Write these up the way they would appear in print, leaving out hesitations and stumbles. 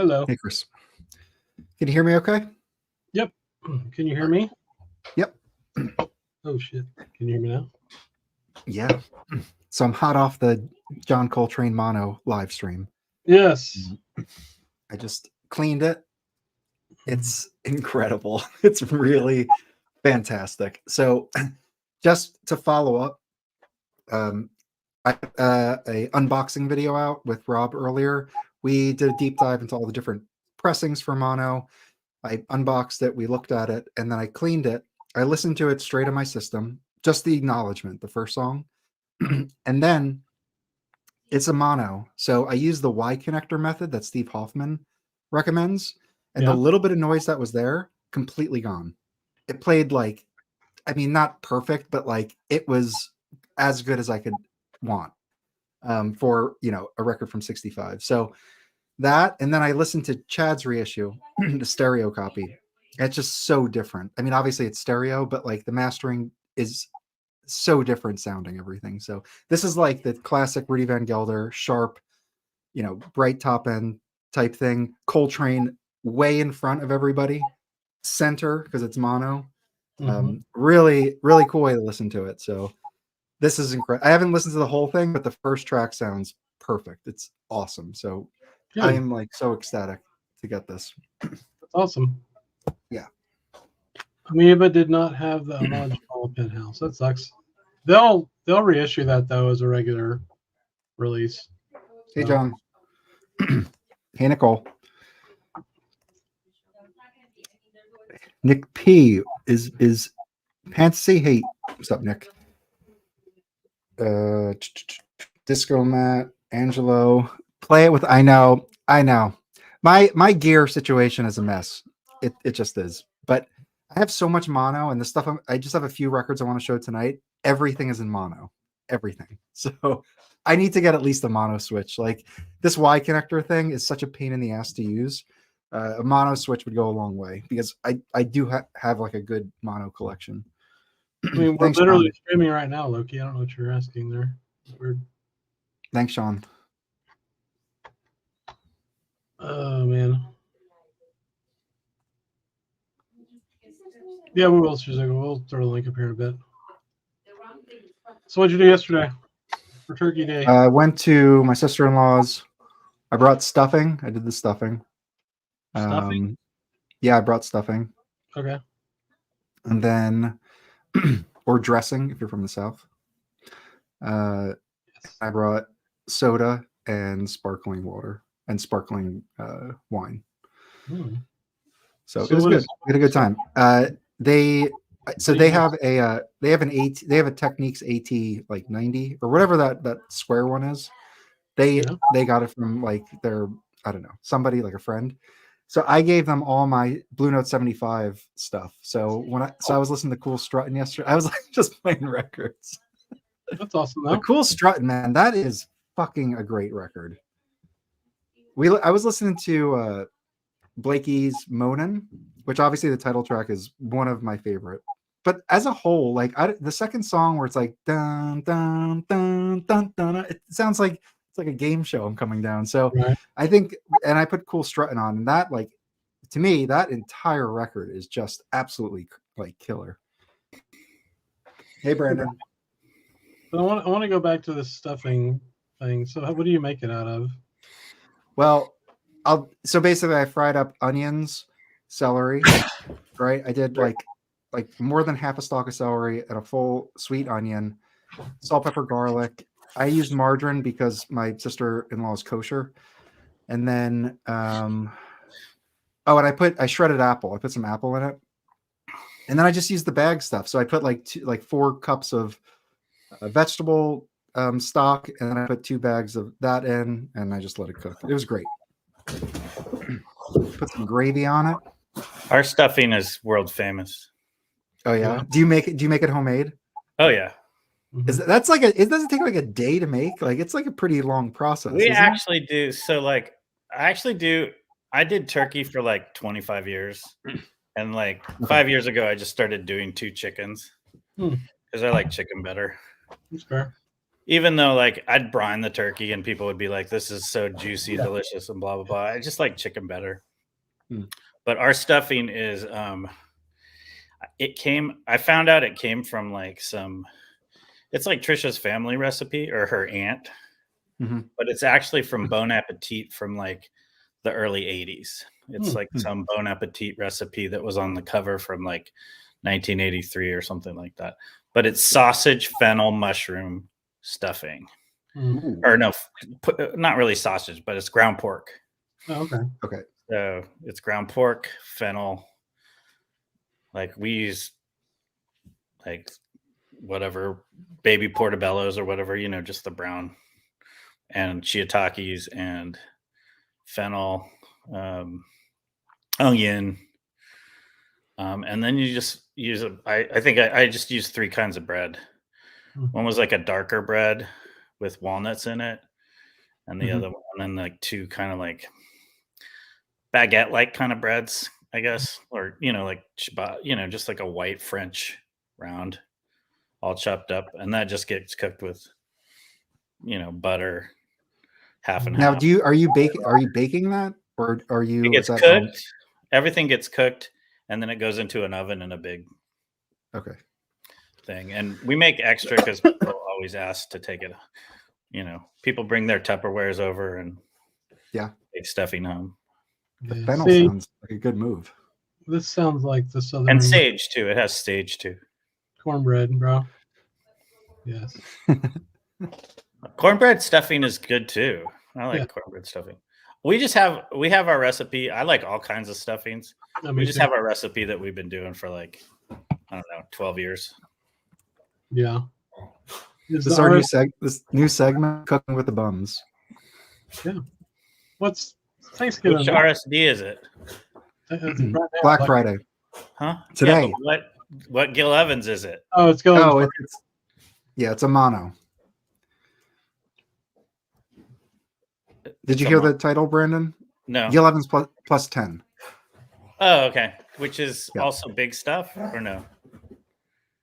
Hello. Hey, Chris. Can you hear me okay? Yep. Can you hear me? Yep. Oh, shit. Can you hear me now? Yeah. So I'm hot off the John Coltrane mono live stream. Yes. I just cleaned it. It's incredible. It's really fantastic. So just to follow up, I a unboxing video out with Rob earlier. We did a deep dive into all the different pressings for mono. I unboxed it, we looked at it, and then I cleaned it. I listened to it straight on my system, just the acknowledgement, the first song. And then it's a mono. So I use the Y connector method that Steve Hoffman recommends. And the Yeah. little bit of noise that was there, completely gone. It played like, I mean, not perfect, but like it was as good as I could want for, a record from 65. So that, and then I listened to Chad's reissue, the stereo copy. It's just so different. I mean, obviously it's stereo, but like the mastering is so different sounding everything. So this is like the classic Rudy Van Gelder, sharp, bright top end type thing. Coltrane way in front of everybody, center because it's mono. Really, really cool way to listen to it. So this is incredible. I haven't listened to the whole thing, but the first track sounds perfect. It's awesome. So Good. I am like so ecstatic to get this. That's awesome. Yeah. Amoeba did not have the homage ball penthouse. That sucks. They'll reissue that though as a regular release. Hey, John. Hey, Nicole. Nick P is Fantasy. Hey, what's up, Nick? Disco Matt, Angelo. Play it with I know. My gear situation is a mess. It just is. But I have so much mono and the stuff I just have a few records I want to show tonight. Everything is in mono. Everything. So I need to get at least a mono switch. Like this Y connector thing is such a pain in the ass to use. A mono switch would go a long way because I do have like a good mono collection. I mean, we're Thanks, literally Sean. streaming right now, Loki. I don't know what you're asking there. It's weird. Thanks, Sean. Oh man. Yeah, we will. We'll throw a link up here in a bit. So what'd you do yesterday for Turkey Day? I went to my sister-in-law's. I brought stuffing. I did the stuffing. Stuffing? Yeah, I brought stuffing. Okay. And then, or dressing if you're from the South. I brought soda and sparkling water and sparkling wine. So it was good. We had a good time. They have a Techniques AT like 90 or whatever that square one is. They got it from like their, I don't know, somebody like a friend. So I gave them all my Blue Note 75 stuff. So I was listening to Cool Strutting yesterday. I was like just playing records. That's awesome though. The Cool Strutting, man, that is fucking a great record. I was listening to Blakey's Moanin', which obviously the title track is one of my favorite. But as a whole, like the second song where it's like dun dun dun dun dun, it sounds like it's like a game show I'm coming down. So I think, and I put Cool Strutting on, and that, like, to me, that entire record is just absolutely like killer. Hey, Brandon. But I want to go back to the stuffing thing. So what do you make it out of? Well, so basically I fried up onions, celery, right? I did like more than half a stalk of celery and a full sweet onion, salt, pepper, garlic. I used margarine because my sister-in-law is kosher. And then, and I shredded apple. I put some apple in it. And then I just used the bag stuff. So I put like 4 cups of vegetable stock, and then I put 2 bags of that in, and I just let it cook. It was great. Put some gravy on it. Our stuffing is world famous. Oh yeah. Do you make it homemade? Oh yeah. That's like it doesn't take like a day to make. Like it's like a pretty long process. We actually do. So like I did turkey for like 25 years. And like 5 years ago I just started doing 2 chickens. Because I like chicken better. That's fair. even though like I'd brine the turkey and people would be like, "This is so juicy, delicious," and blah blah blah. I just like chicken better. But our stuffing is I found out it came from like it's like Trisha's family recipe or her aunt, but it's actually from Bon Appetit from like the early 80s. It's like some Bon Appetit recipe that was on the cover from like 1983 or something like that. But it's sausage, fennel, mushroom stuffing. Or no, not really sausage, but it's ground pork. Oh, Okay. So it's ground pork, fennel. Like we use like whatever baby portobellos or whatever, just the brown, and shiitakes and fennel, onion. And then you just use I think I just used 3 kinds of bread. One was like a darker bread with walnuts in it, and the other one, and then like 2 kind of like baguette like kind of breads, I guess, or like just like a white French round, all chopped up, and that just gets cooked with butter, half and Now, half. are you baking that, or are you? It gets cooked. Everything gets cooked, and then it goes into an oven in a big thing. And we make extra because people always ask to take it. People bring their Tupperwares over and take stuffing home. The fennel sounds like a good move. This sounds like the southern and sage too. It has sage too. Cornbread, bro. Yes. Cornbread stuffing is good too. I like cornbread stuffing. We have our recipe. I like all kinds of stuffings. We just have our recipe that we've been doing for like, I don't know, 12 years. Yeah. This is our new segment, Cooking with the Bums. Yeah. What's Thanksgiving? Which RSD is it? Black Friday. Huh? Today. Yeah, what Gil Evans is it? Oh, it's Gil Evans. It's a mono. Did you hear the title, Brandon? No. Gil Evans plus 10. Oh, okay. Which is also big stuff, or no?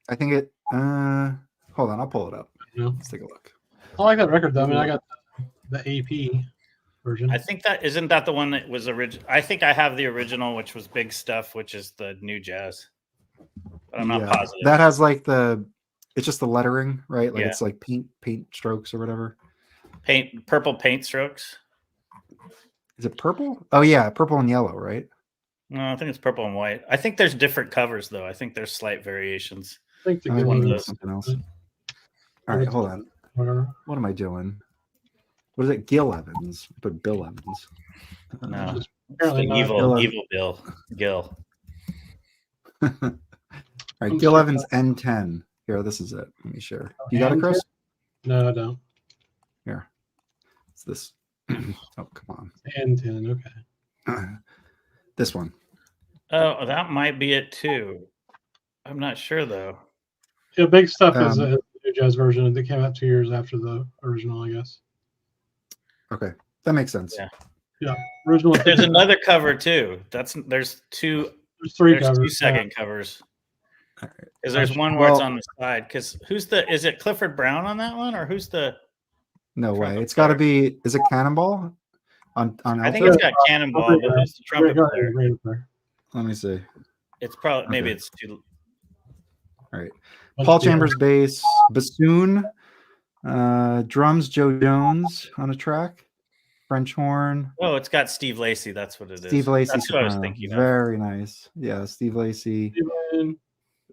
I think it. Hold on, I'll pull it up. Yeah. Let's take a look. I like that record though. I mean, I got the AP version. I think that isn't that the one that was original. I think I have the original, which was big stuff, which is the new jazz. But I'm not positive. That has like it's just the lettering, right? Like it's like paint strokes or whatever. Purple paint strokes. Is it purple? Oh yeah, purple and yellow, right? No, I think it's purple and white. I think there's different covers though. I think there's slight variations. I think one of those. Something else. All right, hold on. What am I doing? What is it? Gil Evans, but Bill Evans. No, evil Bill. Gil. All right, Gil Evans N10. Here, this is it. Let me share. You got it, Chris? No, I don't. Here. It's this. Oh, come on. N10, okay. This one. Oh, that might be it too. I'm not sure though. Yeah, big stuff is a new jazz version. They came out 2 years after the original, I guess. Okay, that makes sense. Yeah. Original. There's another cover too. There's 3 covers. 2 second covers. Because there's one where it's on the side. Because is it Clifford Brown on that one, or who's the? No way. It's got to be. Is it Cannonball? On I think it's got Cannonball, but it's the trumpet player. Let me see. It's probably maybe it's too. All right. Paul Chambers bass, bassoon, drums Joe Jones on a track, French horn. Oh, it's got Steve Lacy. That's what it is. Steve Lacy. That's what I was thinking. Very nice. Yeah, Steve Lacy.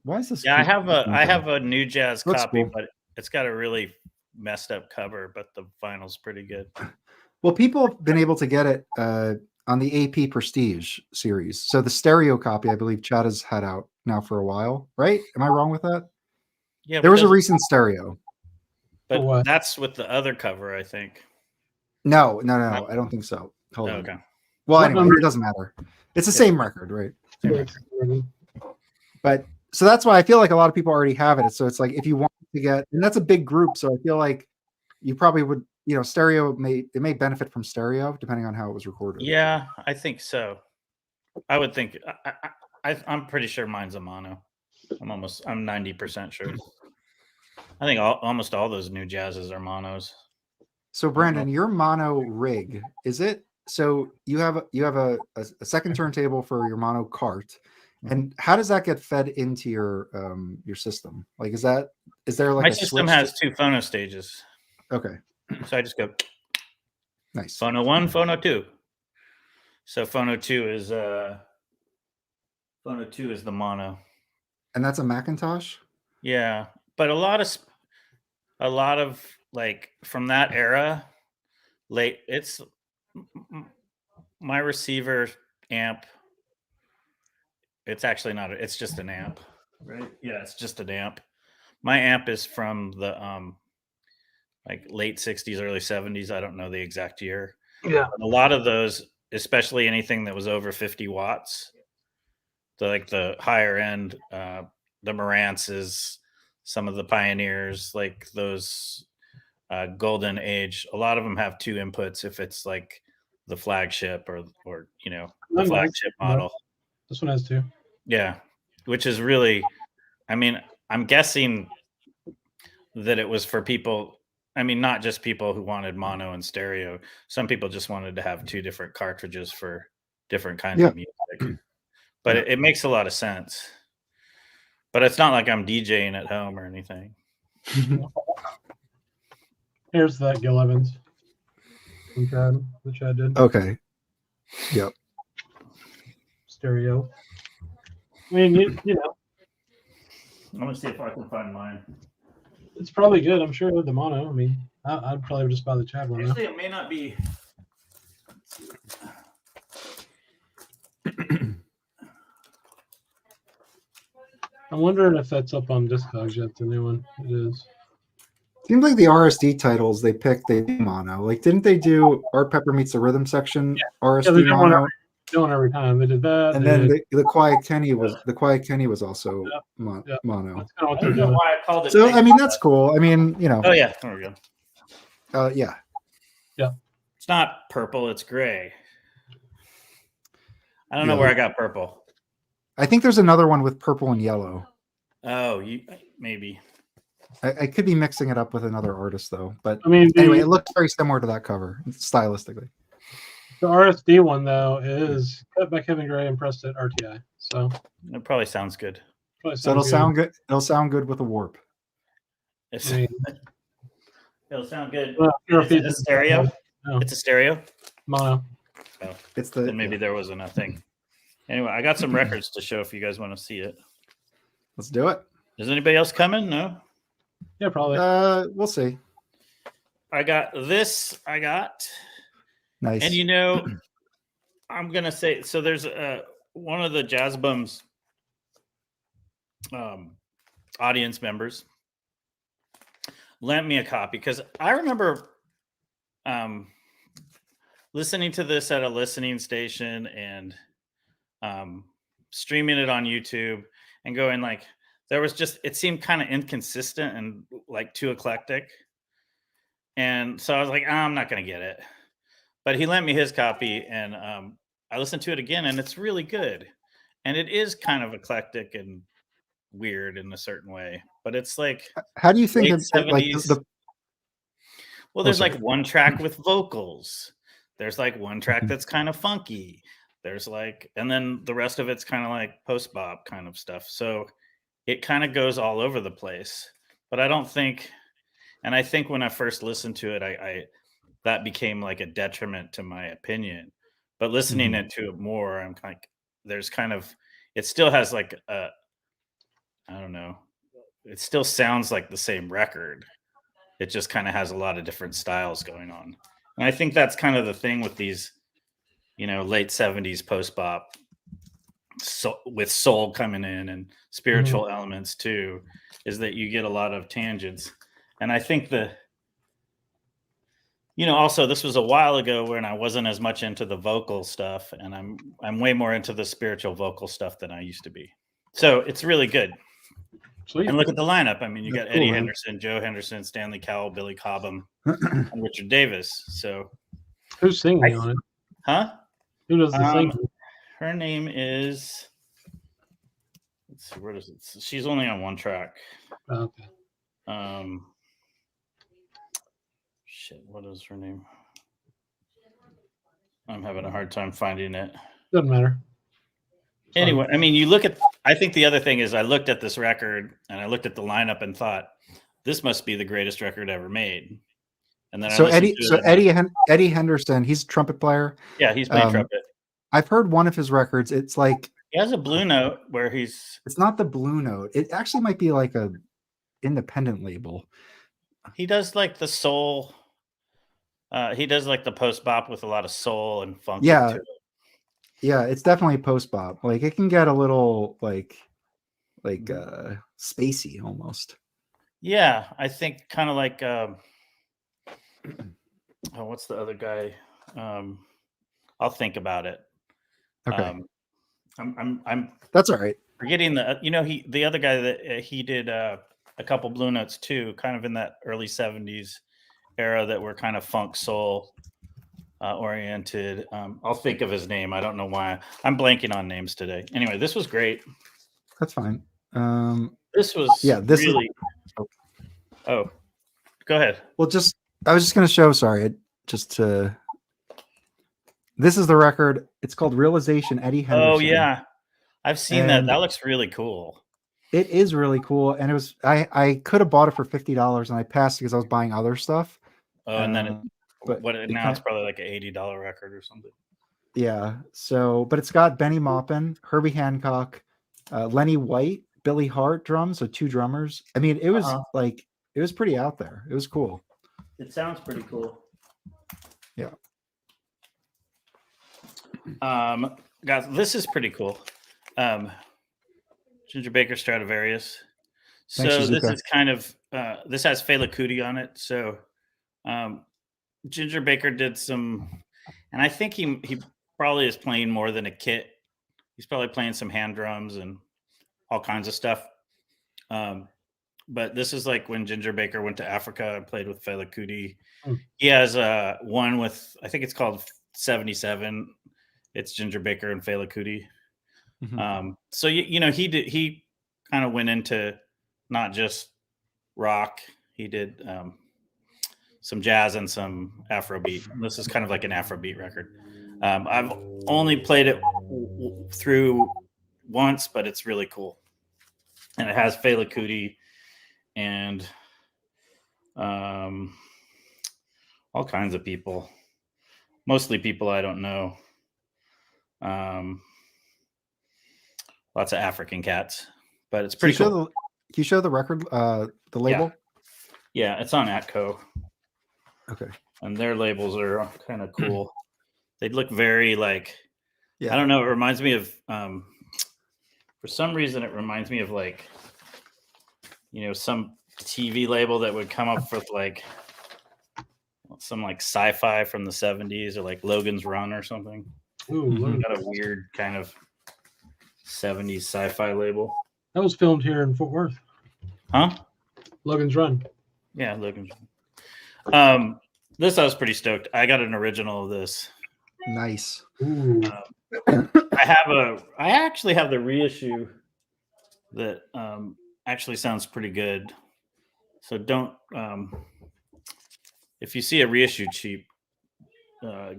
Why is this? Yeah, I have a new jazz copy, but it's got a really messed up cover, but the vinyl's pretty good. Well, people have been able to get it on the AP Prestige series. So the stereo copy, I believe Chad has had out now for a while, right? Am I wrong with that? Yeah, there was a recent stereo. But that's with the other cover, I think. No, I don't think so. Hold on. Okay. Well, anyway, it doesn't matter. It's the same record, right? But so that's why I feel like a lot of people already have it. So it's like if you want to get, and that's a big group. So I feel like you probably would, stereo may benefit from stereo depending on how it was recorded. Yeah, I think so. I would think I'm pretty sure mine's a mono. I'm 90% sure. I think almost all those new jazzes are monos. So Brandon, your mono rig, is it? So you have a second turntable for your mono cart, and how does that get fed into your system? Like, is there like My a system switch? has 2 phono stages, Okay, so I just go nice. phono 1, phono 2. So phono 2 is the mono. And that's a Macintosh? Yeah, but a lot of like from that era, it's my receiver amp. It's actually not. It's just an amp, right? Yeah, it's just an amp. My amp is from the like late 60s, early 70s. I don't know the exact year. Yeah. But a lot of those, especially anything that was over 50 watts, the higher end, the Marantzes, some of the Pioneers, like those golden age, a lot of them have 2 inputs if it's like the flagship or the flagship model. This one has 2. Yeah, which is really, I mean, I'm guessing that it was for people, I mean, not just people who wanted mono and stereo. Some people just wanted to have 2 different cartridges for different kinds of music. But it makes a lot of sense. But it's not like I'm DJing at home or anything. Here's that Gil Evans from Chad, that Chad did. Okay. Yep. Stereo. I mean, you know, I'm gonna see if I can find mine. it's probably good. I'm sure the mono. I mean, I'd probably just buy the Chad one. Actually, it may not be. I'm wondering if that's up on Discogs yet. The new one. It is. Seems like the RSD titles they picked they do mono. Like, didn't they do Art Pepper Meets the Rhythm section RSD they do mono? One every time. They did that, And then the Quiet Kenny was also mono. That's kind of I what they're don't know doing. why I called it. So I mean that's cool. I mean, you know. Oh yeah, there we go. Yeah. It's not purple, it's gray. I don't know where I got purple. I think there's another one with purple and yellow. Oh, maybe. I could be mixing it up with another artist though. But I mean, anyway, it looks very similar to that cover stylistically. The RSD one though is cut by Kevin Gray and pressed at RTI. So It probably sounds good. So it'll sound good. It'll sound good with a warp. It'll sound good. Well, Is it a stereo? No. It's a stereo? Mono. Oh, It's the then maybe there wasn't a thing. Anyway, I got some records to show if you guys want to see it. Let's do it. Is anybody else coming? No? Yeah, probably. We'll see. I got this. Nice. And you know, I'm gonna say so. There's one of the Jazz Bums audience members lent me a copy because I remember listening to this at a listening station and streaming it on YouTube and going like there was just it seemed kind of inconsistent and like too eclectic. And so I was like, I'm not gonna get it. But he lent me his copy, and I listened to it again, and it's really good. And it is kind of eclectic and weird in a certain way, but it's like how do you think it's like well, there's like one track with vocals. There's like one track that's kind of funky. There's like, and then the rest of it's kind of like post bop kind of stuff. So it kind of goes all over the place. But I don't think, and I think when I first listened to it, I that became like a detriment to my opinion. But listening to it more, I'm like, there's kind of, it still has like a, I don't know, it still sounds like the same record. It just kind of has a lot of different styles going on. And I think that's kind of the thing with these, you know, late 70s post bop, so with soul coming in and spiritual elements too, is that you get a lot of tangents. And I think you know, also this was a while ago when I wasn't as much into the vocal stuff, and I'm way more into the spiritual vocal stuff than I used to be. So it's really good. Sweet. And look at the lineup. I mean, you got Eddie cool, Henderson, Joe Henderson, Stanley Cowell, Billy Cobham, and Richard Davis. So Who's singing on it? Huh? Who does the singing? Her name is. Let's see, where does it? She's only on one track. Okay. Shit, what is her name? I'm having a hard time finding it. Doesn't matter. Anyway, I mean, I think the other thing is I looked at this record and I looked at the lineup and thought, this must be the greatest record ever made. And then Eddie Henderson, he's a trumpet player. Yeah, he's playing trumpet. I've heard one of his records. It's like he has a blue note where he's. It's not the blue note. It actually might be like a independent label. He does like the soul. He does like the post bop with a lot of soul and funk. Yeah, yeah, it's definitely post bop. Like it can get a little like spacey almost. Yeah, I think kind of like. What's the other guy? I'll think about it. Okay. I'm That's all right. Forgetting the other guy that he did a couple blue notes too, kind of in that early 70s era that were kind of funk soul oriented. I'll think of his name. I don't know why. I'm blanking on names today. Anyway, this was great. That's fine. This was really. Oh, go ahead. Well, I was just going to show. Sorry, This is the record. It's called Realization. Eddie Henderson. Oh yeah, I've seen that. That looks really cool. It is really cool, and it was. I could have bought it for $50, and I passed because I was buying other stuff. Oh, and then it's probably like an $80 record or something. Yeah. So, but it's got Benny Maupin, Herbie Hancock, Lenny White, Billy Hart drums. So 2 drummers. I mean, it was it was pretty out there. It was cool. It sounds pretty cool. Yeah. Guys, this is pretty cool. Ginger Baker Stradivarius. So Thanks, this is kind of this has Fela Kuti on it. So Ginger Baker did some, and I think he probably is playing more than a kit. He's probably playing some hand drums and all kinds of stuff. But this is like when Ginger Baker went to Africa and played with Fela Kuti. He has one with, I think it's called 77. It's Ginger Baker and Fela Kuti. Mm-hmm. So he kind of went into not just rock. He did some jazz and some Afrobeat. This is kind of like an Afrobeat record. I've only played it through once, but it's really cool. And it has Fela Kuti and all kinds of people, mostly people I don't know. Lots of African cats, but it's pretty cool. Can you show the record, the label? Yeah, it's on Atco. Okay. And their labels are kind of cool. They look very like, I don't know. It reminds me of, for some reason, it reminds me of like, some TV label that would come up with like some like sci-fi from the 70s or like Logan's Run or something. Ooh, got a weird kind of 70s sci-fi label. That was filmed here in Fort Worth. Huh? Logan's Run. Yeah, Logan's Run. This I was pretty stoked. I got an original of this. Nice. I actually have the reissue that actually sounds pretty good. So don't if you see a reissue cheap,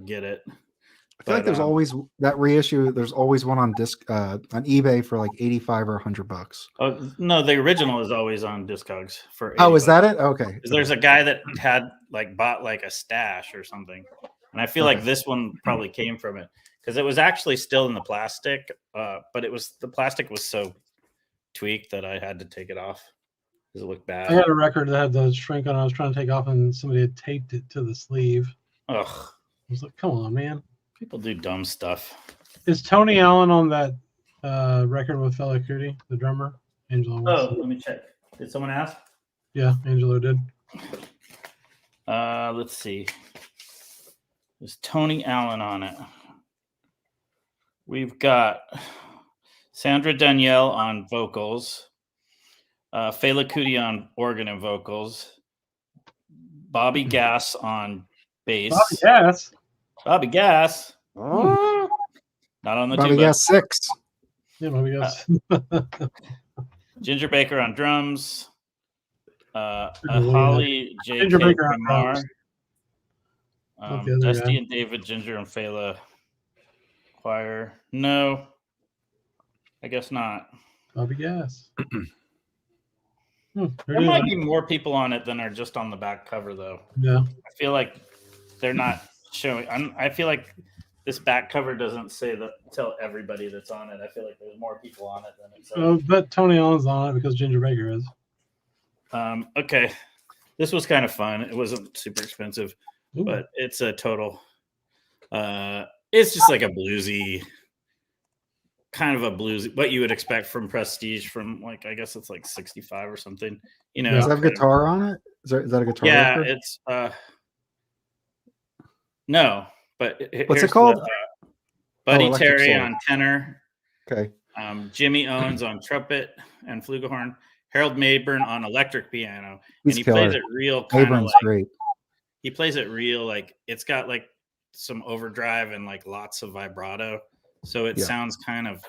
get it. I feel like there's always that reissue. There's always one on disc on eBay for like $85 or $100. Oh no, the original is always on Discogs for. Oh, is that it? Okay. There's a guy that had bought like a stash or something, and I feel like this one probably came from it because it was actually still in the plastic, but the plastic was so tweaked that I had to take it off because it looked bad. I had a record that had the shrink on. I was trying to take off, and somebody had taped it to the sleeve. Ugh! I was like, "Come on, man." People do dumb stuff. Is Tony Allen on that record with Fela Kuti, the drummer? Angelo. Oh, let me check. Did someone ask? Yeah, Angelo did. Let's see. There's Tony Allen on it. We've got Sandra Danielle on vocals, Fela Kuti on organ and vocals, Bobby Gass on bass. Bobby Gass. Bobby Gass. Not on the Bobby tuba. Gass 6. Yeah, Bobby Gass. Ginger Baker on drums. A Oh, yeah. Holly Ginger J.K. Baker on Kumar. drums. Not the other Dusty guy. and David Ginger and Fela choir. No, I guess not. Bobby Gas. There might be more people on it than are just on the back cover, though. Yeah. I feel like they're not showing. I feel like this back cover doesn't tell everybody that's on it. I feel like there's more people on it than it says. But Tony Allen's on it because Ginger Baker is. Okay. This was kind of fun. It wasn't super expensive, but it's a total. It's just like a bluesy, what you would expect from Prestige from like, I guess it's like 65 or something. You know, does it have guitar on it? Is that a guitar? Yeah, record? it's no, but what's it called? Buddy Terry on tenor. Okay. Jimmy Owens on trumpet and flugelhorn. Harold Mayburn on electric piano. He's and he killer. plays it real kind of Mayburn's like great. He plays it real like it's got like some overdrive and like lots of vibrato. So it sounds kind of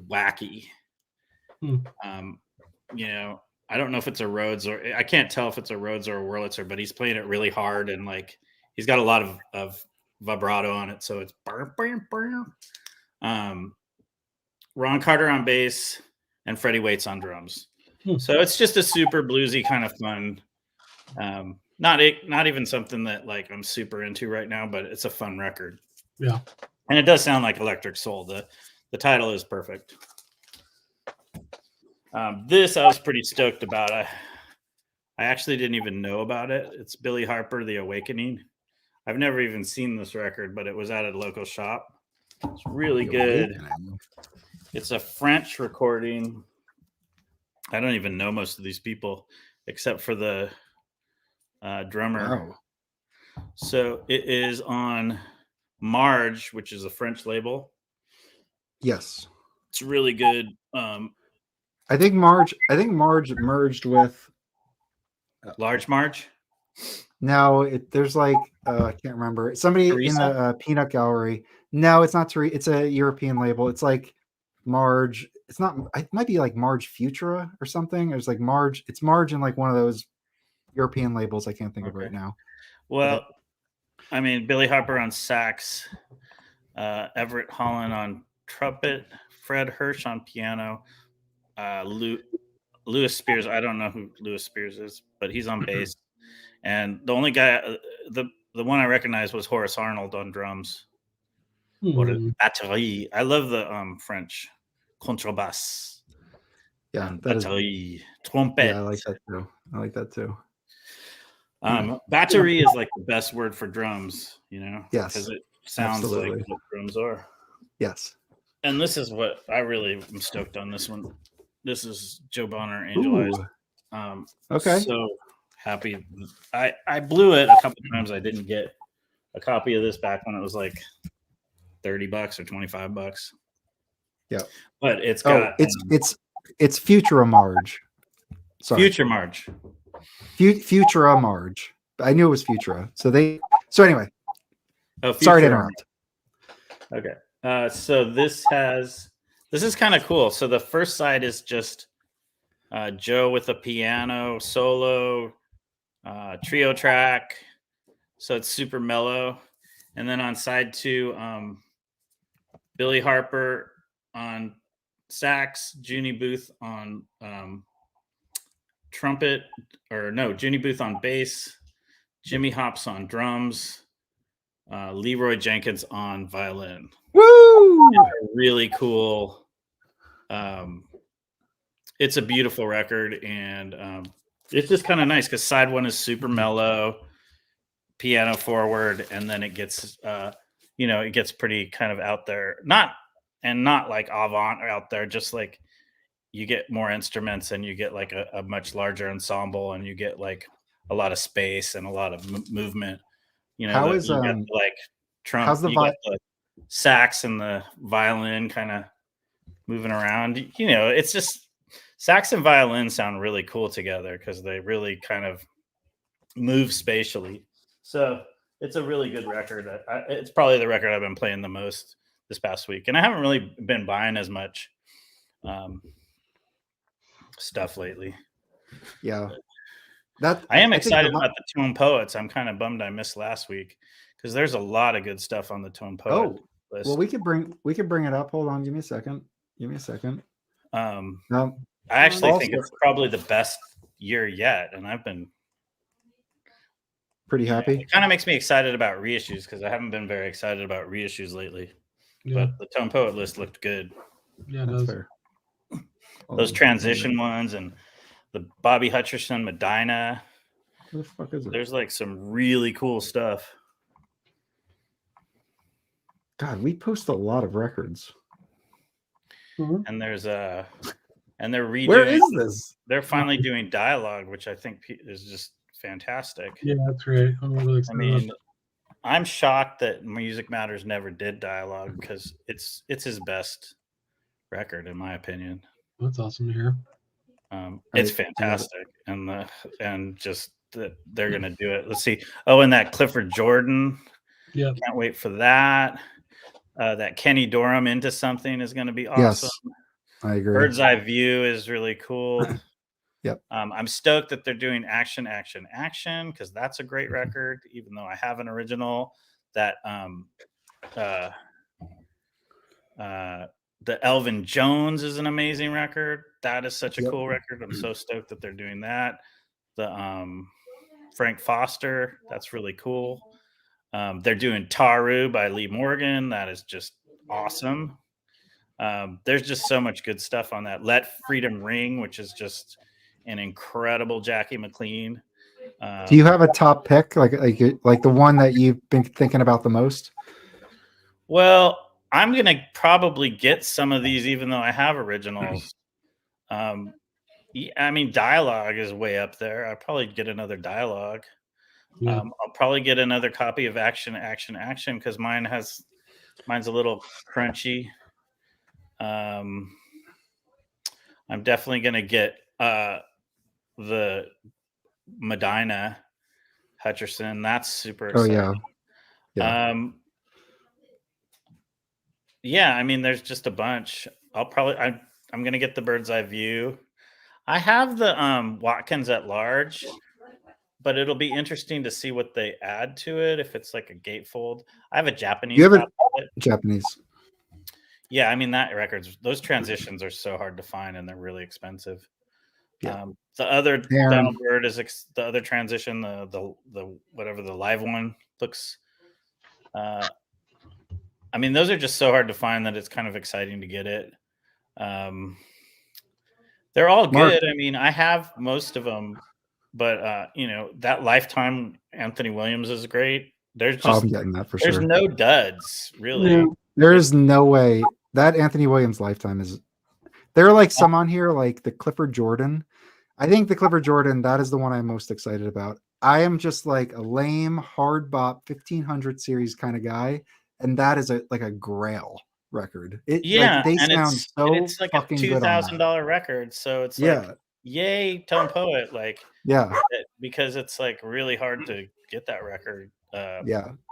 wacky. You know, I don't know if it's a Rhodes or I can't tell if it's a Rhodes or a Wurlitzer, but he's playing it really hard and like he's got a lot of vibrato on it. So it's Ron Carter on bass and Freddie Waits on drums. So it's just a super bluesy kind of fun. Not even something that like I'm super into right now, but it's a fun record. Yeah. And it does sound like Electric Soul. The title is perfect. This I was pretty stoked about. I actually didn't even know about it. It's Billy Harper, The Awakening. I've never even seen this record, but it was at a local shop. It's really good. It's a French recording. I don't even know most of these people except for the drummer. Wow. So it is on Marge, which is a French label. Yes. It's really good. I think Marge merged with Large Marge. No, there's like I can't remember. Somebody Teresa? in the Peanut Gallery. No, it's not Teresa. It's a European label. It's like Marge. It's not. It might be like Marge Futura or something. It's like Marge. It's Marge in like one of those European labels. I can't think of right now. Well, I mean, Billy Harper on sax, Everett Holland on trumpet, Fred Hirsch on piano, Louis Spears. I don't know who Louis Spears is, but he's on bass. And the only guy, the one I recognized was Horace Arnold on drums. Batterie. I love the French contrebasse. Yeah, that batterie. is. Trompette. Yeah, I like that too. Battery is like the best word for drums, you know? Yes. Because it sounds like what drums are. Yes. And this is what I really am stoked on this one. This is Joe Bonner, Angel Eyes. Okay. So happy. I blew it a couple times. I didn't get a copy of this back when it was like $30 or $25. Yeah. But it's got it's Futura Marge. Sorry. Future Marge. Futura Marge. I knew it was Futura. So anyway. Sorry to interrupt. Okay. So this is kind of cool. So the first side is just Joe with a piano solo, trio track. So it's super mellow. And then on side 2, Billy Harper on sax, Junie Booth on trumpet, Junie Booth on bass, Jimmy Hops on drums, Leroy Jenkins on violin. Woo! Really cool. It's a beautiful record, and it's just kind of nice because side 1 is super mellow, piano forward, and then it gets it gets pretty kind of out there, not like avant or out there, just like you get more instruments and you get like a much larger ensemble and you get like a lot of space and a lot of movement. You know, how's the sax and the violin kind of moving around. You know, it's just sax and violin sound really cool together because they really kind of move spatially. So it's a really good record. It's probably the record I've been playing the most this past week, and I haven't really been buying as much stuff lately. Yeah, That I am think excited the- about the Tone Poets. I'm kind of bummed I missed last week because there's a lot of good stuff on the Tone Poet list. Well, we could bring it up. Hold on, give me a second. I actually think it's probably the best year yet, and I've been pretty happy. It kind of makes me excited about reissues because I haven't been very excited about reissues lately. Yeah. But the Tone Poet list looked good. Yeah, That's fair. Those transition ones and the Bobby Hutcherson Medina. What the fuck is it? There's like some really cool stuff. God, we post a lot of records. Mhm. And there's and they're redoing. Where is this? They're finally doing dialogue, which I think is just fantastic. Yeah, that's great. I'm really excited. I mean, I'm shocked that Music Matters never did dialogue because it's his best record in my opinion. That's awesome to hear. It's fantastic, and just that they're gonna do it. Let's see. Oh, and that Clifford Jordan. Yeah, Can't wait for that. That Kenny Dorham Into Something is going to be awesome. Yes, I agree. Bird's Eye View is really cool. Yep. I'm stoked that they're doing Action because that's a great record, even though I have an original. That the Elvin Jones is an amazing record. That is such a cool record. I'm so stoked that they're doing that. The Frank Foster, that's really cool. They're doing Taru by Lee Morgan. That is just awesome. There's just so much good stuff on that. Let Freedom Ring, which is just an incredible Jackie McLean. Do you have a top pick, like the one that you've been thinking about the most? Well, I'm gonna probably get some of these, even though I have originals. I mean, dialogue is way up there. I'll probably get another dialogue. yeah. I'll probably get another copy of Action because mine's a little crunchy. I'm definitely gonna get the Medina Hutcherson. That's super exciting. Oh yeah. Yeah, I mean, there's just a bunch. I'm gonna get the Bird's Eye View. I have the Watkins at Large, but it'll be interesting to see what they add to it if it's like a gatefold. I have a Japanese. You have Japanese. Yeah, I mean those transitions are so hard to find and they're really expensive. Yeah. The other Donald Byrd is the other transition, the whatever the live one looks. I mean, those are just so hard to find that it's kind of exciting to get it. They're all good. I mean, I have most of them, but that Lifetime Anthony Williams is great. There's just I'm getting that for there's sure. no duds really. Yeah. There is no way that Anthony Williams Lifetime is. There are like some on here, like the Clifford Jordan. I think the Clifford Jordan, that is the one I'm most excited about. I am just like a lame hard bop 1500 series kind of guy, and that is like a grail record. They sound it's like a $2,000 record, so it's like yay, Tone Poet, like because it's like really hard to get that record.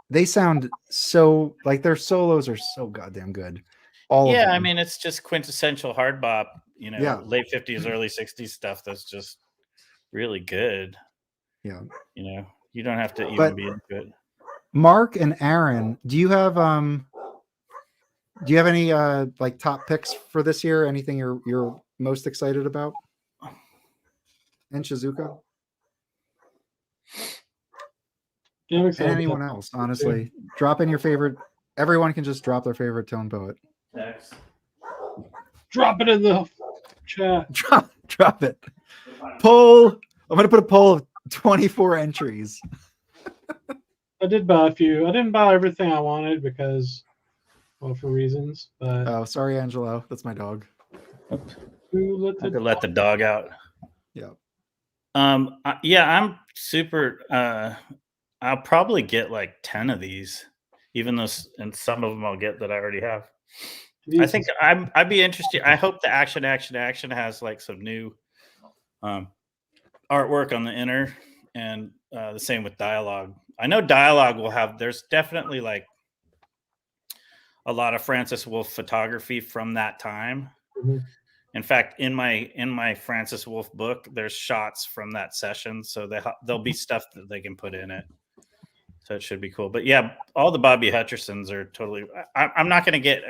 They sound so like their solos are so goddamn good. I mean, it's just quintessential hard bop, late 50s, early 60s stuff that's just really good. Yeah. You don't have to even be into it. Mark and Aaron, do you have any like top picks for this year? Anything you're most excited about? And Shizuka? Yeah, and anyone else, honestly. Drop in your favorite. Everyone can just drop their favorite Tone Poet. Thanks. Drop it in the chat. Drop it. Poll. I'm going to put a poll of 24 entries. I did buy a few. I didn't buy everything I wanted because, well, for reasons. But oh, sorry, Angelo. That's my dog. Let the dog out. Yeah. I'm super. I'll probably get like 10 of these, even though, and some of them I'll get that I already have. I think I'd be interested. I hope the Action has like some new artwork on the inner, and the same with Dialogue. I know Dialogue will have. There's definitely like a lot of Francis Wolff photography from that time, In fact, in my Francis Wolf book, there's shots from that session, so there'll be stuff that they can put in it. So it should be cool. But yeah, all the Bobby Hutchersons are totally. I'm not going to get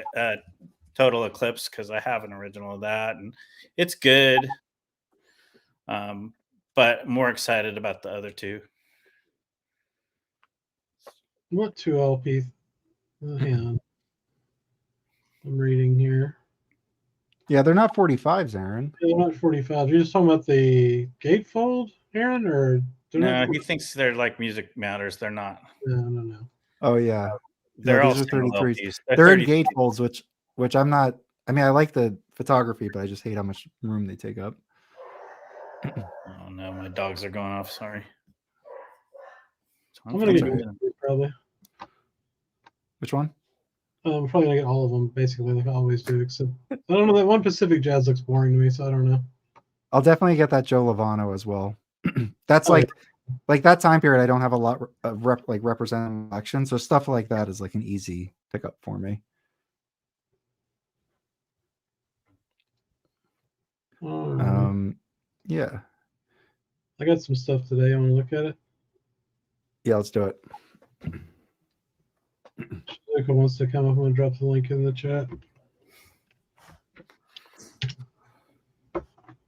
Total Eclipse because I have an original of that, and it's good. But more excited about the other two. What 2 LP? Hang on. I'm reading here. Yeah, they're not 45s, Aaron. They're not 45. You're just talking about the gatefold, Aaron, or no? He thinks they're like Music Matters. They're not. No. Oh yeah, they're all these are 33s. LPs. They're in gatefolds, which I'm not. I mean, I like the photography, but I just hate how much room they take up. Oh no, my dogs are going off. Sorry. I'm gonna get probably. Which one? I'm probably gonna get all of them, basically, like I always do. Except I don't know, that one Pacific Jazz looks boring to me, so I don't know. I'll definitely get that Joe Lovano as well. That's like that time period. I don't have a lot of representative collection, so stuff like that is like an easy pickup for me. Yeah. I got some stuff today. I want to look at it. Yeah, let's do it. If wants to come up, I'm going to drop the link in the chat.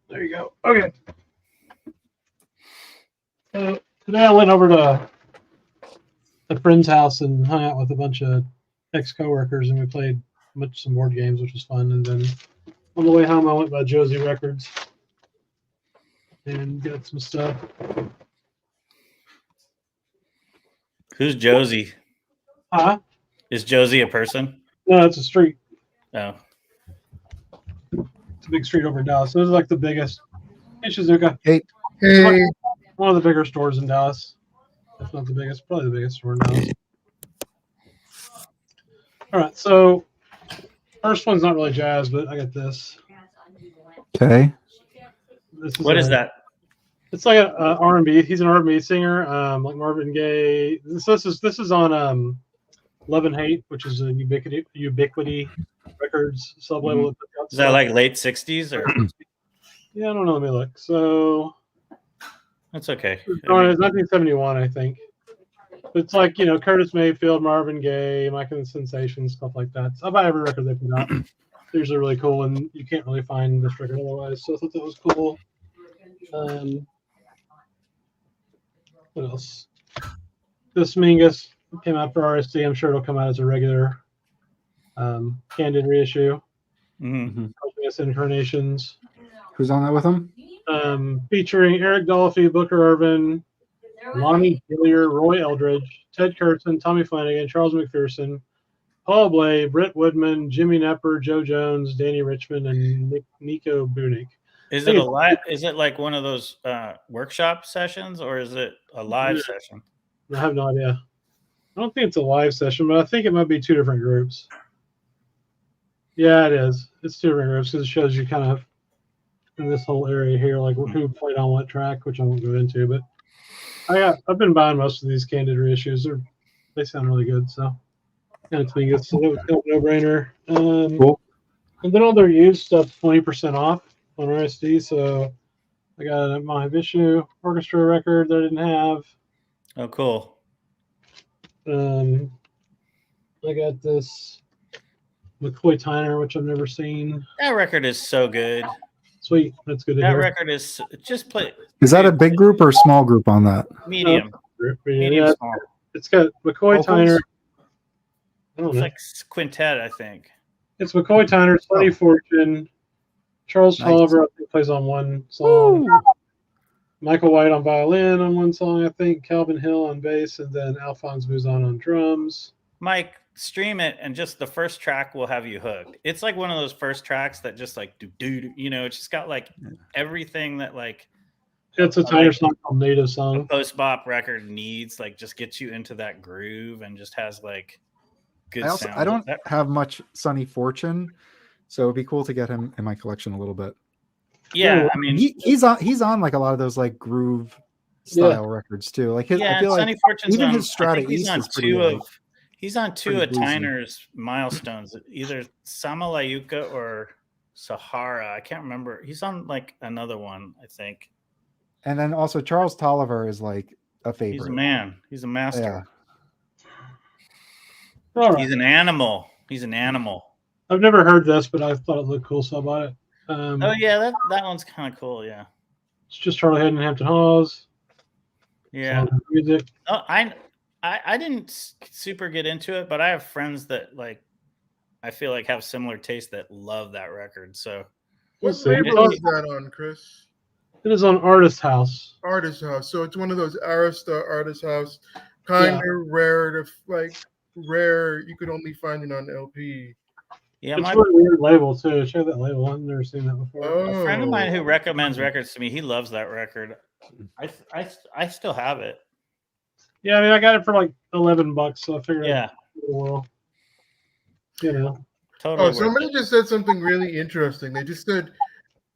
There you go. Okay. Today I went over to a friend's house and hung out with a bunch of ex-coworkers, and we played some board games, which was fun. And then on the way home, I went by Josie Records and got some stuff. Who's Josie? Huh? Is Josie a person? No, it's a street. Oh. It's a big street over in Dallas. So it's like the biggest. Hey, Shizuka. Hey. One of the bigger stores in Dallas. If not the biggest, probably the biggest store in Dallas. All right, so first one's not really jazz, but I got this. Okay. What is that? It's like a R&B. He's an R&B singer, like Marvin Gaye. This is on Love and Hate, which is a Ubiquity Records sub-label. Mm-hmm. Is that like late 60s or? Yeah, I don't know. Let me look. So that's okay. It's 1971, I think. It's like, Curtis Mayfield, Marvin Gaye, Mike and the Sensations, stuff like that. So I buy every record they put out. They're usually really cool, and you can't really find this record otherwise. So I thought that was cool. What else? This Mingus came out for RSD. I'm sure it'll come out as a regular Candid reissue. Mm-hmm. Incarnations. Who's on that with him? Featuring Eric Dolphy, Booker Irvin, Lonnie Hillier, Roy Eldridge, Ted Kurtzen, Tommy Flanagan, Charles McPherson, Paul Blay, Britt Woodman, Jimmy Nepper, Joe Jones, Danny Richmond, and Nico Bunick. Is it a live? Is it like one of those workshop sessions, or is it a live session? I have no idea. I don't think it's a live session, but I think it might be two different groups. Yeah, it is. It's two different groups because it shows you kind of in this whole area here, like who played on what track, which I won't go into. But I've been buying most of these Candid reissues. They sound really good, so and it's being so that was kind of a no-brainer. Cool. And then all their used stuff 20% off on RSD. So I got a Mahavishnu orchestra record that I didn't have. Oh, cool. I got this McCoy Tyner, which I've never seen. That record is so good. Sweet, that's good to hear. That record is just play. Is that a big group or a small group on that? Medium. Medium small. It's got McCoy Tyner. It's like quintet, I think. It's McCoy Tyner, Sonny Fortune, Charles Tolliver, I think plays on one song. Ooh. Michael White on violin on one song, I think. Calvin Hill on bass, and then Alphonse Mouzon on drums. Mike, stream it, and just the first track will have you hooked. It's like one of those first tracks that just like do. It's just got like everything that like. It's a Tyner song called Native Song. Post bop record needs, like, just gets you into that groove and just has like good sound. I don't have much Sonny Fortune, so it'd be cool to get him in my collection a little bit. Yeah, I mean, he's on like a lot of those like groove style records too. Like I feel Sonny like Fortune's even on, his Strata East is pretty. He's on two of Tyner's milestones, either Samalayuka or Sahara. I can't remember. He's on like another one, I think. And then also Charles Tolliver is like a favorite. He's a man. He's a master. All right. He's an animal. He's an animal. I've never heard this, but I thought it looked cool, so I bought it. Oh yeah, that one's kind of cool. Yeah. It's just Charlie Haden and Hampton Halls. Yeah. Music. Oh, I didn't super get into it, but I have friends that like I feel like have similar taste that love that record. So What label is that on, Chris? It is on Artist House. Artist House. So it's one of those Arista Artist House, kind of rare you could only find it on LP. Yeah, it's a really weird label too. Check that label. I've never seen that before. A friend of mine who recommends records to me, he loves that record. I still have it. Yeah, I mean, I got it for like $11, so I figured. Yeah. Well, you know. Totally. Oh, somebody just said something really interesting. They just said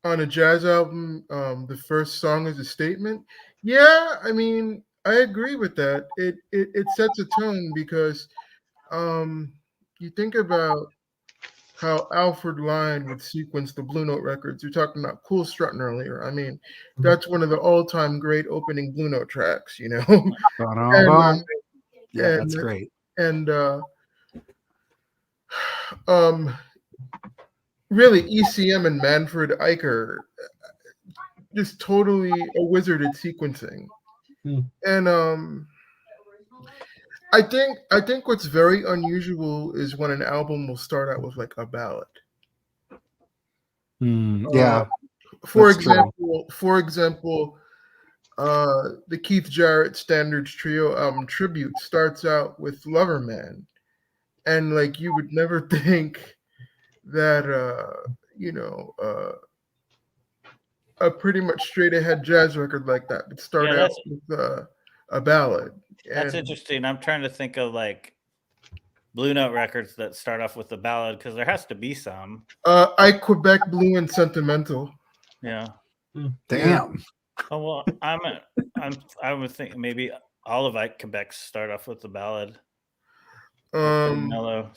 on a jazz album, the first song is a statement. Yeah, I mean, I agree with that. It sets a tone because you think about how Alfred Line would sequence the Blue Note records. You're talking about Cool Strutting earlier. I mean, that's one of the all-time great opening Blue Note tracks, you know? That's great. And really, ECM and Manfred Eicher, just totally a wizard at sequencing. And I think what's very unusual is when an album will start out with like a ballad. Yeah. For example, the Keith Jarrett Standards Trio album Tribute starts out with Lover Man, and like you would never think that a pretty much straight ahead jazz record like that would start out with a ballad. That's interesting. I'm trying to think of like Blue Note records that start off with the ballad because there has to be some. I Quebec Blue and Sentimental. Yeah. Damn. Oh well, I would think maybe all of Ike Quebec start off with the ballad. Mellow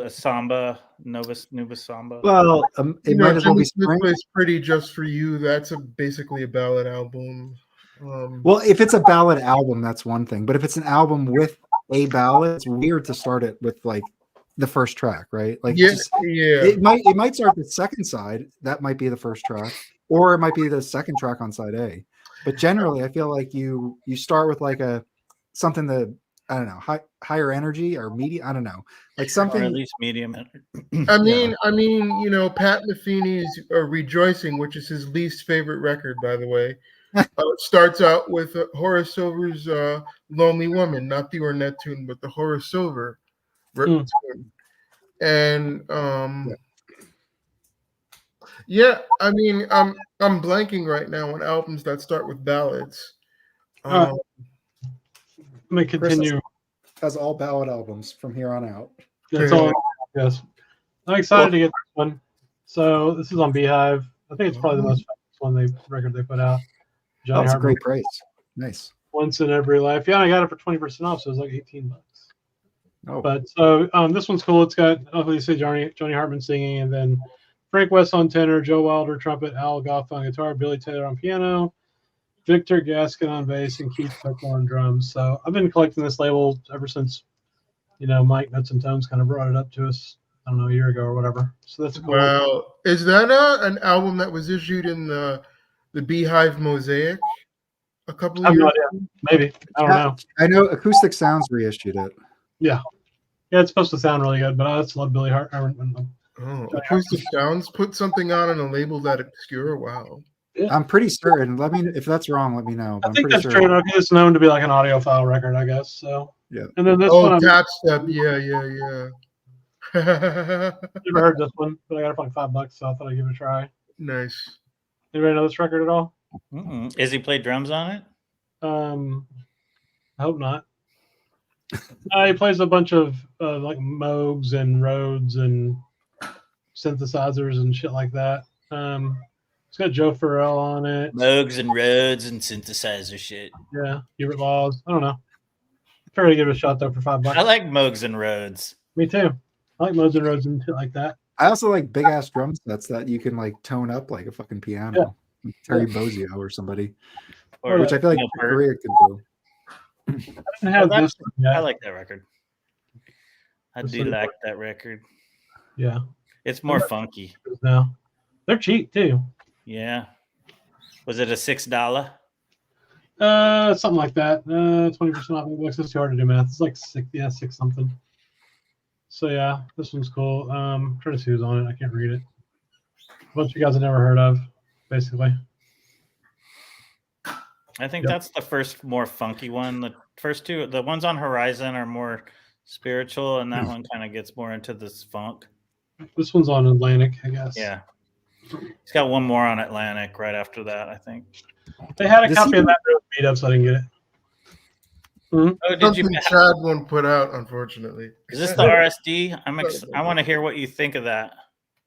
Samba, Novus Samba. Well, it might as well be Smith Plays Pretty Just For You. That's basically a ballad album. Well, if it's a ballad album, that's one thing. But if it's an album with a ballad, it's weird to start it with like the first track, right? Like, it might start the second side. That might be the first track, or it might be the second track on side A. But generally, I feel like you start with like something that I don't know, higher energy or medium. I don't know, like something or at least medium. I mean, you know, Pat Metheny's "Rejoicing," which is his least favorite record, by the way. Starts out with Horace Silver's "Lonely Woman," not the Ornette tune, but the Horace Silver tune. And I mean, I'm blanking right now on albums that start with ballads. Let me continue. Has all ballad albums from here on out. That's all. Yes, I'm excited to get this one. So this is on Beehive. I think it's probably the most famous record they put out. Johnny That's a great praise. Nice. Once in Every Life. Yeah, I got it for 20% off, so it was like $18. Oh. But so this one's cool. It's got obviously Johnny Hartman singing, and then Frank West on tenor, Joe Wilder trumpet, Al Goff on guitar, Billy Taylor on piano, Victor Gaskin on bass, and Keith Tucker on drums. So I've been collecting this label ever since, Mike Nuts and Tones kind of brought it up to us, I don't know, a year ago or whatever. So that's cool. Wow. Is that an album that was issued in the Beehive Mosaic a couple of years ago? Maybe. I don't know. I know Acoustic Sounds reissued it. Yeah. Yeah, it's supposed to sound really good, but I just love Billy Hartman. Acoustic Sounds put something on a label that obscure. Wow. Yeah. I'm pretty certain. If that's wrong, let me know. I think that's true. It's known to be like an audiophile record, I guess. So yeah. And then this one. Tap Step. Yeah. Never heard this one, but I got it for like $5, so I thought I'd give it a try. Nice. Anybody know this record at all? Is he play drums on it? I hope not. He plays a bunch of like Moogs and Rhodes and synthesizers and shit like that. It's got Joe Farrell on it. Moogs and Rhodes and synthesizer shit. Yeah, Hubert Laws. I don't know. Try to give it a shot though for $5. I like Moogs and Rhodes. Me too. I like Moogs and Rhodes and shit like that. I also like big ass drum sets that you can like tone up like a fucking piano. Like Terry Bozzio or somebody, Or which I feel like Neil Peart. Korea can do. I didn't have Oh, this one yet. I like that record. I That's do pretty like that record. Yeah. It's more funky. Now they're cheap too. Yeah. Was it a $6? Something like that. 20% off. It's too hard to do math. It's like six something. So yeah, this one's cool. Trying to see who's on it. I can't read it. A bunch of guys I've never heard of, basically. I think that's the first more funky one. The first two, the ones on Horizon are more spiritual, and that one kind of gets more into this funk. This one's on Atlantic, I guess. Yeah. He's got one more on Atlantic right after that, I think. They had a copy of that beat up, so I didn't get it. Oh, did you? Something Chad won't put out, unfortunately. Is this the RSD? I want to hear what you think of that.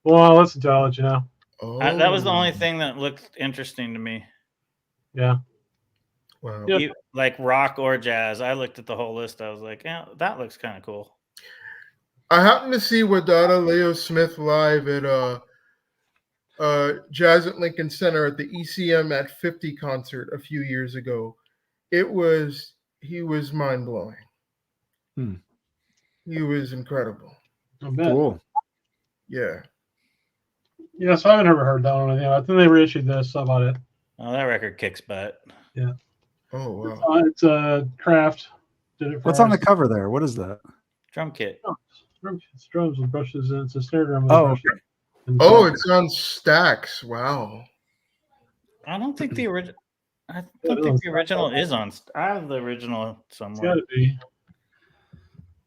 Well, I'll listen to it. I'll let you know. Oh, That was the only thing that looked interesting to me. Yeah. wow. Yeah. Like rock or jazz. I looked at the whole list. I was like, yeah, that looks kind of cool. I happened to see Wadada Leo Smith live at Jazz at Lincoln Center at the ECM at 50 concert a few years ago. He was mind blowing. He was incredible. I bet. Cool. Yeah. Yeah, so I haven't ever heard that one. I think they reissued this. So I bought it. Oh, that record kicks butt. Yeah. Oh wow. It's Kraft. Did it for What's on the RSD. cover there? What is that? Drum kit. It's drums with brushes, and it's a snare drum with Oh, brushes. And Oh, it's on Stax. Wow. I don't think the original. I don't think the original is on. I have the original it's somewhere. got to be.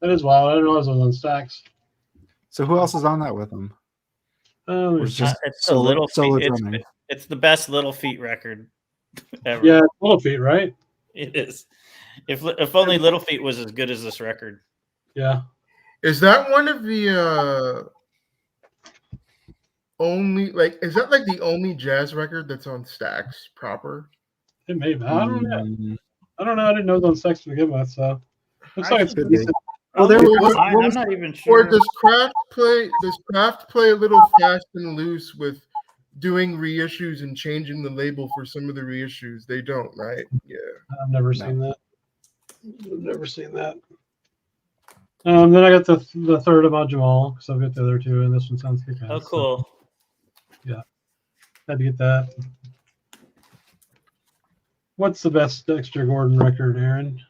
That is wild. I didn't realize it was on Stacks. So who else is on that with them? Or it's just It's a little solo feet. drumming. It's the best Little Feet record ever. Yeah, Little Feet, right? It is. If only Little Feet was as good as this record. Yeah. Is that one of the only is that like the only jazz record that's on Stax proper? It may be. I don't know. Mm, I don't know. I didn't know it was on Stacks to begin with, so looks like it's could be. decent. Well, there was. I'm What was not even Or sure. does Kraft play a little fast and loose with doing reissues and changing the label for some of the reissues? They don't, right? Yeah. I've never seen that. I've never seen that. Then I got the third of Jamal, because I've got the other two, and this one sounds good. Oh, cool. So, had to get that. What's the best Dexter Gordon record, Aaron?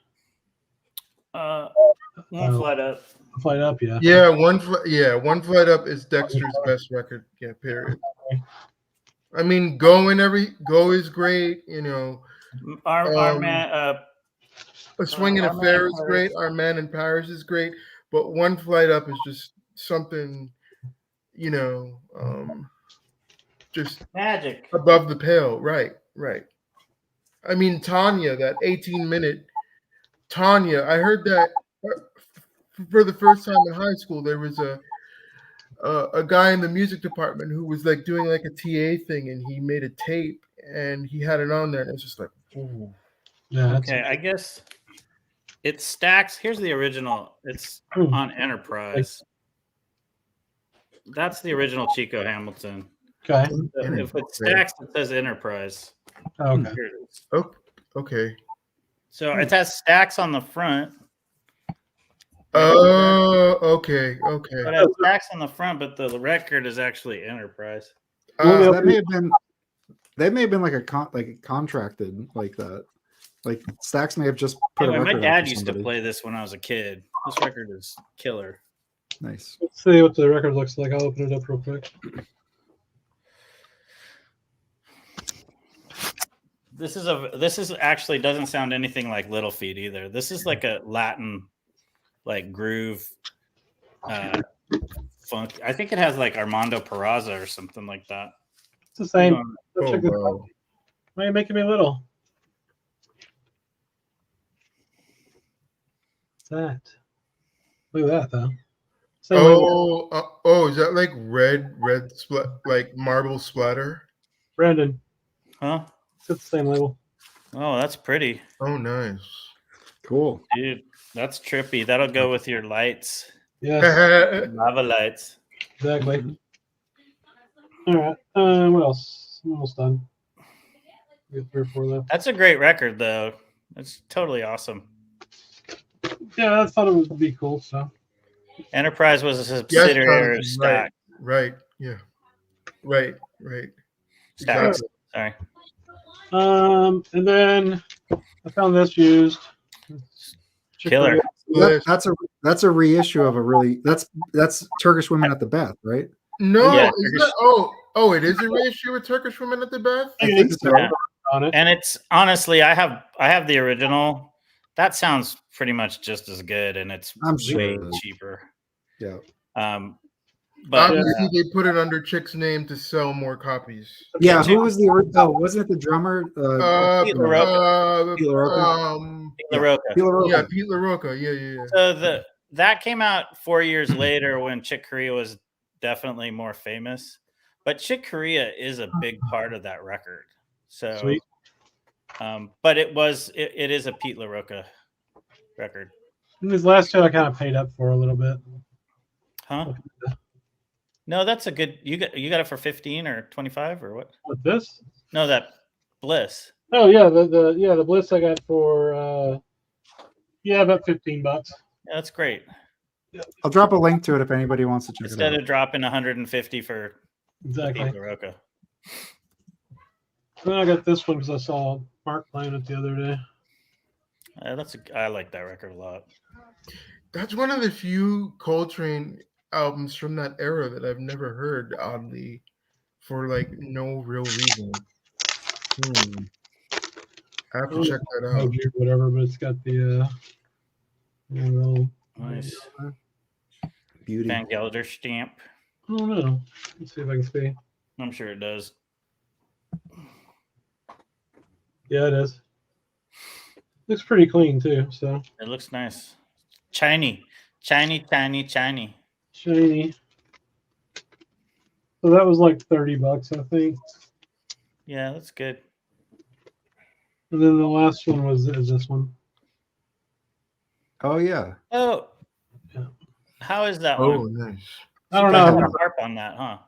One Flight Up. Flight Up, yeah. Yeah, One Flight Up is Dexter's best record. Yeah, period. I mean, Go is great. You know, Our man. A Swing and a Fair is great. Our Man in Paris is great. But One Flight Up is just something, you know, just Magic. above the pale. Right. I mean, Tanya, that 18-minute Tanya. I heard that for the first time in high school. There was a guy in the music department who was like doing like a TA thing, and he made a tape and he had it on there, and it was just like, ooh. Yeah. Okay, I guess it stacks. Here's the original. It's on Enterprise. That's the original Chico Hamilton. Okay. If it stacks, it says Enterprise. Okay. Here it is. Oh, okay. So it has stacks on the front. Oh, okay. But it has stacks on the front, but the record is actually Enterprise. So that may have been. They may have been like contracted like that. Like Stax may have just put a Anyway, record my out dad for used to somebody. play this when I was a kid. This record is killer. Nice. Let's see what the record looks like. I'll open it up real quick. This is actually doesn't sound anything like Little Feet either. This is like a Latin, like groove, funk. I think it has like Armando Peraza or something like that. It's the same. Oh, Check this wow. out. Why are you making me little? What's that? Look at that, though. Same way. Is that like red like marble splatter? Brandon, Huh? it's got the same label. Oh, that's pretty, Oh, nice. Cool. dude. That's trippy. That'll go with your lights, Yes, lava lights. exactly. All right. What else? I'm almost done. We got 3 or 4 left. That's a great record, though. It's totally awesome. Yeah, I thought it would be cool. So Enterprise was a subsidiary of Stack. Right. Yeah. Right. Stack. Exactly. Sorry. and then I found this used. Killer. That's a reissue of a really that's Turkish Women at the Bath, right? No, Yeah, is that, oh, it is a reissue with Turkish Women at the Bath? I think so. Yeah. On it. And it's honestly, I have the original. That sounds pretty much just as good, and it's I'm way sure. cheaper. Yeah. But Obviously, they put it under Chick's name to sell more copies. Yeah, who was the original? Wasn't it the drummer? Pete LaRocca. Pete LaRocca? LaRocca. Pete LaRocca. Yeah. So that came out 4 years later when Chick Corea was definitely more famous. But Chick Corea is a big part of that record. So, Sweet. But it is a Pete LaRocca record. And these last 2 I kind of paid up for a little bit. Huh? No, that's a good. You got it for 15 or 25 or what? With this? No, that Bliss. Oh yeah, the Bliss I got for about $15. Yeah, that's great. I'll drop a link to it if anybody wants to check it Instead out. of dropping 150 for Exactly. Pete LaRocca. Then I got this one because I saw Mark playing it the other day. I like that record a lot. That's one of the few Coltrane albums from that era that I've never heard, oddly, for like no real reason. I have to check that out. Whatever, but it's got the little Nice. Beauty. Van Gelder stamp. I don't know. Let's see if I can see. I'm sure it does. Yeah, it is. Looks pretty clean too. So It looks nice. Shiny. shiny. So that was like $30, I think. Yeah, that's good. And then the last one is this one. Oh yeah. Oh. Yeah. How is that Oh, one? nice. I don't Got know. a harp on that, huh?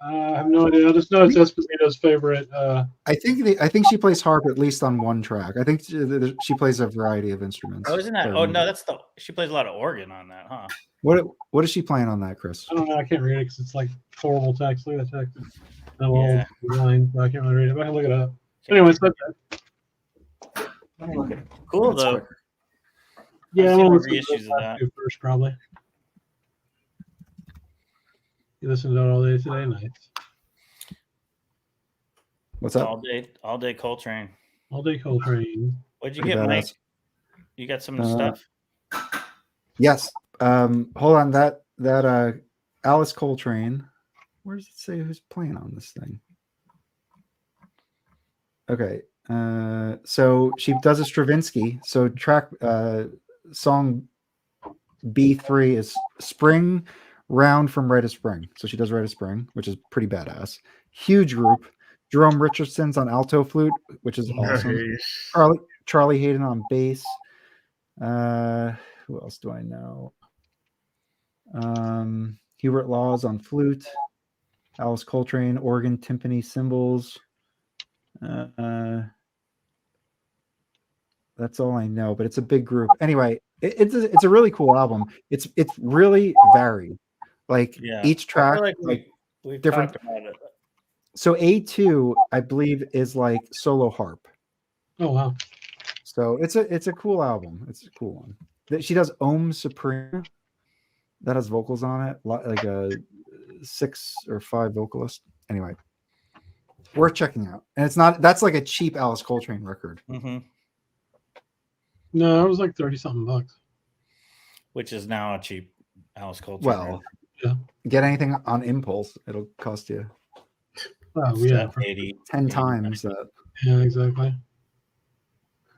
I have no idea. I just know it's Esposito's favorite. I think she plays harp at least on one track. I think she plays a variety of instruments. Oh, isn't that? Oh no, she plays a lot of organ on that, huh? What is she playing on that, Chris? I don't know. I can't read it because it's like horrible text. Look at the text. No Yeah. old line, but I can't really read it. But I can look it up. Anyway, so Cool That's though. quick. yeah, I've I'm seen gonna the listen to reissues of those that. 2 first, probably. You listen to it all day today, nice. What's up? All day Coltrane. All day Coltrane. What'd you Pretty get, Mike? badass. You got some Uh, stuff? Yes. Hold on. That Alice Coltrane. Where does it say who's playing on this thing? Okay. So she does a Stravinsky. So track song B3 is Spring Round from Rite of Spring. So she does Rite of Spring, which is pretty badass. Huge group. Jerome Richardson's on alto flute, which is awesome. Nice. Charlie Hayden on bass. Who else do I know? Hubert Laws on flute. Alice Coltrane, organ, timpani, cymbals. That's all I know, but it's a big group. Anyway, it's a really cool album. It's really varied. Like Yeah. each I track, feel like like we've different- talked about it. so A2, I believe, is like solo harp. Oh wow. So it's a cool album. It's a cool one. She does Om Supreme. That has vocals on it, like a 6 or 5 vocalist. Anyway, worth checking out. And it's not. That's like a cheap Alice Coltrane record. Mm-hmm. No, it was like $30-something. Which is now a cheap Alice Coltrane. Well, Yeah. get anything on impulse, it'll cost you Oh yeah. 80. 10 times that. Yeah, exactly.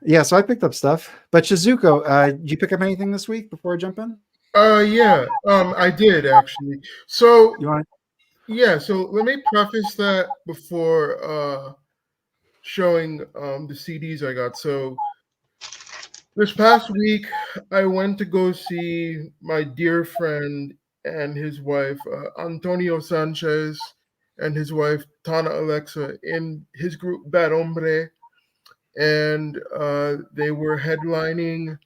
Yeah, so I picked up stuff. But Shizuko, did you pick up anything this week before I jump in? Yeah. I did actually. So You want? yeah. So let me preface that before showing the CDs I got. So this past week, I went to go see my dear friend and his wife, Antonio Sanchez, and his wife Tana Alexa in his group Bad Hombre, and they were headlining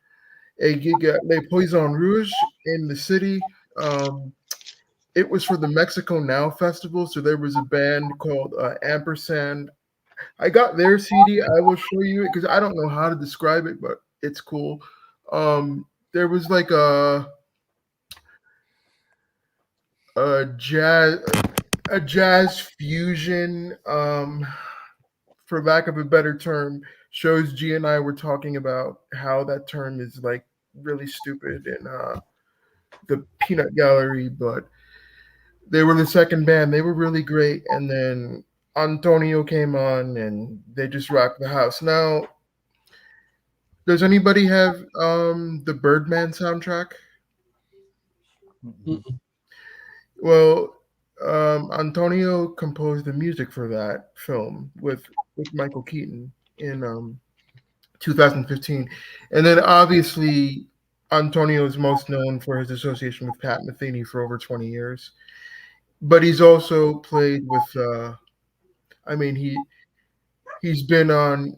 a gig at Le Poison Rouge in the city. It was for the Mexico Now festival, so there was a band called Ampersand. I got their CD. I will show you it because I don't know how to describe it, but it's cool. There was like a jazz fusion, for lack of a better term. Shows G and I were talking about how that term is like really stupid in the Peanut Gallery, but they were the second band. They were really great, and then Antonio came on, and they just rocked the house. Now, does anybody have the Birdman soundtrack? Mm-mm. Well, Antonio composed the music for that film with Michael Keaton in 2015, and then obviously Antonio is most known for his association with Pat Metheny for over 20 years. But he's also played with. I mean, he's been on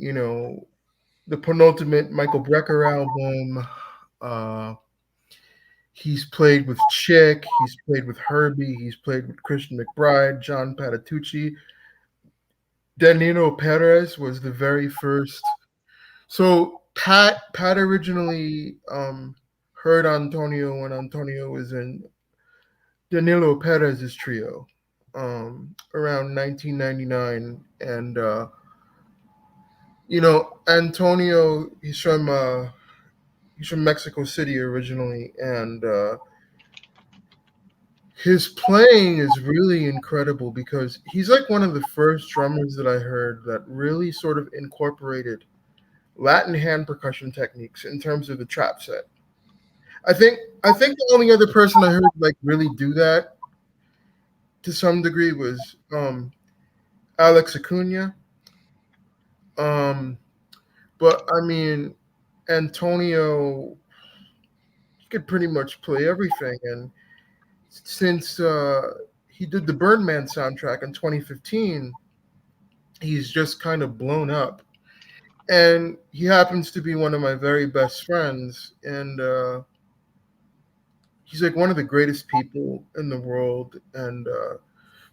the penultimate Michael Brecker album. He's played with Chick. He's played with Herbie. He's played with Christian McBride, John Patitucci. Danilo Perez was the very first. So Pat originally heard Antonio when Antonio was in Danilo Perez's trio around 1999, and Antonio, he's from Mexico City originally, and his playing is really incredible because he's like one of the first drummers that I heard that really sort of incorporated Latin hand percussion techniques in terms of the trap set. I think the only other person I heard like really do that to some degree was Alex Acuna. But I mean, Antonio, he could pretty much play everything. And since he did the Birdman soundtrack in 2015, he's just kind of blown up. And he happens to be one of my very best friends. And he's like one of the greatest people in the world. And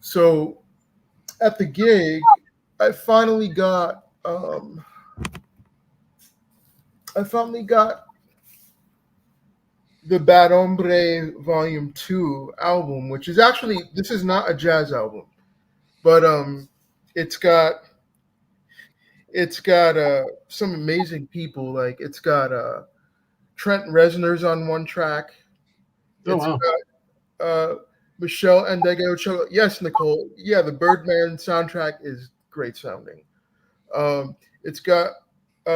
so at the gig, I finally got the Bad Hombre Volume 2 album, which is actually, this is not a jazz album, but it's got some amazing people. Like it's got Trent Reznor's on one track. Oh, wow. Got Michelle Ndegeocello. Yes, Nicole. Yeah, the Birdman soundtrack is great sounding. It's got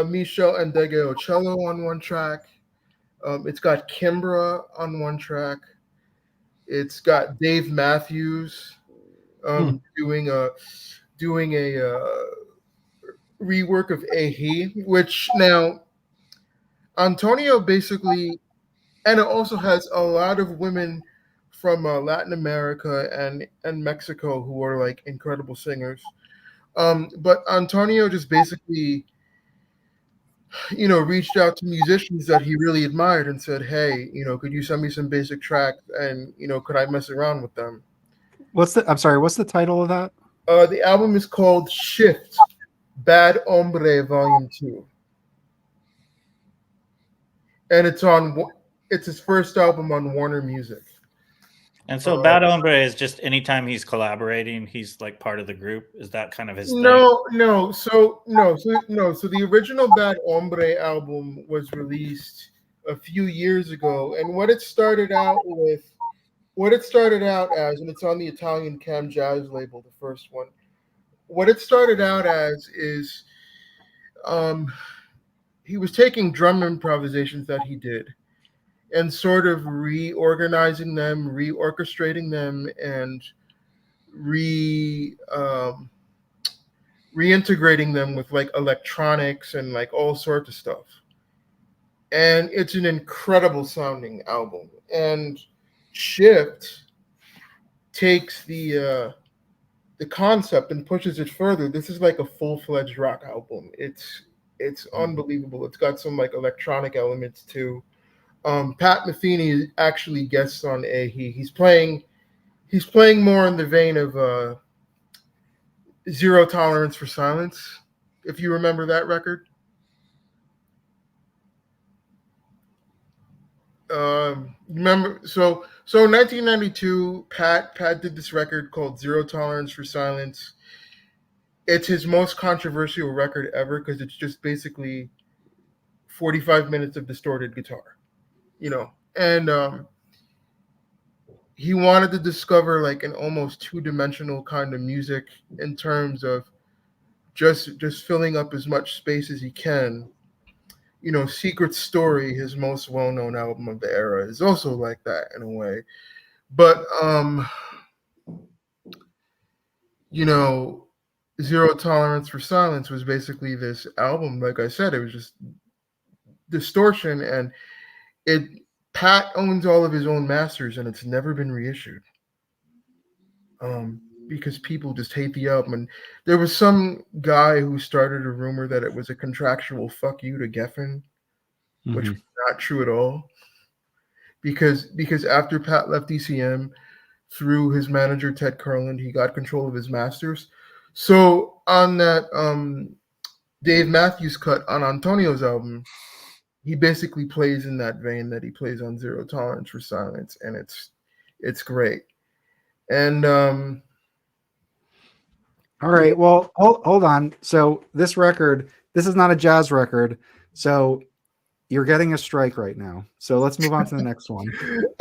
Michelle Ndegeocello on one track. It's got Kimbra on one track. It's got Dave Matthews doing a rework of Ahi, which now Antonio basically, and it also has a lot of women from Latin America and Mexico who are like incredible singers. But Antonio just basically, reached out to musicians that he really admired and said, "Hey, could you send me some basic tracks and could I mess around with them?" What's the title of that? The album is called Shift, Bad Hombre Volume 2. And it's his first album on Warner Music. And so Bad Hombre is just anytime he's collaborating, he's like part of the group. Is that kind of his thing? No. So the original Bad Hombre album was released a few years ago, and what it started out as, and it's on the Italian Cam Jazz label, the first one. What it started out as is he was taking drum improvisations that he did and sort of reorganizing them, reorchestrating them, and reintegrating them with like electronics and like all sorts of stuff. And it's an incredible sounding album. And Shift takes the the concept and pushes it further. This is like a full-fledged rock album. It's unbelievable. It's got some like electronic elements too. Pat Metheny actually guests on he's playing more in the vein of Zero Tolerance for Silence, if you remember that record. Remember, so in 1992, Pat did this record called Zero Tolerance for Silence. It's his most controversial record ever because it's just basically 45 minutes of distorted guitar, and he wanted to discover like an almost two-dimensional kind of music in terms of just filling up as much space as he can. Secret Story, his most well-known album of the era, is also like that in a way. But Zero Tolerance for Silence was basically this album. Like I said, it was just distortion, and Pat owns all of his own masters, and it's never been reissued. Because people just hate the album. And there was some guy who started a rumor that it was a contractual fuck you to Geffen, which was not true at all. Because after Pat left DCM, through his manager Ted Kurland, he got control of his masters. So on that Dave Matthews cut on Antonio's album, he basically plays in that vein that he plays on Zero Tolerance for Silence, and it's great. And all right, well, hold on. So this is not a jazz record, so you're getting a strike right now. So let's move on to the next one.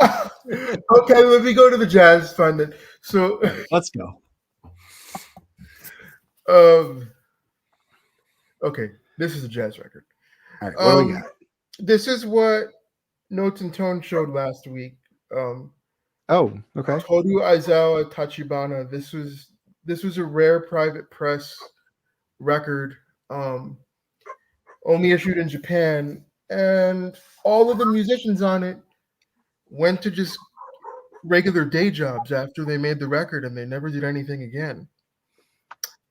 Okay, let me go to the jazz. Fine then. So let's go. Okay, this is a jazz record. All right, what do we got? This is what Notes and Tone showed last week. Okay. Toru Aizawa Tachibana. This was a rare private press record, only issued in Japan, and all of the musicians on it went to just regular day jobs after they made the record, and they never did anything again.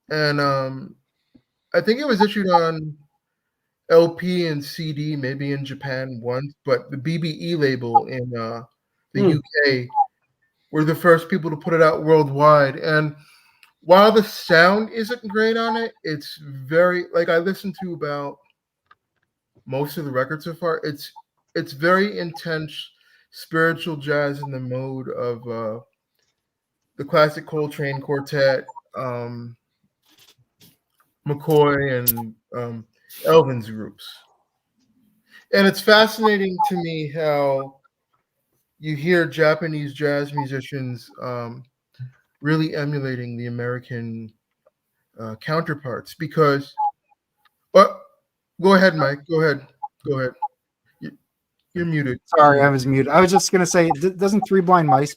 And I think it was issued on LP and CD, maybe in Japan once, but the BBE label in the UK were the first people to put it out worldwide. And while the sound isn't great on it, it's very, like, I listened to about most of the record so far. It's very intense spiritual jazz in the mode of the classic Coltrane quartet, McCoy and Evans groups. And it's fascinating to me how you hear Japanese jazz musicians really emulating the American counterparts, because go ahead, Mike. Go ahead. You're muted. Sorry, I was muted. I was just gonna say, doesn't Three Blind Mice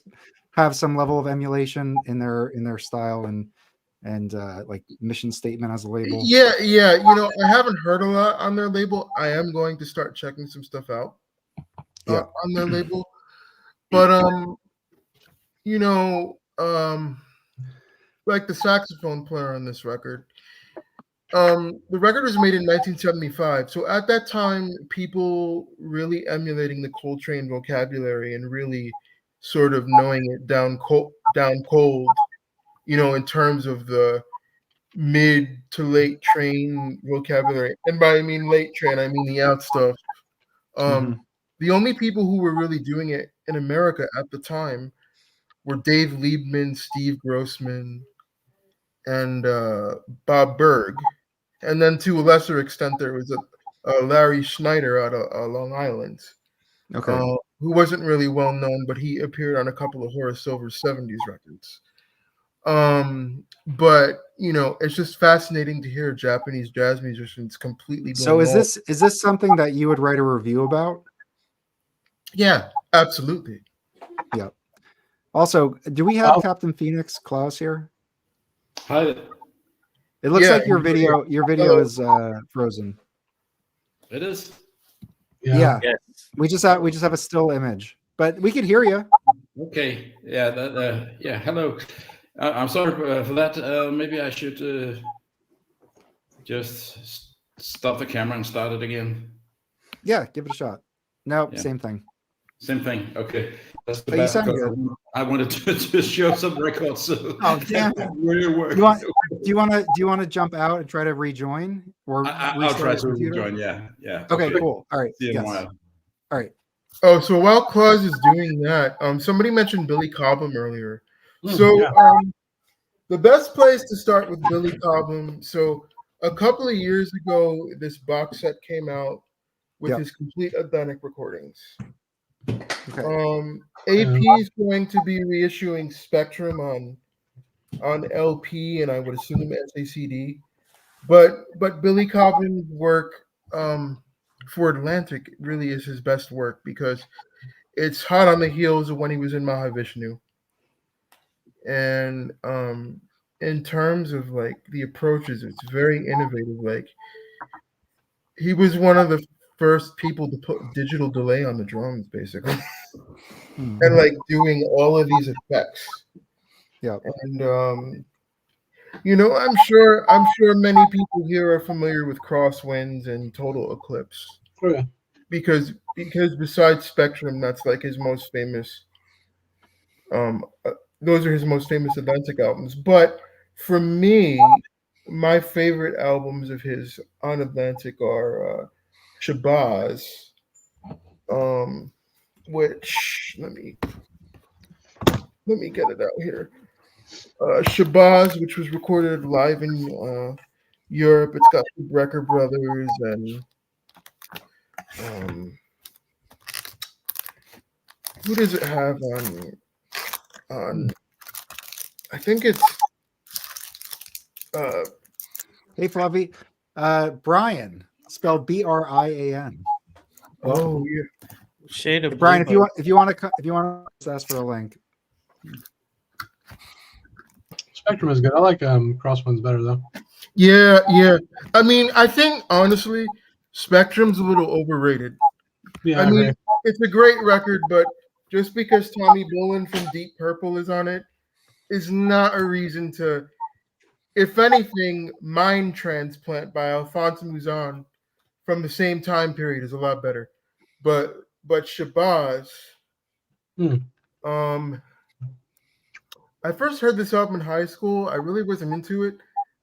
have some level of emulation in their style and like mission statement as a label? Yeah. I haven't heard a lot on their label. I am going to start checking some stuff out on their label. But like the saxophone player on this record, the record was made in 1975. So at that time, people really emulating the Coltrane vocabulary and really sort of knowing it down cold, in terms of the mid to late train vocabulary. And by I mean late train, I mean the out stuff. The only people who were really doing it in America at the time were Dave Liebman, Steve Grossman, and Bob Berg. And then to a lesser extent, there was a Larry Schneider out of Long Island, who wasn't really well known, but he appeared on a couple of Horace Silver's 70s records. But it's just fascinating to hear Japanese jazz musicians completely. So is this something that you would write a review about? Yeah, absolutely. Yeah. Also, do we have Captain Phoenix Klaus here? Hi. It looks like your video is frozen. It is. Yeah. Yes. We just have a still image, but we can hear you. Okay. Yeah. Yeah. Hello. I'm sorry for that. Maybe I should just stop the camera and start it again. Yeah, give it a shot. No, Yeah. Same thing. Same thing. Okay. That's the But you best sound because good. I wanted to just show some records. So Oh, damn it. really work. Do you want to jump out and try to rejoin or I'll restart try your to computer? join. Yeah. Okay, cool. All right. See you in a Yes. while. All right. Oh, so while Claus is doing that, somebody mentioned Billy Cobham earlier. Yeah. The best place to start with Billy Cobham. So a couple of years ago, this box set came out with his complete authentic recordings. Okay. AP is going to be reissuing Spectrum on LP, and I would assume SACD. But Billy Cobham's work for Atlantic really is his best work because it's hot on the heels of when he was in Mahavishnu. And in terms of like the approaches, it's very innovative. Like he was one of the first people to put digital delay on the drums, basically, and like doing all of these effects. Yeah. And I'm sure many people here are familiar with Crosswinds and Total Eclipse. Oh, yeah. Because besides Spectrum, that's like his most famous. Those are his most famous Atlantic albums. But for me, my favorite albums of his on Atlantic are Shabazz, which let me get it out here. Shabazz, which was recorded live in Europe. It's got the Brecker Brothers and who does it have on? I think it's Hey, Fluffy. Brian, spelled Brian. oh yeah. Shade of Brian, blue. if you want to ask for a link. Spectrum is good. I like Crosswinds better though. Yeah. I mean, I think honestly, Spectrum's a little overrated. Yeah, I I mean, agree. it's a great record, but just because Tommy Bolin from Deep Purple is on it is not a reason to. If anything, Mind Transplant by Alphonse Mouzon from the same time period is a lot better. But Shabazz, I first heard this album in high school. I really wasn't into it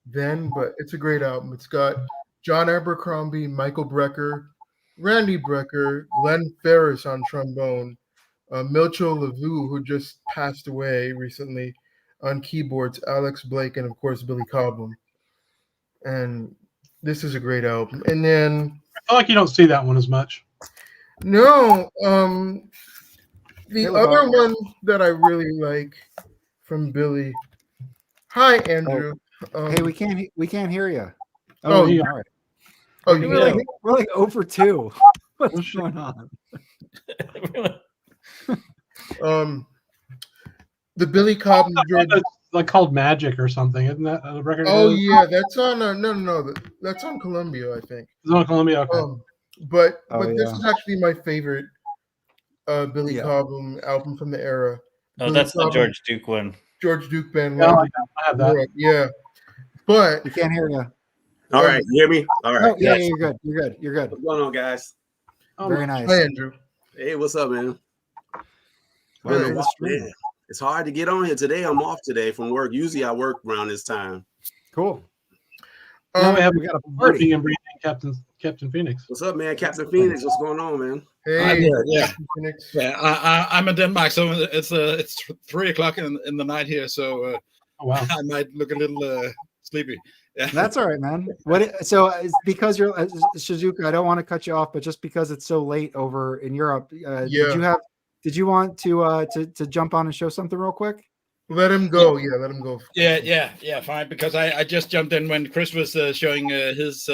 then, but it's a great album. It's got John Abercrombie, Michael Brecker, Randy Brecker, Glenn Ferris on trombone, Milcho LaVue, who just passed away recently, on keyboards, Alex Blake, and of course Billy Cobham. And this is a great album. And then I feel like you don't see that one as much. no, the Hey, other LeBeau. one that I really like from Billy. Hi, Andrew. Hey, we can't hear you. Oh, yeah. All right. Oh, you We're like over 2. What's shit. going on? The Billy Cobham George. It's like called Magic or something, isn't that a record? Oh yeah, that's on no, that's on Columbia, I think. It's on Columbia. Okay. But Oh, this yeah. is actually my favorite Billy Cobham album from the era. Oh, Billy that's the Cobham, George Duke one. George Duke Band. Yeah, I Live like that. I have that. Europe, yeah, but We can't hear you. All right, you hear me? All right. Oh, yeah, you're good. You're good. What's going on, guys? Very nice. hi, Andrew. Hey, what's up, man? Welcome Man, to the stream. man, it's hard to get on here today. I'm off today from work. Usually I work around this time. Cool. Now we have We got a working party. and breathing Captain Phoenix. What's up, man? Captain Phoenix, what's going on, man? Hey, I'm here, yeah. Phoenix. Yeah, I'm in Denmark, so it's 3:00 in the night here, so Oh wow. I might look a little sleepy. Yeah. That's all right, man. So it's because you're Shizuka, I don't want to cut you off, but just because it's so late over in Europe, did you want to jump on and show something real quick? Let him go. Yeah, let him go. Yeah, fine. Because I just jumped in when Chris was showing his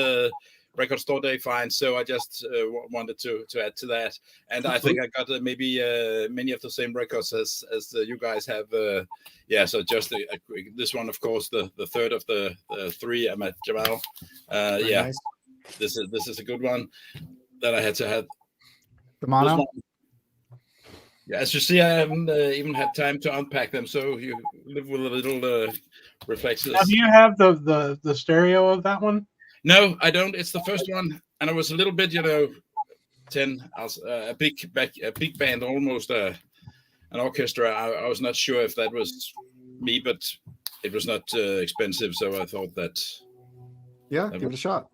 record store day finds, so I just wanted to add to that. And I think I got maybe many of the same records as you guys have. So just this one, of course, the third of the 3 I'm at Jamal. Nice. This is a good one that I had to have. The mono. Yeah, as you see, I haven't even had time to unpack them, so you live with a little reflexes. Now, do you have the stereo of that one? No, I don't. It's the first one, and I was a little bit, 10, a big band, almost an orchestra. I was not sure if that was me, but it was not expensive, so I thought that. Yeah, give it a shot.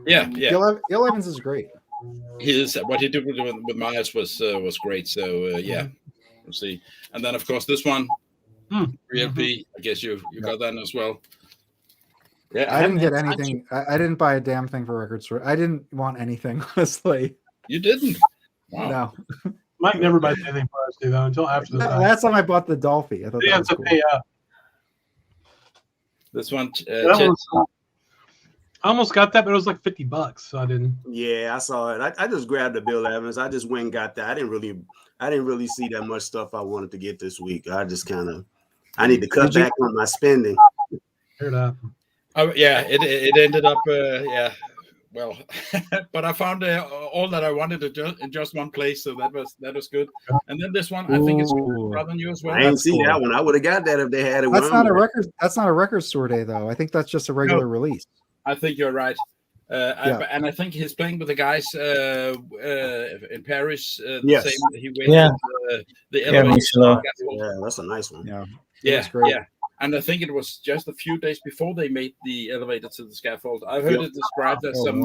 Yeah. Gil Evans is great. What he did with Myers was great. So yeah, we'll see. And then of course this one, 3LP. I guess you got that as well. Yeah, I didn't get anything. I didn't buy a damn thing for Record Store. I didn't want anything, honestly. You didn't? Wow. No. Mike never buys anything for us, though, until after the fact. Last time I bought the Dolphy. I thought that was cool. Pay up. This one, I almost got that, but it was like $50, so I didn't. Yeah, I saw it. I just grabbed the Bill Evans. I just went and got that. I didn't really see that much stuff I wanted to get this week. I just I need to cut back on my spending. Heard that. Oh yeah, it ended up well, but I found all that I wanted in just one place, so that was good. And then this one, I think it's rather than you as well. I didn't see that one. I would have got that if they had it. That's not a record. That's not a Record Store Day though. I think that's just a regular release. I think you're right. And I think he's playing with the guys in Paris. Yes. Same, he waited the elevator. Yeah, that's a nice one. Yeah. And I think it was just a few days before they made the elevator to the scaffold. I've heard it described as some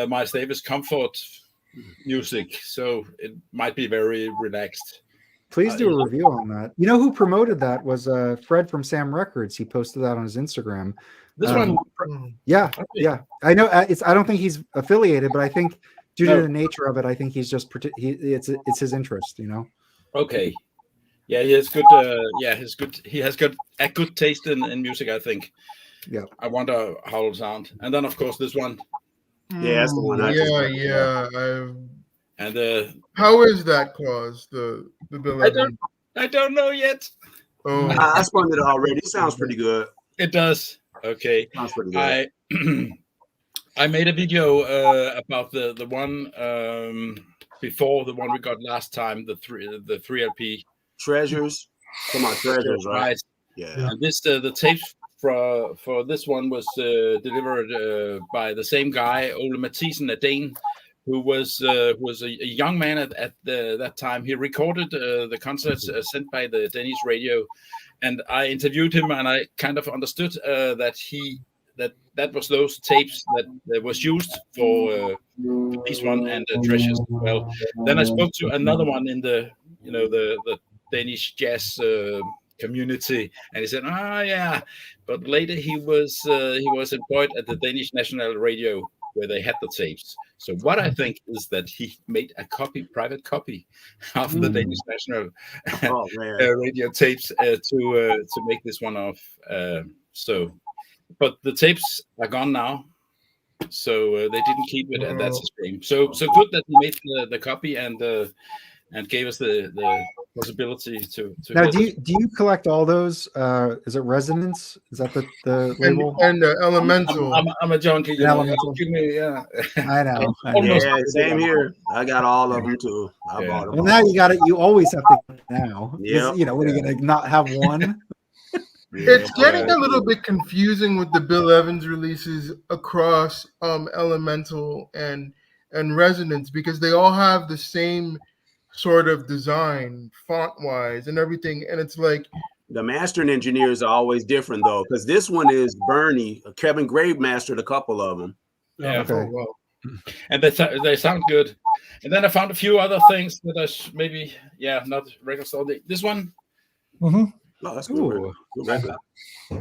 Miles Davis comfort music, so it might be very relaxed. Please do a review on that. You know who promoted that was Fred from Sam Records. He posted that on his Instagram. This one, yeah. I know I don't think he's affiliated, but I think due to the nature of it, I think he's just it's his interest, Okay. Yeah, he has good. He has got a good taste in music, I think. Yeah. I wonder how it'll sound. And then, of course, this one. Yeah, that's the one. And how is that cause the Bill Evans? I don't know yet. Oh, I spun it already. It sounds pretty good. It does. Okay. Sounds pretty good. I made a video about the one before the one we got last time, the 3LP. Treasures. Come on, Treasures, right? Yeah. And this the tapes for this one was delivered by the same guy, Ole Mathisen, a Dane, who was a young man at that time. He recorded the concerts sent by the Danish radio, and I interviewed him, and I kind of understood that was those tapes that was used for this one and Treasures as well. Then I spoke to another one in the the Danish jazz community, and he said, yeah, but later he was employed at the Danish National Radio where they had the tapes. So what I think is that he made a private copy of the Danish National Radio tapes to make this one off. But the tapes are gone now, so they didn't keep it, and that's a shame. So good that he made the copy and gave us the possibility to now. Do you collect all those? Is it Resonance? Is that the label? And Elemental. I'm a junkie. Elemental. Yeah. I know. Yeah, same here. I got all of them too. I bought them. Well, now you got it. You always have to now. Yeah. What are you gonna not have one? It's getting a little bit confusing with the Bill Evans releases across Elemental and Resonance, because they all have the same sort of design, font wise and everything, and it's like the mastering engineers are always different though, because this one is Bernie. Kevin Grave mastered a couple of them. Yeah. Okay. And they sound good. And then I found a few other things that are maybe not Record Store Day. This one. Oh, that's good.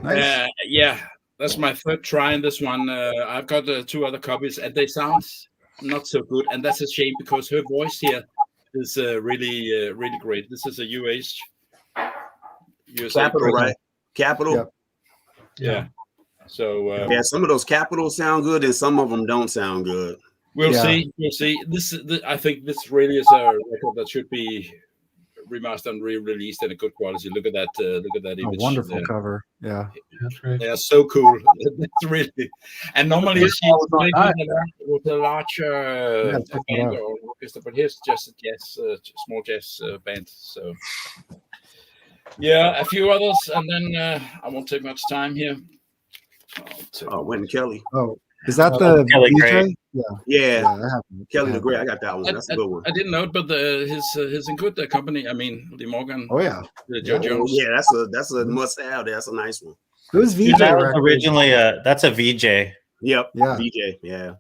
Nice. That's my third try in this one. I've got 2 other copies, and they sound not so good, and that's a shame because her voice here is really great. This is a USA Capital, right? Capital. Yep. Yeah. So some of those Capitals sound good, and some of them don't sound good. We'll see. We'll see. I think this really is a record that should be remastered and re-released in a good quality. Look at that! Look at that A image. wonderful there. cover. Yeah. That's great. They are so cool. It's really. And normally This she's one was playing on with a larger Yeah, check that band out. or orchestra, but here's just a jazz, small jazz band. So yeah, a few others, and then I won't take much time here. Wynton Kelly. Oh, is that the Kelly VJ? Gray. Yeah. Yeah, Yeah, I have it. Kelly I the have Great. it. I got that one. That's a good one. I didn't know it, but his in good company. I mean, Lee Morgan, Oh yeah. Joe Jones. Yeah, that's a must have. That's a nice one. Those VJ That was records. originally that's a VJ. Yep. Yeah. VJ. Yeah.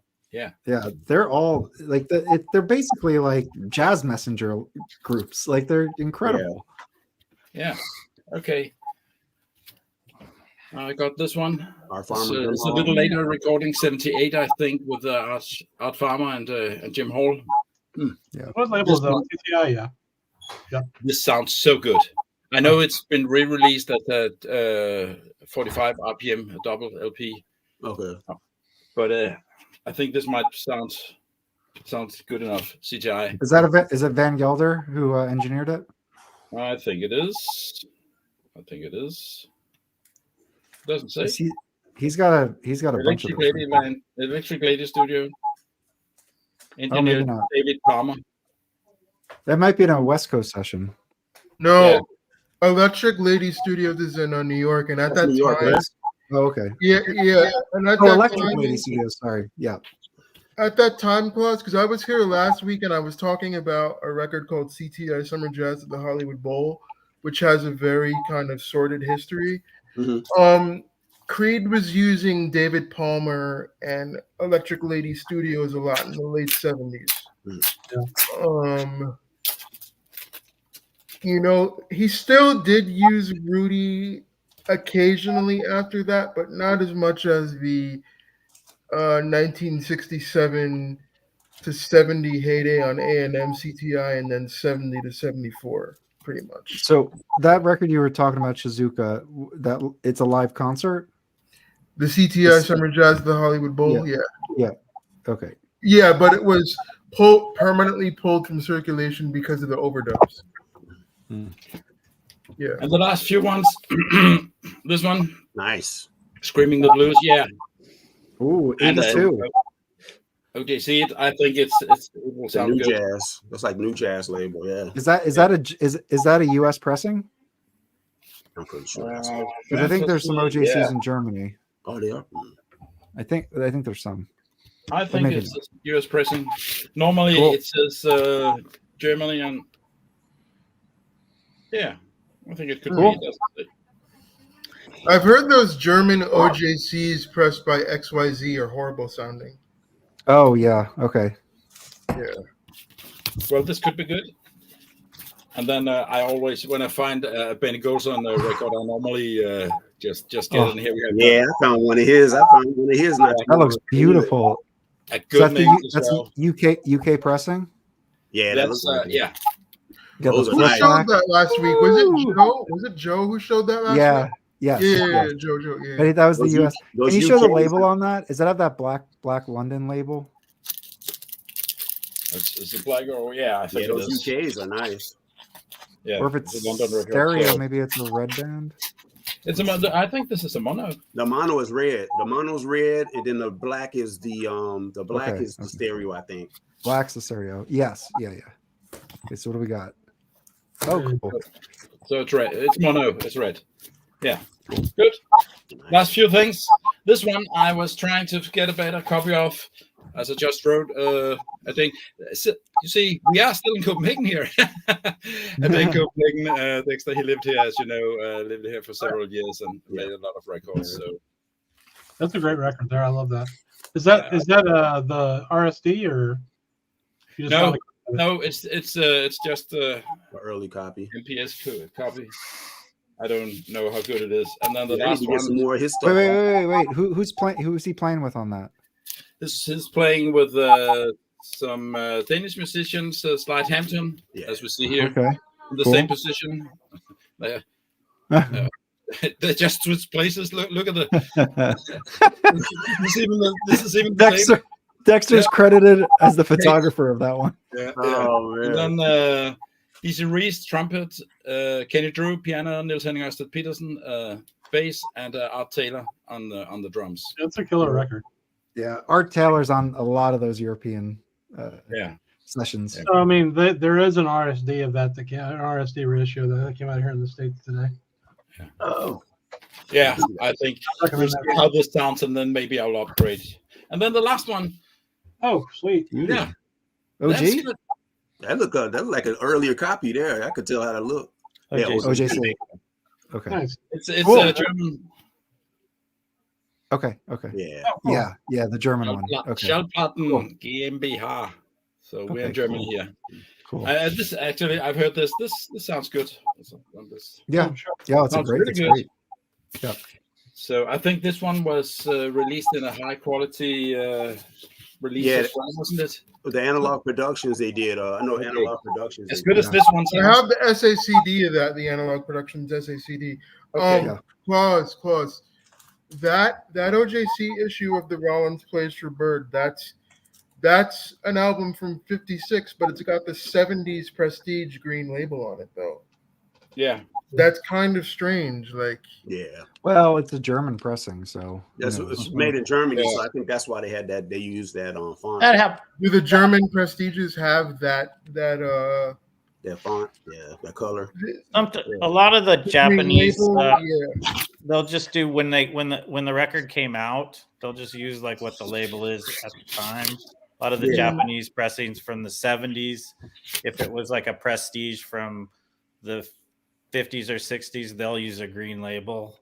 Yeah, they're all like they're basically like jazz messenger groups. Like they're incredible. Yeah. Okay. I got this one. Our It's, farmer. it's a little later recording, 78, I think, with Art Farmer and Jim Hall. What label is that on TTI? Yeah. This sounds so good. I know it's been re-released at that 45 RPM double LP, Okay. but I think this might sound good enough. CGI. Is it Van Gelder who engineered it? I think it is. Doesn't say. He's got a bunch of Electric Lady Studio. maybe Engineer not. David Palmer. That might be in a West Coast session. No, Electric Lady Studios is in New York, and at that New York, time, right? Oh, okay. yeah, and at Oh, that Electric time, Lady Studios. Sorry. Yeah. at that time, Claus, because I was here last week and I was talking about a record called CTI Summer Jazz at the Hollywood Bowl, which has a very kind of sordid history. Mhm. Creed was using David Palmer and Electric Lady Studios a lot in the late 70s. He still did use Rudy occasionally after that, but not as much as the 1967 to 70 heyday on A&M CTI, and then 70 to 74, pretty much. So that record you were talking about, Shizuka, that it's a live concert. The CTI Summer Jazz at the Hollywood Bowl, yeah. Okay. Yeah, but it was permanently pulled from circulation because of the overdubs. Yeah. And the last few ones, this one, Nice. Screaming the Blues, yeah. Ooh, And 82. okay, see it. I think it will It's a sound new good. jazz. That's like new jazz label. Yeah, Is that a US pressing? I'm pretty sure. That's Because I think there's some OJCs in Germany. Oh, they are. I think there's some. I think maybe it's US pressing. Normally Cool. it says Germany and I think it could Cool. be. I've heard those German OJCs pressed by XYZ are horrible sounding. Oh yeah. Okay. Yeah. Well, this could be good. And then I always, when I find Benny Golson record, I normally just get in here. Yeah, I found one of his. Not That looks beautiful. A So good name as that's well. UK pressing. Yeah, that looks like it. yeah. Got Those the are Who flip nice. showed back. that last week? Was it Joe who showed that last Yeah. week? Yes. Yeah, Joe. Yeah. But that was the Those US. those Can you show the UKs label on that? Does that have that black London label? It's a black or I think Yeah, it those is. UKs are nice. Yeah. Or if it's the London record. stereo, So maybe it's a red band. it's I think this is a mono. The mono is red. The mono's red, and then the black is the Okay, is the stereo, I think. Black's the stereo. Yes. Yeah. Okay, so what do we got? Oh, cool. So it's red. It's mono. It's red. Yeah. Good. Last few things. This one I was trying to get a better copy of, as I just wrote. I think you see we are still in Copenhagen here. And in Copenhagen, Dexter, he lived here, as you know, lived here for several years and made a lot of records. So That's a great record there. I love that. Is that the RSD or you just No. found it? no, it's just An early copy. MPS copy. I don't know how good it is. And then the Yeah, I need last to get some one, more of his stuff. Wait. Who's playing? Who is he playing with on that? this is playing with some Danish musicians, Slide Hampton, Yeah. as we see here, Okay. in the Cool. same position. They just switched places. Look at the. This is even the same. Dexter's credited as the photographer of that one. Yeah. Oh man. And then B.C. Reese, trumpet, Kenny Drew, piano, Niels Henning Ørsted Petersen, bass, and Art Taylor on the drums. That's a killer record. Yeah, Art Taylor's on a lot of those European sessions. So, I mean, there is an RSD of that came, an RSD reissue that came out here in the States today. Yeah. Oh, yeah, I think Recommend we'll that. see how this sounds, and then maybe I'll upgrade. And then the last one. Oh, sweet. Yeah. OG? That's good. that looked like an earlier copy there. I could tell how to look. Yeah, OJC. Okay. Nice. It's Cool. German. Okay. Yeah. Oh, cool. Yeah, the German one. Okay. Schallplatten Cool. GmbH. So we're Okay, in Germany cool. here. Cool. This actually, I've heard this. This sounds good. Yeah. Oh, sure. Yeah, it's Sounds great. really It's good. great. Yeah. So I think this one was released in a high quality release Yeah. as well, wasn't it? The Analog Productions they did. I know Analog Productions. As they good did. as this one I sounds. have the SACD of that, the Analog Productions SACD. Okay. Yeah. Clause. That OJC issue of the Rollins Plays for Bird, that's an album from '56, but it's got the '70s Prestige green label on it though. Yeah. That's kind of strange. Like, Yeah. Well, it's a German pressing, so That's you know. it's made in Germany, Yeah. so I think that's why they had that. They used that font. That happened. do the German Prestiges have that That font, yeah, that color. A lot of the green Japanese, label? they'll just do when the record came out, they'll just use like what the label is at the time. A lot of the Yeah. Japanese pressings from the 70s, if it was like a Prestige from the 50s or 60s, they'll use a green label.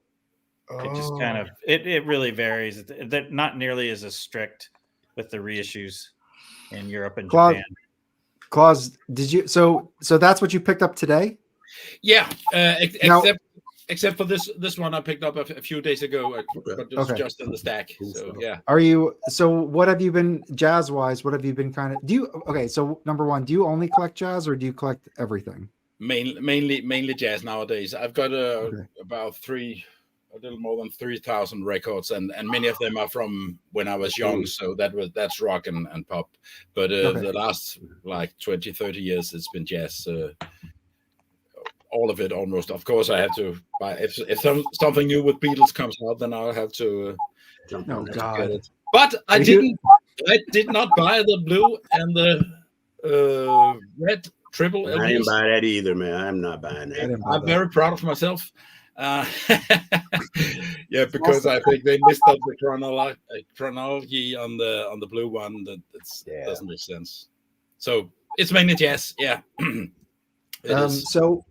It just kind of it really varies. They're not nearly as strict with the reissues in Europe and Japan. Claus, did you so that's what you picked up today? Yeah. Now- Except for this one I picked up a few days ago, but it's Okay. just in the stack. So yeah. Are you what have you been jazz wise? What have you been kind of so number one, do you only collect jazz or do you collect everything? Mainly jazz nowadays. I've got Okay. about a little more than 3,000 records, and many of them are from when I was young. So that's rock and pop. But the last like 20, 30 years, it's been jazz. All of it almost. Of course, I have to buy if something new with Beatles comes out, then I'll have to Jump Oh on that. God. get it. But I did not buy the blue and the red triple. I didn't LPs. buy that either, man. I'm not buying I that. didn't buy I'm that. very proud of myself. Yeah, because I think they missed up the chronology on the blue one. That doesn't make sense. So it's mainly jazz. Yeah. It is. So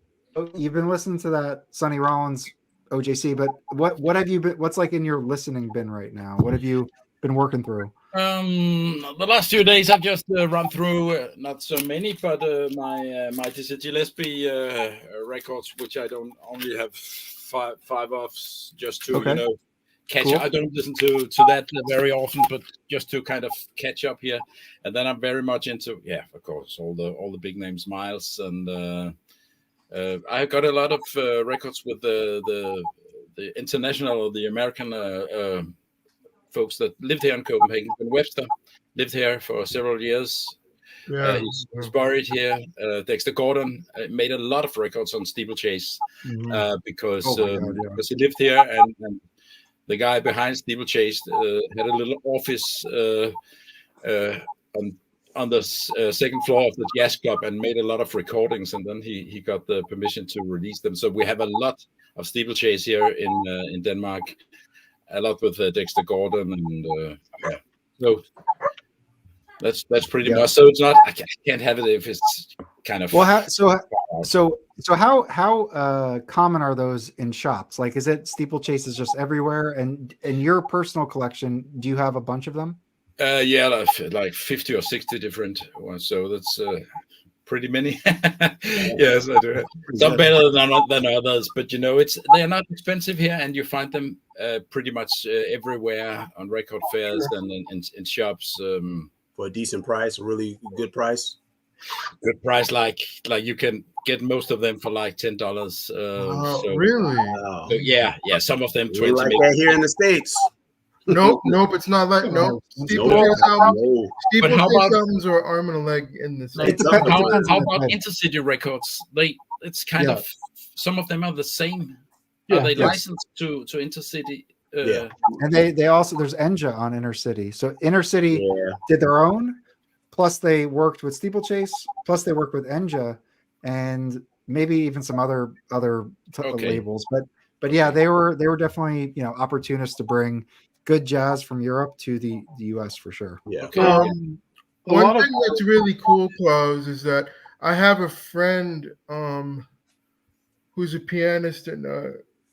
you've been listening to that Sonny Rollins OJC, but what have you been? What's like in your listening bin right now? What have you been working through? The last few days I've just run through not so many, but my Dizzy Gillespie records, which I don't only have five of, just to catch Cool. up. I don't listen to that very often, but just to kind of catch up here. And then I'm very much into of course, all the big names, Miles, and I got a lot of records with the international, the American folks that lived here in Copenhagen. And Webster lived here for several years. Yeah. He's buried here. Dexter Gordon made a lot of records on Steeplechase because he lived here, and the guy behind Steeplechase had a little office on the second floor of the jazz club and made a lot of recordings, and then he got the permission to release them. So we have a lot of Steeplechase here in Denmark, a lot with Dexter Gordon, and so that's pretty much. So it's not. I can't have it if it's kind of how common are those in shops? Like, is it Steeplechase is just everywhere? And in your personal collection, do you have a bunch of them? Like 50 or 60 different ones. So that's pretty many. Yes, I do. Some better than others, but they're not expensive here, and you find them pretty much everywhere on record fairs and in shops. For a decent price, a really good price. Good price, like you can get most of them for like $10. Really? Wow. So yeah, some of them We 20. like maybe. that here in the States. Nope, it's not like Steeplechase albums or Arm and a Leg in this. It depends. How about Intercity Records? It's kind of some of them are the same. Yeah, are they licensed to Intercity? And they also there's Enja on Intercity. So Intercity did their own, plus they worked with Steeplechase, plus they worked with Enja, and maybe even some other labels. But yeah, they were definitely opportunists to bring good jazz from Europe to the US for sure. Yeah. Okay. One thing that's really cool, Klaus, is that I have a friend who's a pianist in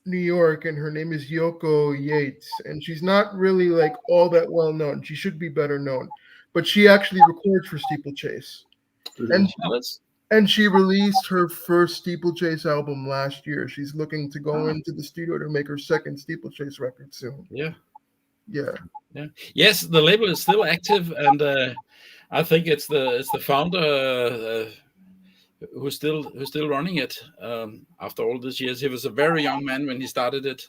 New York, and her name is Yoko Yates, and she's not really like all that well known. She should be better known, but she actually records for Steeplechase, and she released her first Steeplechase album last year. She's looking to go into the studio to make her second Steeplechase record soon. Yeah. Yes, the label is still active, and I think it's the founder who's still running it after all these years. He was a very young man when he started it.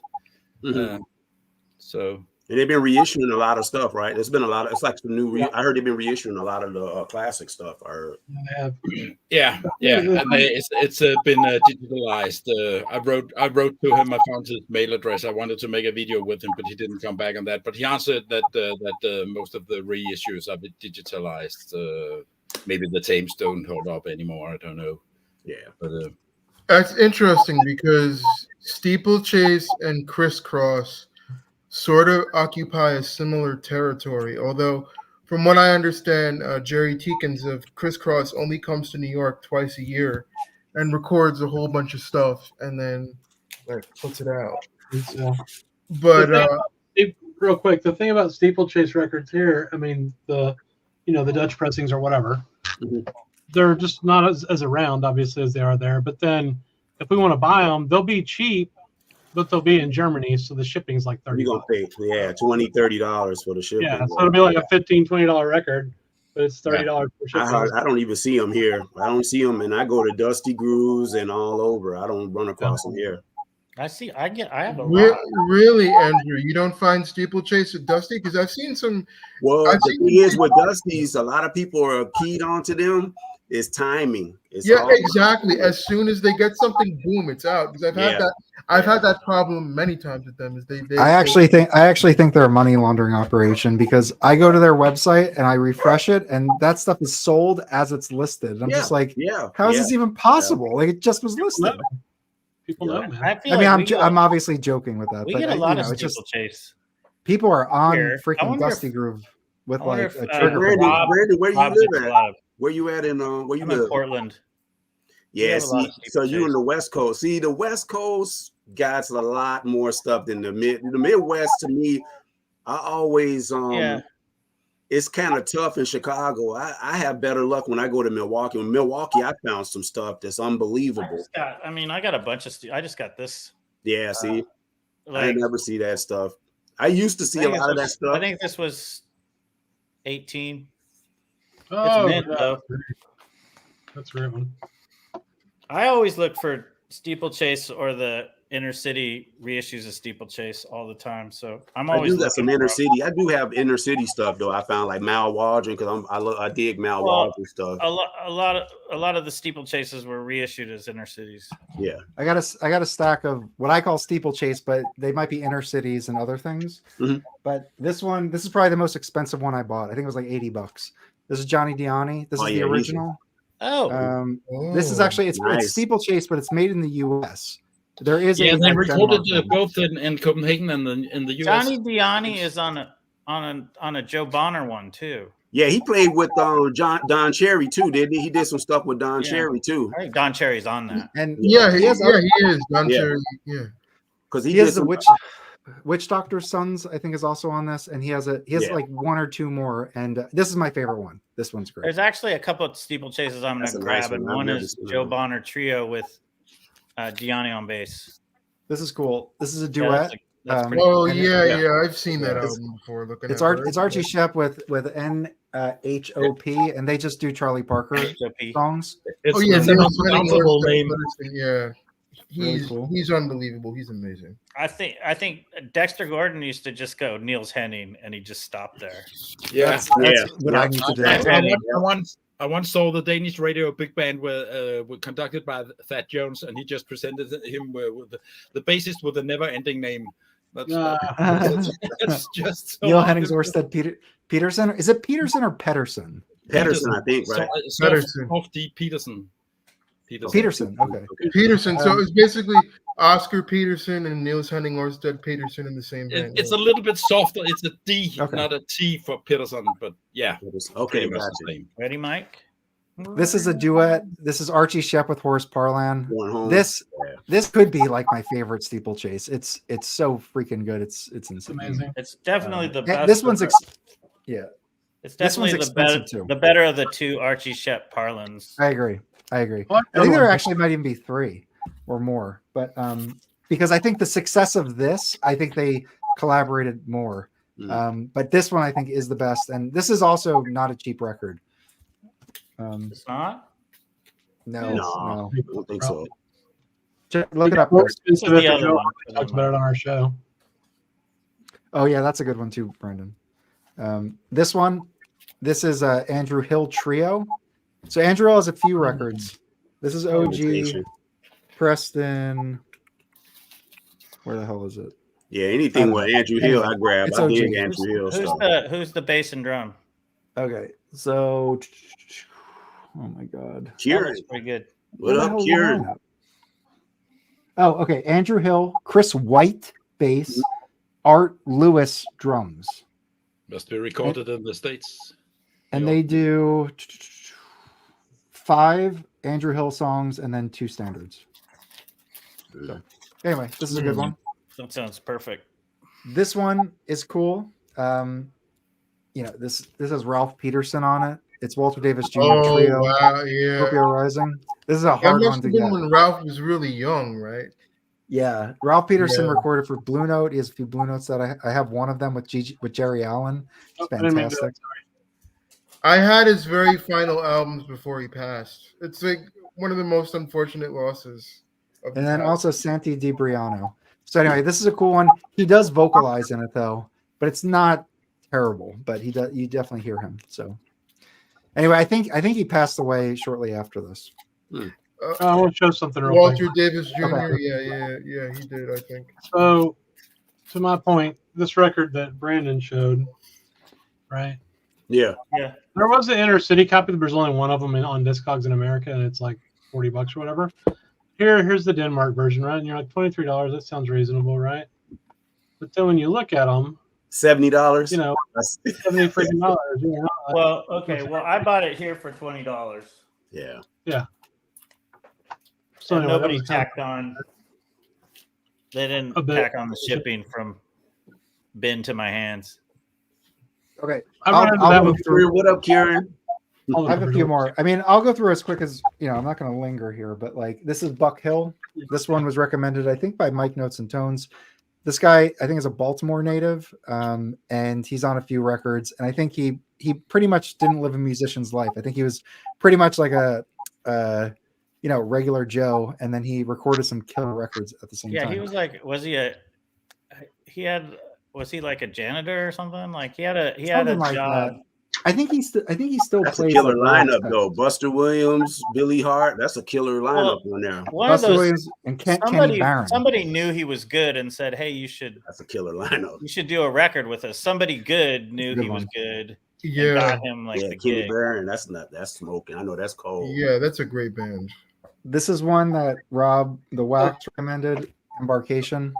And they've been reissuing a lot of stuff, right? There's been a lot of, it's like some new, I heard they've been reissuing a lot of the classic stuff. And it's been digitalized. I wrote to him, I found his mail address. I wanted to make a video with him, but he didn't come back on that. But he answered that most of the reissues are digitalized. Maybe the tapes don't hold up anymore. I don't know. Yeah. But that's interesting because Steeplechase and Crisscross sort of occupy a similar territory. Although, from what I understand, Jerry Teekins of Crisscross only comes to New York twice a year and records a whole bunch of stuff and then puts it out. But real quick, the thing about Steeplechase records here, I mean, the Dutch pressings or whatever, they're just not as around, obviously, as they are there. But then if we want to buy them, they'll be cheap, but they'll be in Germany, so the shipping's like $30. You're going to pay, $20-$30 for the shipping. Yeah, so it'll be like a $15-$20 record, but it's $30 for shipping. I don't even see them here. I don't see them, and I go to Dusty Grooves and all over. I don't run across them here. I have a lot. Really, Andrew, you don't find Steeplechase at Dusty? Because I've seen some. Well, the thing is with Dusties, a lot of people are keyed onto them. It's timing. Exactly. As soon as they get something, boom, it's out. Because I've had that problem many times with them. Is I actually think they're a money laundering operation, because I go to their website and I refresh it, and that stuff is sold as it's listed. And I'm just like, how is this even possible? Like, it just was listed. People know, man. I'm obviously joking with that. We get a lot of Steeplechase. People are on freaking Dusty Groove with like a trigger. Brandon, where you live at? Where you at in where you live? In Portland. Yeah, so you in the West Coast. See, the West Coast got a lot more stuff than the Midwest. To me, I always it's kind of tough in Chicago. I have better luck when I go to Milwaukee. In Milwaukee, I found some stuff that's unbelievable. I got a bunch of I just got this. Yeah, see, I never see that stuff. I used to see a lot of that stuff. I think this was 18. Oh, it's mint, though. That's a great one. I always look for Steeplechase or the inner city reissues of Steeplechase all the time. So I'm always got some inner city. I do have inner city stuff though. I found like Mal Waldron because I dig Mal Waldron stuff. A lot of the Steeplechases were reissued as inner cities. Yeah, I got a stack of what I call Steeplechase, but they might be inner cities and other things. But this is probably the most expensive one I bought. I think it was like $80. This is Johnny Diani. This is the original. This is actually it's Steeplechase, but it's made in the U.S. There is they recorded both in Copenhagen and in the U.S. Johnny Diani is on a Joe Bonner one too. Yeah, he played with Don Cherry too, didn't he? He did some stuff with Don Cherry too. I think Don Cherry's on that. And he is Don Cherry. Yeah, because he has the Witch Doctor's Sons, I think, is also on this, and he has like one or two more, and this is my favorite one. This one's great. There's actually a couple of Steeplechases I'm going to grab, and one is Joe Bonner Trio with Diani on bass. This is cool. This is a duet. I've seen that album before. It's Archie Shepp with NHOP, and they just do Charlie Parker songs. It's an unpronounceable name. Yeah. He's unbelievable. He's amazing. I think Dexter Gordon used to just go Niels Henning, and he just stopped there. Yeah, That's what I need to do. I once saw the Danish radio big band were conducted by Thad Jones, and he just presented him with the bassist with a never-ending name. That's just so Neil Hennings Orsted Peterson. Is it Peterson or Pedersen? Pedersen, I think, right? Pedersen. Peterson. Okay. Peterson. So it's basically Oscar Peterson and Niels Henning Orsted Peterson in the same band. It's a little bit softer. It's a D, not a T for Peterson, but yeah. Okay, gotcha. Ready, Mike? This is a duet. This is Archie Shepp with Horace Parlan. This could be like my favorite steeplechase. It's so freaking good. It's insane. Amazing. It's definitely the best. This one's It's definitely the better of the two Archie Shepp Parlans. I agree. I think there actually might even be 3 or more, but because I think the success of this, I think they collaborated more. But this one I think is the best, and this is also not a cheap record. It's not. No, I don't think so. Look it up. Talked about it on our show. Oh yeah, that's a good one too, Brendan. This is Andrew Hill Trio. So Andrew Hill has a few records. This is OG, Preston. Where the hell is it? Yeah, anything with Andrew Hill, I grab. I dig Andrew Hill. Who's the bass and drum? Okay, so oh my God, Kieran, pretty good. What up, Kieran? Oh, okay. Andrew Hill, Chris White bass, Art Lewis drums. Must be recorded in the States. And they do 5 Andrew Hill songs and then 2 standards. So, anyway, this is a good one. That sounds perfect. This one is cool. This has Ralph Peterson on it. It's Walter Davis Jr. Trio. Wow, yeah. Tokyo Rising. This is a hard one to get. When Ralph was really young, right? Yeah, Ralph Peterson recorded for Blue Note. He has a few Blue Notes that I have one of them with Jerry Allen. It's fantastic. I had his very final albums before he passed. It's like one of the most unfortunate losses. And then also Santi DiBriano. So anyway, this is a cool one. He does vocalize in it though, but it's not terrible. But he does. You definitely hear him. So anyway, I think he passed away shortly after this. I want to show something real Walter quick. Davis Jr. Okay. Yeah, he did, I think. So, to my point, this record that Brandon showed, right? Yeah. There was an inner city copy, but there's only one of them on Discogs in America, and it's like $40 or whatever. Here's the Denmark version, right? And you're like $23. That sounds reasonable, right? But then when you look at them, $70. $70 freaking dollars. Well, okay. Well, I bought it here for $20. Yeah. So anyway, nobody tacked on. They didn't tack on the shipping from bin to my hands. Okay, I'll move through. What up, Kieran? I have a few more. I mean, I'll go through as quick as I'm not going to linger here, but like this is Buck Hill. This one was recommended, I think, by Mike Notes and Tones. This guy, I think, is a Baltimore native, and he's on a few records. And I think he pretty much didn't live a musician's life. I think he was pretty much like a regular Joe, and then he recorded some killer records at the same time. Yeah, he was like, was he like a janitor or something? Like he had a like job. That. I think he still That's plays. A killer lineup though. Buster Williams, Billy Hart. That's a killer lineup on there. Buster Williams and Kenny Barron. Somebody knew he was good and said, "Hey, you should." That's a killer lineup. You should do a record with us. Somebody good knew he was good. Yeah, got him like the Kenny gig. Barron. That's smoking. I know that's cold. Yeah, that's a great band. This is one that Rob the Wax recommended. Embarkation.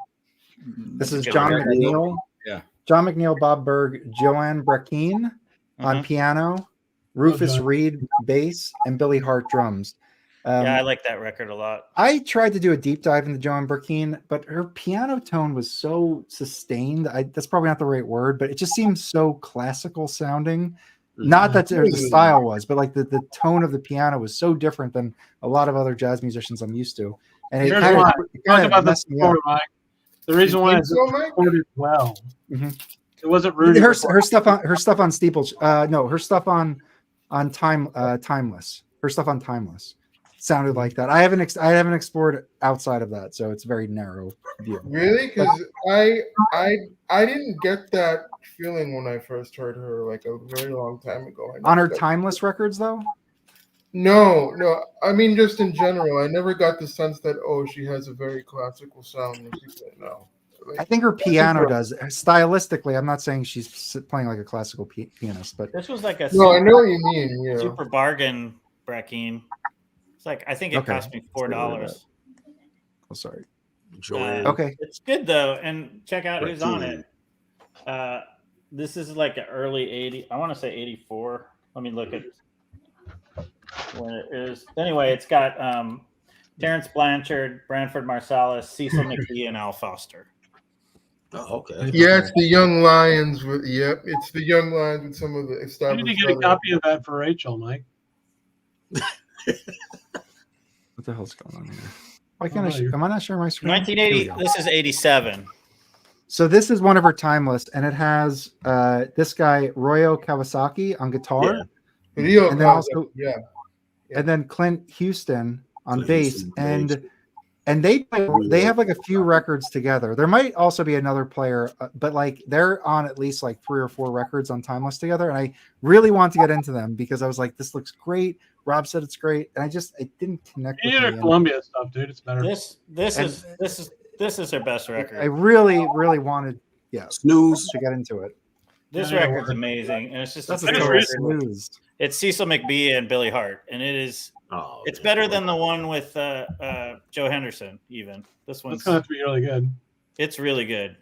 This is John McNeil. Yeah. John McNeil, Bob Berg, Joanne Brackeen on piano, Rufus Reed bass, and Billy Hart drums. I like that record a lot. I tried to do a deep dive into Joanne Brackeen, but her piano tone was so sustained. That's probably not the right word, but it just seems so classical sounding. Not that the style was, but like the tone of the piano was so different than a lot of other jazz musicians I'm used to. And it kind of messed me up. The reason why it's recorded well. Mm-hmm. It wasn't Rudy. Her stuff on Steeple. No, her stuff on Timeless. Her stuff on Timeless. sounded like that. I haven't explored outside of that, so it's very narrow view. Really? Because I didn't get that feeling when I first heard her like a very long time ago. On her timeless records, though. No. I mean, just in general, I never got the sense that she has a very classical sound. No. Like, I think her piano does. Stylistically, I'm not saying she's playing like a classical pianist, but this was like a I know what you mean. Yeah. super bargain, Brackeen. It's like I think it cost me $4. Oh, sorry. Okay, it's good though, and check out who's on it. This is like an early 80. I want to say 84. Let me look at when it is. Anyway, it's got Terrence Blanchard, Branford Marsalis, Cecil McBee, and Al Foster. Oh, okay. Yeah, it's the Young Lions with. Yep, it's the Young Lions with some of the established. You need to get a copy of that for Rachel, Mike. What the hell's going on here? Why can't am I not sharing my screen? 1980. This is 87. So this is one of her timeless, and it has this guy Royo Kawasaki on guitar, and then also and then Clint Houston on bass, and they have like a few records together. There might also be another player, but like they're on at least like 3 or 4 records on timeless together, and I really want to get into them because I was like, this looks great. Rob said it's great, and I didn't connect with it. Columbia stuff, dude. It's better. This is their best record. I really wanted, Snooze to get into it. This record's amazing, and it's just that's a Snooze. It's Cecil McBee and Billy Hart, and it is. It's better than the one with Joe Henderson. Even this one's gonna have to be really good. It's really good.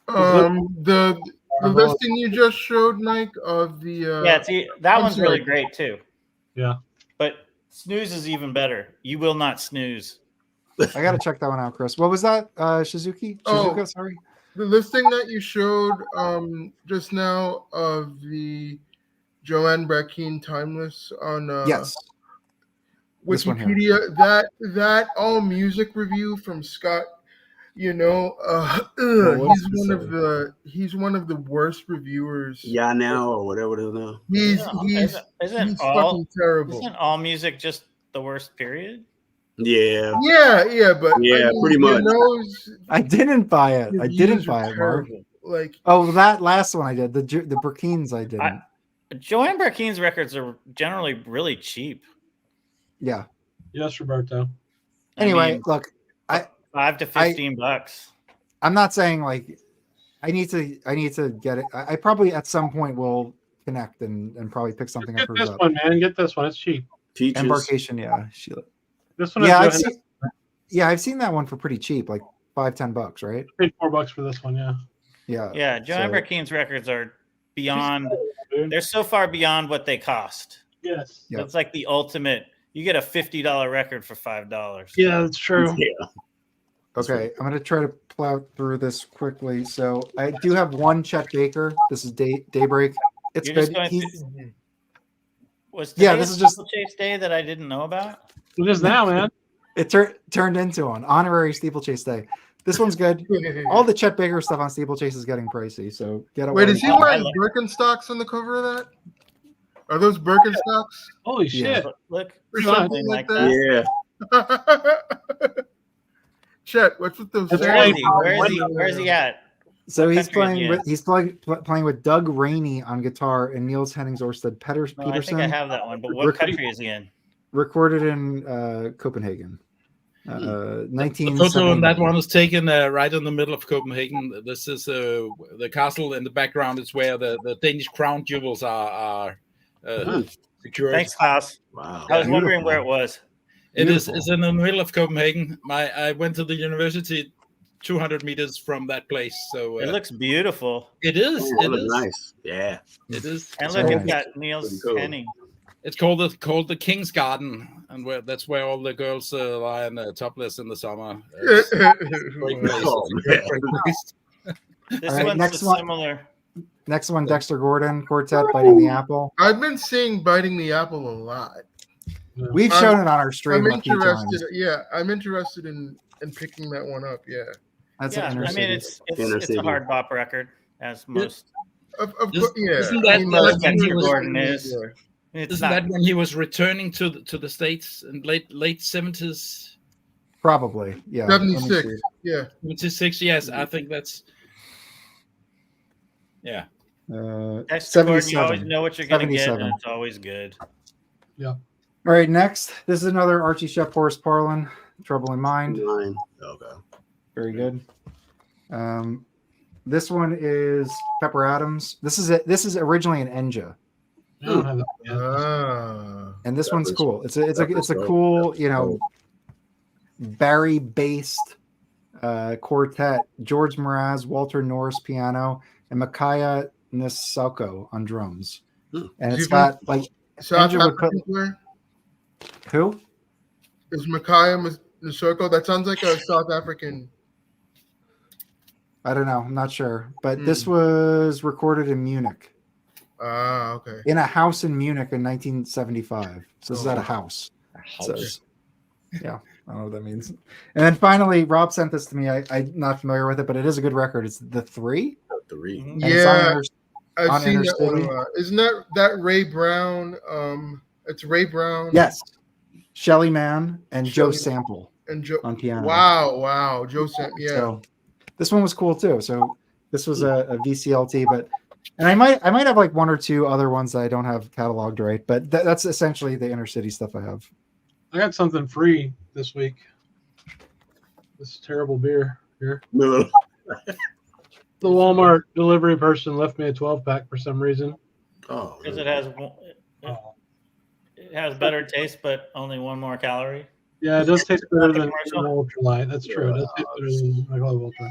The listing you just showed, Mike, of the that one's really great too. Yeah, but Snooze is even better. You will not snooze. I got to check that one out, Chris. What was that? Shizuka, sorry. The listing that you showed just now of the Joanne Brackeen Timeless on yes. Wikipedia, that all music review from Scott, he's one of the worst reviewers. Yeah, now or whatever it is now. He's fucking terrible. Isn't all music just the worst period? Yeah, but pretty much. I didn't buy it. Mark. Like, that last one I did. The Brackeens I didn't. Joanne Brackeen's records are generally really cheap. Yeah. Yes, Roberto. Anyway, look, $5 to $15. I'm not saying like I need to get it. I probably at some point will connect and probably pick something up. Get this one, man. Get this one. It's cheap. Peaches. Embarkation, yeah. This one. I've seen that one for pretty cheap, like $5-10, right? I paid $4 for this one, yeah. Yeah. Joanne Brackeen's records are beyond. They're so far beyond what they cost. Yes. It's like the ultimate. You get a $50 record for $5. Yeah, that's true. Yeah. Okay, I'm gonna try to plow through this quickly. So I do have one Chet Baker. This is Daybreak. It's good. This is just SteepleChase Day that I didn't know about. It is now, man. It turned into an honorary SteepleChase Day. This one's good. All the Chet Baker stuff on SteepleChase is getting pricey, so get away. Wait, is he wearing Birkenstocks on the cover of that? Are those Birkenstocks? Holy shit! Look, or something like that. Yeah. Chet, what's with those? Where is he at? So he's playing with Doug Rainey on guitar and Niels Henning Orsted Peterson. I think I have that one, but what country is he in? Recorded in Copenhagen. 19. The photo on that one is taken right in the middle of Copenhagen. This is the castle in the background. Is where the Danish crown jewels are secured. Thanks, Klaus. Wow. I was wondering where it was. It's in the middle of Copenhagen. I went to the university 200 meters from that place. So it looks beautiful. It is. It is nice. Yeah, it is. And look, it's got Niels Henning. It's called the King's Garden, and that's where all the girls lie in topless in the summer. Great place. This one's similar. Next one, Dexter Gordon Quartet, Biting the Apple. I've been seeing Biting the Apple a lot. We've shown it on our stream. I'm interested in picking that one up. Yeah, that's I mean, it's a hard bop record, as most. Of course, yeah. Isn't that Dexter Gordon is? It's Isn't not. that when he was returning to the States in late 70s? Probably, yeah. Let me 76. see. Yeah. 76, yes. I think that's yeah. Text record, you 77. always know what you're going to get, and 77. it's always good. Yeah. All right, next. This is another Archie Shepp Horace Parlin, Trouble in Mind. Okay. Very good. This one is Pepper Adams. This is originally an Enja. I don't have that yet. And this one's cool. It's a cool, Barry-based quartet. George Mraz, Walter Norris piano, and Mikaya Nisauko on drums. And it's got like South Enja would put, African player? who? Is Mikaya Nisauko? That sounds like a South African. I don't know. I'm not sure. But this was recorded in Munich. Okay. In a house in Munich in 1975. So this is at a house. Yeah, I don't know what that means. And then finally, Rob sent this to me. I'm not familiar with it, but it is a good record. It's The Three. Three. Yeah, I've on seen Inner that one City. a lot. Isn't that Ray Brown? It's Ray Brown. Yes. Shelley Mann and Joe Shelley- Sample And Joe on piano. Wow, Joe Sample. Yeah. So this one was cool too. So this was a VCLT, and I might have like one or two other ones that I don't have cataloged right, but that's essentially the Inner City stuff I have. I got something free this week. This terrible beer here. No. The Walmart delivery person left me a 12-pack for some reason. Oh. Because it has better taste, but only one more calorie. Yeah, it does taste better than Commercial? Ultralight. That's true. It does taste better than Michelob Ultra.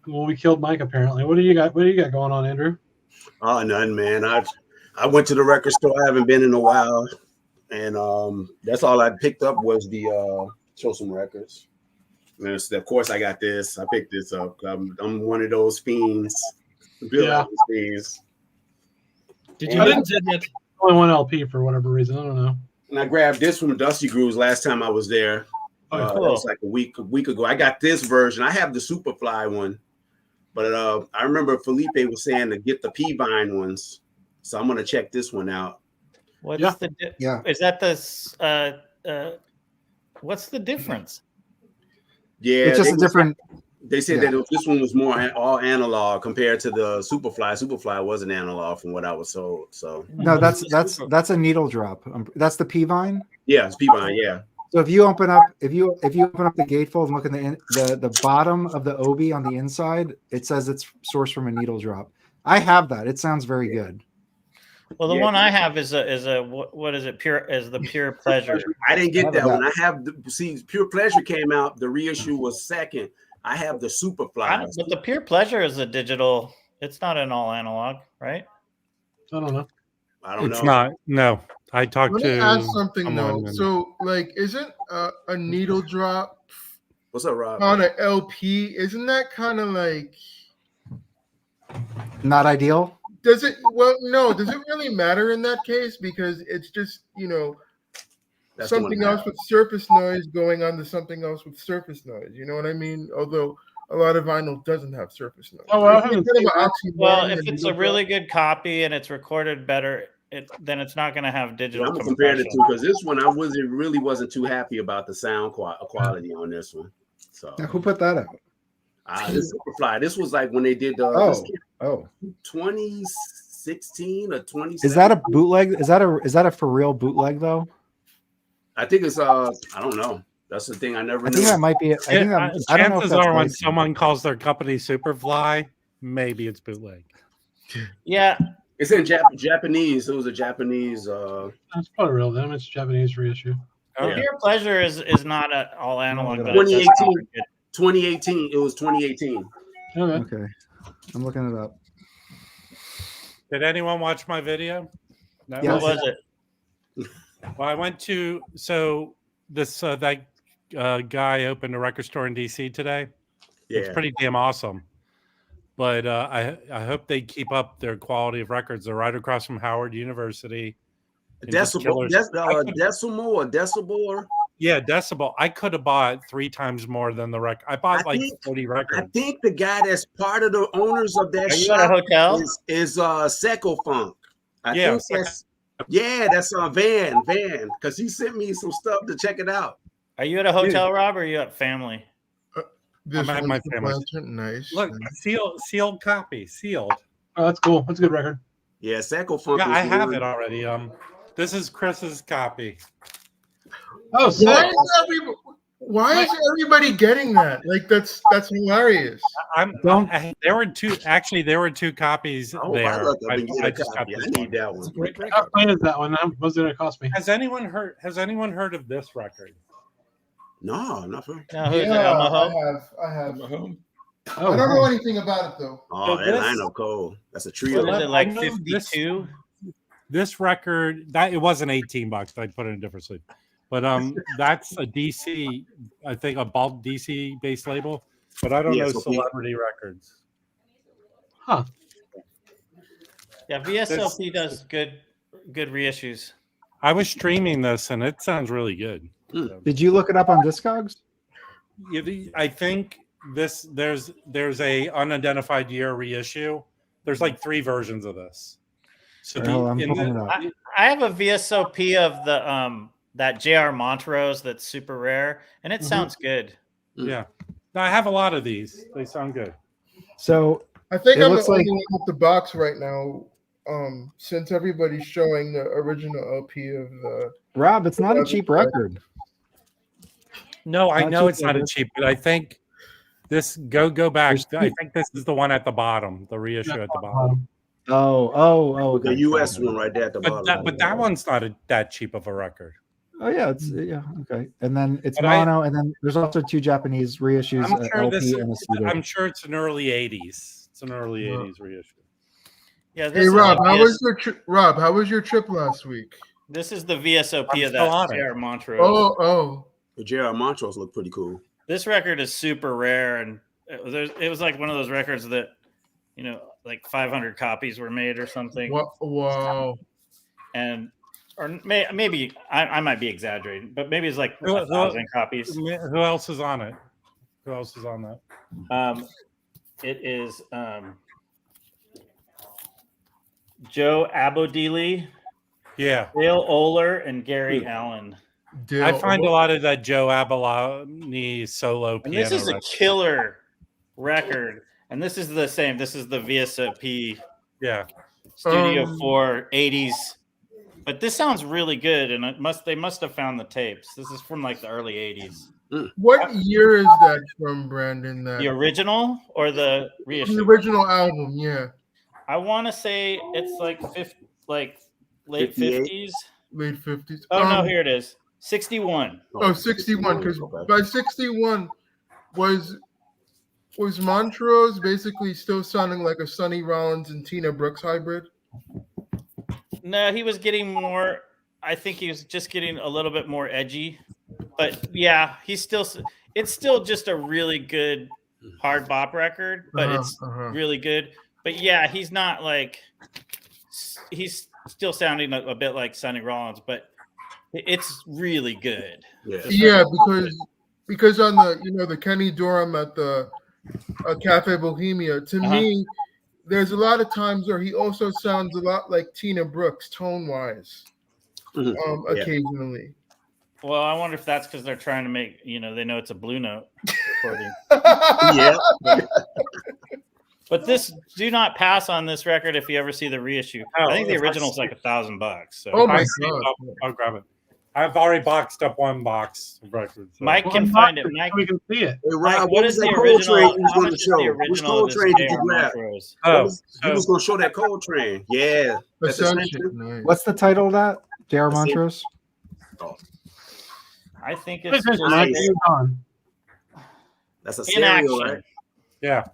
Well, we killed Mike apparently. What do you got? What do you got going on, Andrew? Oh, none, man. I went to the record store. I haven't been in a while, and that's all I picked up was the Show Some Records. And of course, I got this. I picked this up. I'm one of those fiends. Yeah. Fiends. Did you listen to it? Only one LP for whatever reason. I don't know. And I grabbed this from Dusty Grooves last time I was there. Oh, It was like a week ago. I got this version. I have the Superfly one, but I remember Felipe was saying to get the P-Vine ones, so I'm gonna check this one out. What's Yeah. Yeah. Is that the what's the difference? Yeah, It's just a different. They said that this one was more all analog compared to the Superfly. Superfly wasn't analog from what I was told. So No, that's a needle drop. That's the P-Vine. yeah, it's P-Vine. Yeah. So if you open up the gatefold and look in the bottom of the obi on the inside, it says it's sourced from a needle drop. I have that. It sounds very good. Well, the one I have is a what is it? Pure Pleasure. I didn't get that that. one. I have Pure Pleasure came out. The reissue was second. I have the Superfly. But the Pure Pleasure is a digital. It's not an all analog, right? I don't know. I don't know. It's not. No, I talked Let to. me ask something someone though. and- So, like, isn't a needle drop What's up, Rob? on an LP? Isn't that kind of like? Not ideal. Does it? Well, no. Does it really matter in that case? Because it's just That's the one something I else have. with surface noise going on to something else with surface noise. You know what I mean? Although a lot of vinyl doesn't have surface noise. Oh, well, I It's haven't kind of seen an that. oxymoron Well, if and it's needle a really drop. good copy and it's recorded better, then it's not going to have Yeah, digital I'm gonna compare the compression. two because this one I really wasn't too happy about the sound quality on this one. So Now, who put that out? this Superfly. This was like when they did Oh, 2016 or 2017. is that a bootleg? Is that a for real bootleg though? I think it's I don't know. That's the thing. I never I knew. think that might be. I don't know. If Chances that's are, when licensed. someone calls their company Superfly, maybe it's bootleg. Yeah, It's in Japanese. It was a Japanese. That's probably real. Then it's Japanese reissue. Oh, Yeah. Pure Pleasure is not an all analog. But 2018. 2018. It was 2018. Okay. Okay, I'm looking it up. Did anyone watch my video? No. Yes. What was it? Well, I went to that guy opened a record store in DC today. It's Yeah. pretty damn awesome. But I hope they keep up their quality of records. They're right across from Howard University. and just Decibel, killers. decimal or decibel. Yeah, Decibel. I could have bought 3 times more than the record. I bought I think- 40 I records. think the guy that's part of the owners of that Are you at a shop hotel? is Seco Funk. I think that's Van, because he sent me some stuff to check it out. Are you at a hotel, Rob, or are you at family? This I'm at my family. Nice. Look, sealed copy, sealed. Oh, that's cool. That's a good record. Yeah, Sacco Funk. Yeah, I have it already. This is Chris's copy. Oh, sick. Why is everybody getting that? Like that's hilarious. There were two copies there. I need that one. Great record. How much is that one? What's it going to cost me? Has anyone heard of this record? No, nothing. No, who's it? I have. Oh, I don't know anything about it though. Oh, that lineup cold. That's a trio. Was it like 52? This record it wasn't $18. I put it in a different sleeve. But that's a DC, I think a bulk DC based label. But I don't know Celebrity Records. Huh. Yeah, VSLP does good reissues. I was streaming this and it sounds really good. Did you look it up on Discogs? I think there's a unidentified year reissue. There's like 3 versions of this. So I have a VSOP of the that JR Montrose that's super rare, and it sounds good. Yeah, I have a lot of these. They sound good. So I think I'm the only one with the box right now. Since everybody's showing the original LP of the Rob, it's not a cheap record. No, I know it's not a cheap, but I think this go back. I think this is the one at the bottom, the reissue at the bottom. Oh, the US one right there at the bottom. But that one's not that cheap of a record. Oh yeah, okay. And then it's mono, and then there's also 2 Japanese reissues, LP and a CD. I'm sure it's an early '80s. It's an early '80s reissue. Yeah. Hey Rob, how was your trip last week? This is the VSOP of that JR Montrose. Oh. The JR Montrose look pretty cool. This record is super rare, and it was like one of those records that, like 500 copies were made or something. Wow. And maybe I might be exaggerating, but maybe it's like 1,000 copies. Who else is on it? Who else is on that? It is Joe Abodili, Dale Oler, and Gary Allen. I find a lot of that Joe Abalone solo piano. And this is a killer record, and this is the same. This is the VSOP. Yeah. Studio 4 80s. But this sounds really good, and they must have found the tapes. This is from like the early 80s. What year is that from, Brandon? The original or the reissue? The original album, yeah. I want to say it's like late 50s. Late 50s. Oh no, here it is. 61. Oh, 61. Because by 61 was Montrose basically still sounding like a Sonny Rollins and Tina Brooks hybrid? No, he was getting more. I think he was just getting a little bit more edgy. But yeah, it's still just a really good hard bop record, but it's really good. But yeah, he's still sounding a bit like Sonny Rollins, but it's really good. Yeah, because on the Kenny Dorham at the Cafe Bohemia, to me, there's a lot of times where he also sounds a lot like Tina Brooks tone-wise, occasionally. Well, I wonder if that's because they're trying to make, they know it's a Blue Note recording. Yeah. But do not pass on this record if you ever see the reissue. I think the original's like $1,000. So. Oh my God. I'll grab it. I've already boxed up one box of records. So. Mike can find it. Mike, we can see it. Hey, Rob, Mike, what is the original? How much is the original of this JR Montrose? He was going to show that Coltrane. Yeah. That's Ascension. What's the title of that? JR Montrose? I think it's that's a serial, right? Yeah.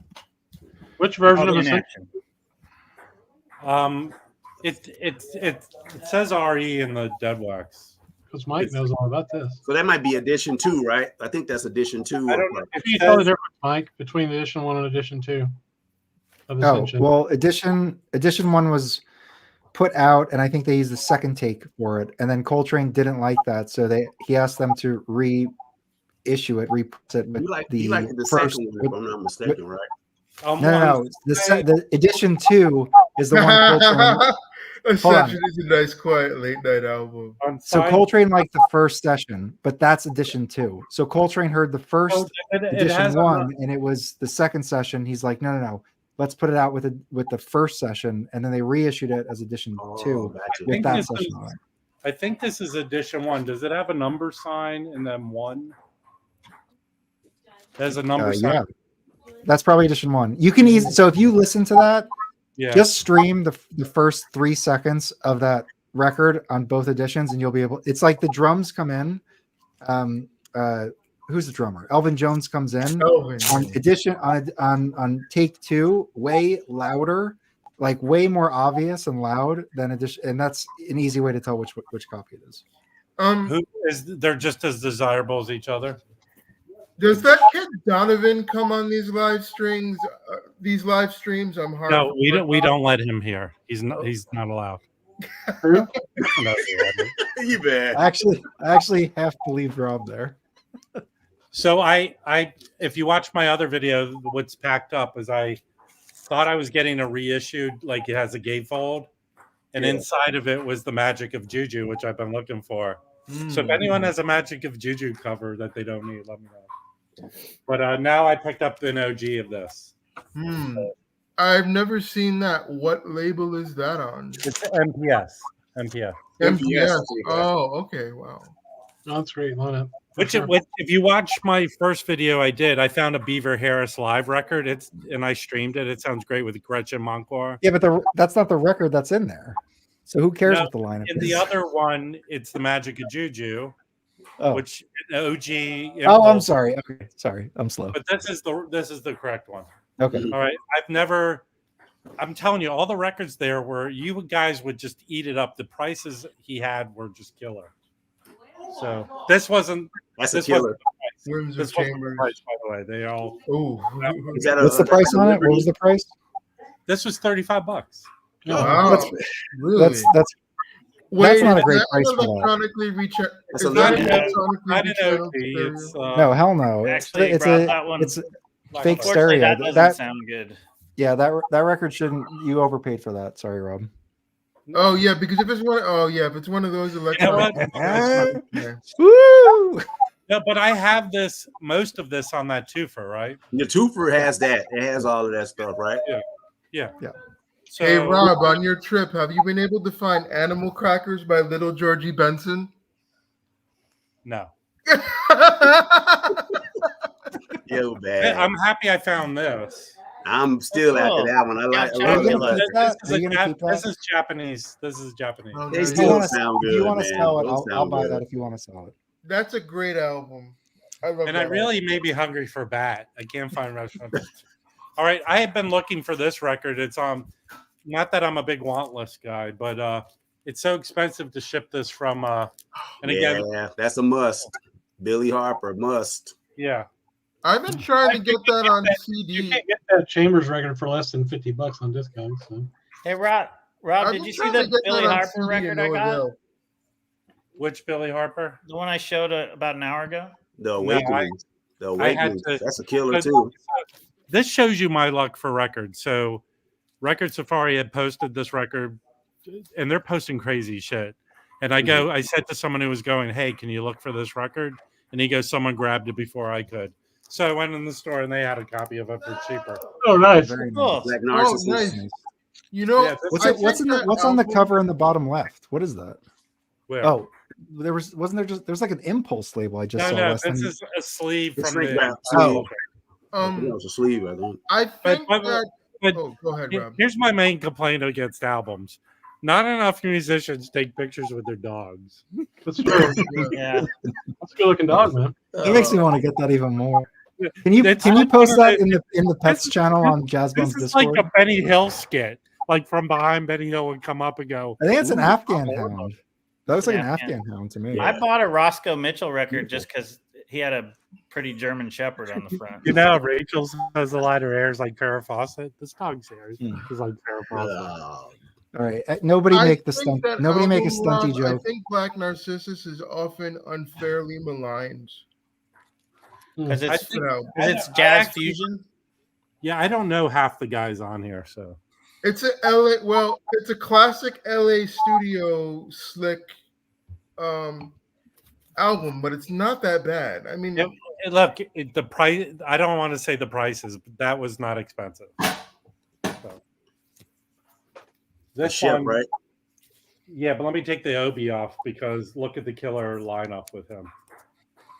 Which version of Ascension? It says RE in the dead wax. Because Mike knows all about this. So that might be edition 2, right? I think that's edition 2. I don't know. If you tell the difference, Mike, between edition 1 and edition 2 of Ascension. Well, edition 1 was put out, and I think they used the second take for it. And then Coltrane didn't like that, so he asked them to reissue it, reprint it with you like the first. second one, if I'm not mistaken, right? No. The edition 2 is the one Coltrane. Ascension is a nice, quiet late night album. So Coltrane liked the first session, but that's edition 2. So Coltrane heard the first edition 1, and it was the second session. He's like, no. Let's put it out with the first session, and then they reissued it as edition 2 with that session on it. I think this is edition 1. Does it have a number sign and then 1? There's a number sign. Yeah, that's probably edition 1. You can so if you listen to that, just stream the first 3 seconds of that record on both editions, and you'll be able. It's like the drums come in. Who's the drummer? Elvin Jones comes in on take 2, way louder, like way more obvious and loud than edition, and that's an easy way to tell which copy it is. They're just as desirable as each other. Does that kid Donovan come on these live streams? I'm hard. No, we don't let him here. He's not allowed. You bet. I actually have to leave Rob there. So I if you watch my other video, what's packed up is I thought I was getting a reissued, like it has a gatefold, and inside of it was the Magic of Juju, which I've been looking for. So if anyone has a Magic of Juju cover that they don't need, let me know. But now I picked up an OG of this. I've never seen that. What label is that on? It's MPS. MPS. Oh, okay. Wow. Oh, that's great lineup. If you watch my first video I did, I found a Beaver Harris live record. And I streamed it. It sounds great with Gretchen Monclar. Yeah, but that's not the record that's in there. So who cares what the lineup is? In the other one, it's the Magic of Juju, which OG. Oh, I'm sorry. Okay, sorry, I'm slow. But this is the correct one. Okay. All right. I'm telling you, all the records there were, you guys would just eat it up. The prices he had were just killer. So this wasn't. That's a killer. This wasn't the price, by the way. They all. What's the price on it? What was the price? This was $35. Wow. Really? That's not a great price for that. That's no, hell no. Actually, it's a fake stereo. That doesn't sound good. Yeah, that record shouldn't. You overpaid for that. Sorry, Rob. Oh yeah, because if it's one of those electronic. Woo! No, but I have most of this on that twofer, right? The twofer has that. It has all of that stuff, right? Yeah. So, hey Rob, on your trip, have you been able to find Animal Crackers by Little Georgie Benson? No. Yo, bad. I'm happy I found this. I'm still after that one. I like this is Japanese. This is Japanese. They still sound good. If you want to sell it, I'll buy that if you want to sell it. That's a great album. I really may be hungry for Bat. I can't find restaurant. All right, I have been looking for this record. It's not that I'm a big want list guy, but it's so expensive to ship this from. Again, that's a must. Billy Harper must. Yeah. I've been trying to get that on CD. You can't get that Chambers record for less than $50 on Discogs. So. Hey, Rob, did you see the Billy Harper record I got? Which Billy Harper? The one I showed about an hour ago? The Awakenings. That's a killer, too. This shows you my luck for records. So Record Safari had posted this record, and they're posting crazy shit. And I said to someone who was going, hey, can you look for this record? And he goes, someone grabbed it before I could. So I went in the store and they had a copy of it for cheaper. Oh, nice. Very nice. Like Narcissus. Nice. You know, what's on the cover in the bottom left? What is that? Where? Oh, there's like an Impulse label I just saw. No, this is a sleeve from the. It was a sleeve, I think. I think go ahead, Rob. Here's my main complaint against albums. Not enough musicians take pictures with their dogs. That's true. Yeah. That's a good looking dog, man. It makes me want to get that even more. Can you post that in the Pets channel on Jazz Bones Discord? This is like a Benny Hill skit. Like from behind Benny Hill would come up and go. I think it's an Afghan hound. That looks like an Afghan hound to me. I bought a Roscoe Mitchell record just because he had a pretty German Shepherd on the front. You know, Rachel has a lighter hairs like Farrah Fawcett. This dog's hair is like Farrah Fawcett. All right, nobody make a stunty joke. I think Black Narcissus is often unfairly maligned because it's jazz fusion. Yeah, I don't know half the guys on here, so It's a LA. Well, it's a classic LA studio slick album, but it's not that bad. I mean, look, the price. I don't want to say the prices, but that was not expensive. So. This Shep, one, right? Yeah, but let me take the Obi off because look at the killer lineup with him.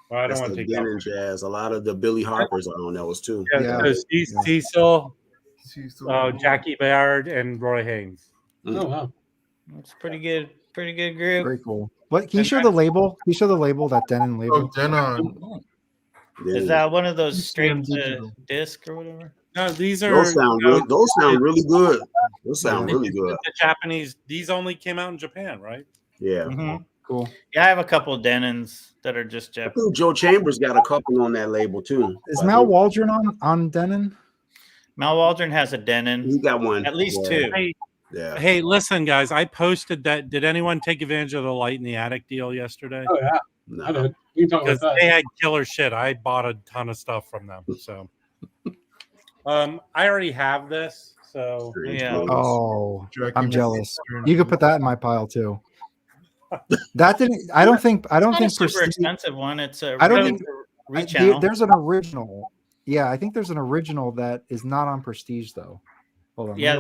Well, I don't want to take that. Jazz. A lot of the Billy Harpers are on those too. Cecil, Jackie Baird, and Roy Haynes. Oh wow, that's pretty good. Pretty good group. Very cool. What can you show the label? Can you show the label, that Denon label? Oh, Denon. Is that one of those straight disc or whatever? No, these are those sound good. Those sound really good. Those sound really good. The Japanese. These only came out in Japan, right? Yeah. Mm-hmm. Cool. Yeah, I have a couple of Denons that are just Japanese. I think Joe Chambers got a couple on that label too. Is Mal Waldron on Denon? Mal Waldron has a Denon. He got one. At least two. Hey, listen, guys. I posted that. Did anyone take advantage of the Light in the Attic deal yesterday? Oh yeah, no. I did. You talk about that. They had killer shit. I bought a ton of stuff from them. So, I already have this. So yeah. Oh, I'm jealous. You could put that in my pile too. That didn't. I don't think. I don't think. It's a super expensive one. It's a. I don't think. There's an original. Yeah, I think there's an original that is not on Prestige though. Hold on. Yeah,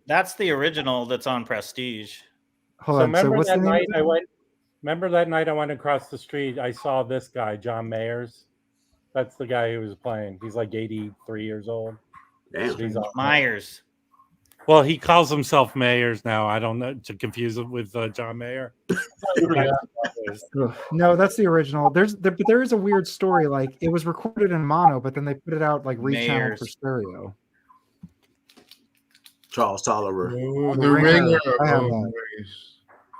that's the original that's on Prestige. Hold on. Remember that night I went. Remember that night I went across the street. I saw this guy, John Mayers. That's the guy who was playing. He's like 83 years old. Damn. Myers. Well, he calls himself Mayers now. I don't know to confuse it with John Mayer. No, that's the original. But there is a weird story. Like it was recorded in mono, but then they put it out like rechanneled for stereo. Charles Tolliver. The Ringer. I have that.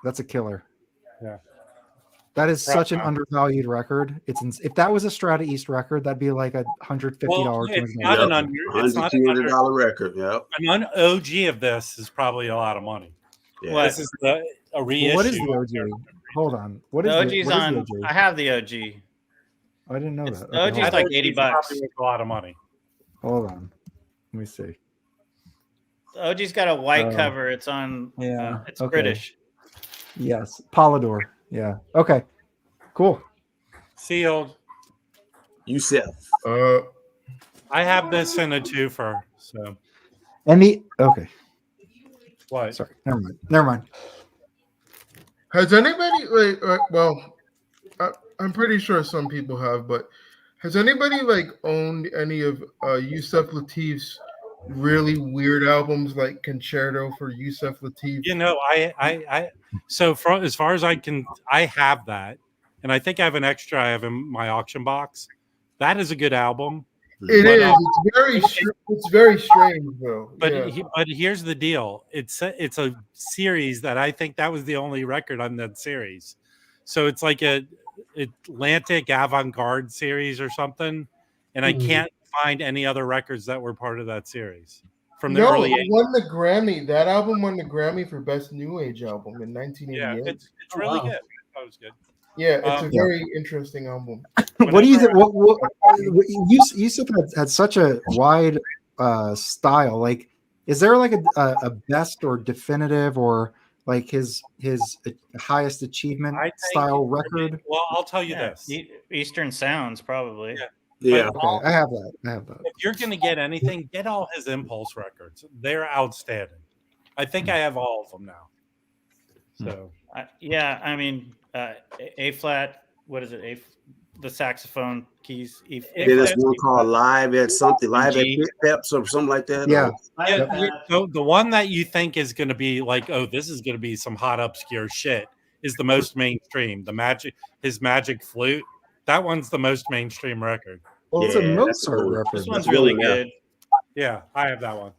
That's a killer. Yeah. That is such an undervalued record. If that was a Strata East record, that'd be like $150. It's not an $100 record. Yep. An OG of this is probably a lot of money. Yeah. This is a reissue. What is the OG? Hold on. What is the OG's the on? OG? I have the OG. I didn't know that. The OG's like $80. A lot of money. Hold on. Let me see. The OG's got a white cover. It's on. Yeah. It's British. Yes. Polydor. Yeah. Okay. Cool. Sealed. Yusef. I have this in a twofer. So. And okay. What? Sorry. Never mind. Has anybody I'm pretty sure some people have, but has anybody owned any of Yusef Lateef's really weird albums like Concerto for Yusef Lateef? You know, as far as I can, I have that, and I think I have an extra. I have in my auction box. That is a good album. It is. It's very strange, though. But here's the deal. It's a series that I think that was the only record on that series. So it's like a Atlantic avant-garde series or something, and I can't find any other records that were part of that series from the early 80s. It won the Grammy. That album won the Grammy for Best New Age Album in 1988. Yeah, it's really good. That was good. Yeah, it's a very interesting album. What do you think? Yusef had such a wide style. Like, is there like a best or definitive or like his highest achievement style record? Well, I'll tell you this: Eastern Sounds, probably. Yeah. Okay, I have that. If you're going to get anything, get all his Impulse records. They're outstanding. I think I have all of them now. So, I mean, A flat. What is it? The saxophone keys. There's one called Live at something, Live at Peps or something like that. Yeah. So the one that you think is going to be like, oh, this is going to be some hot obscure shit, is the most mainstream. His Magic Flute. That one's the most mainstream record. Well, it's a Mozart record. This one's really good. Yeah, I have that one.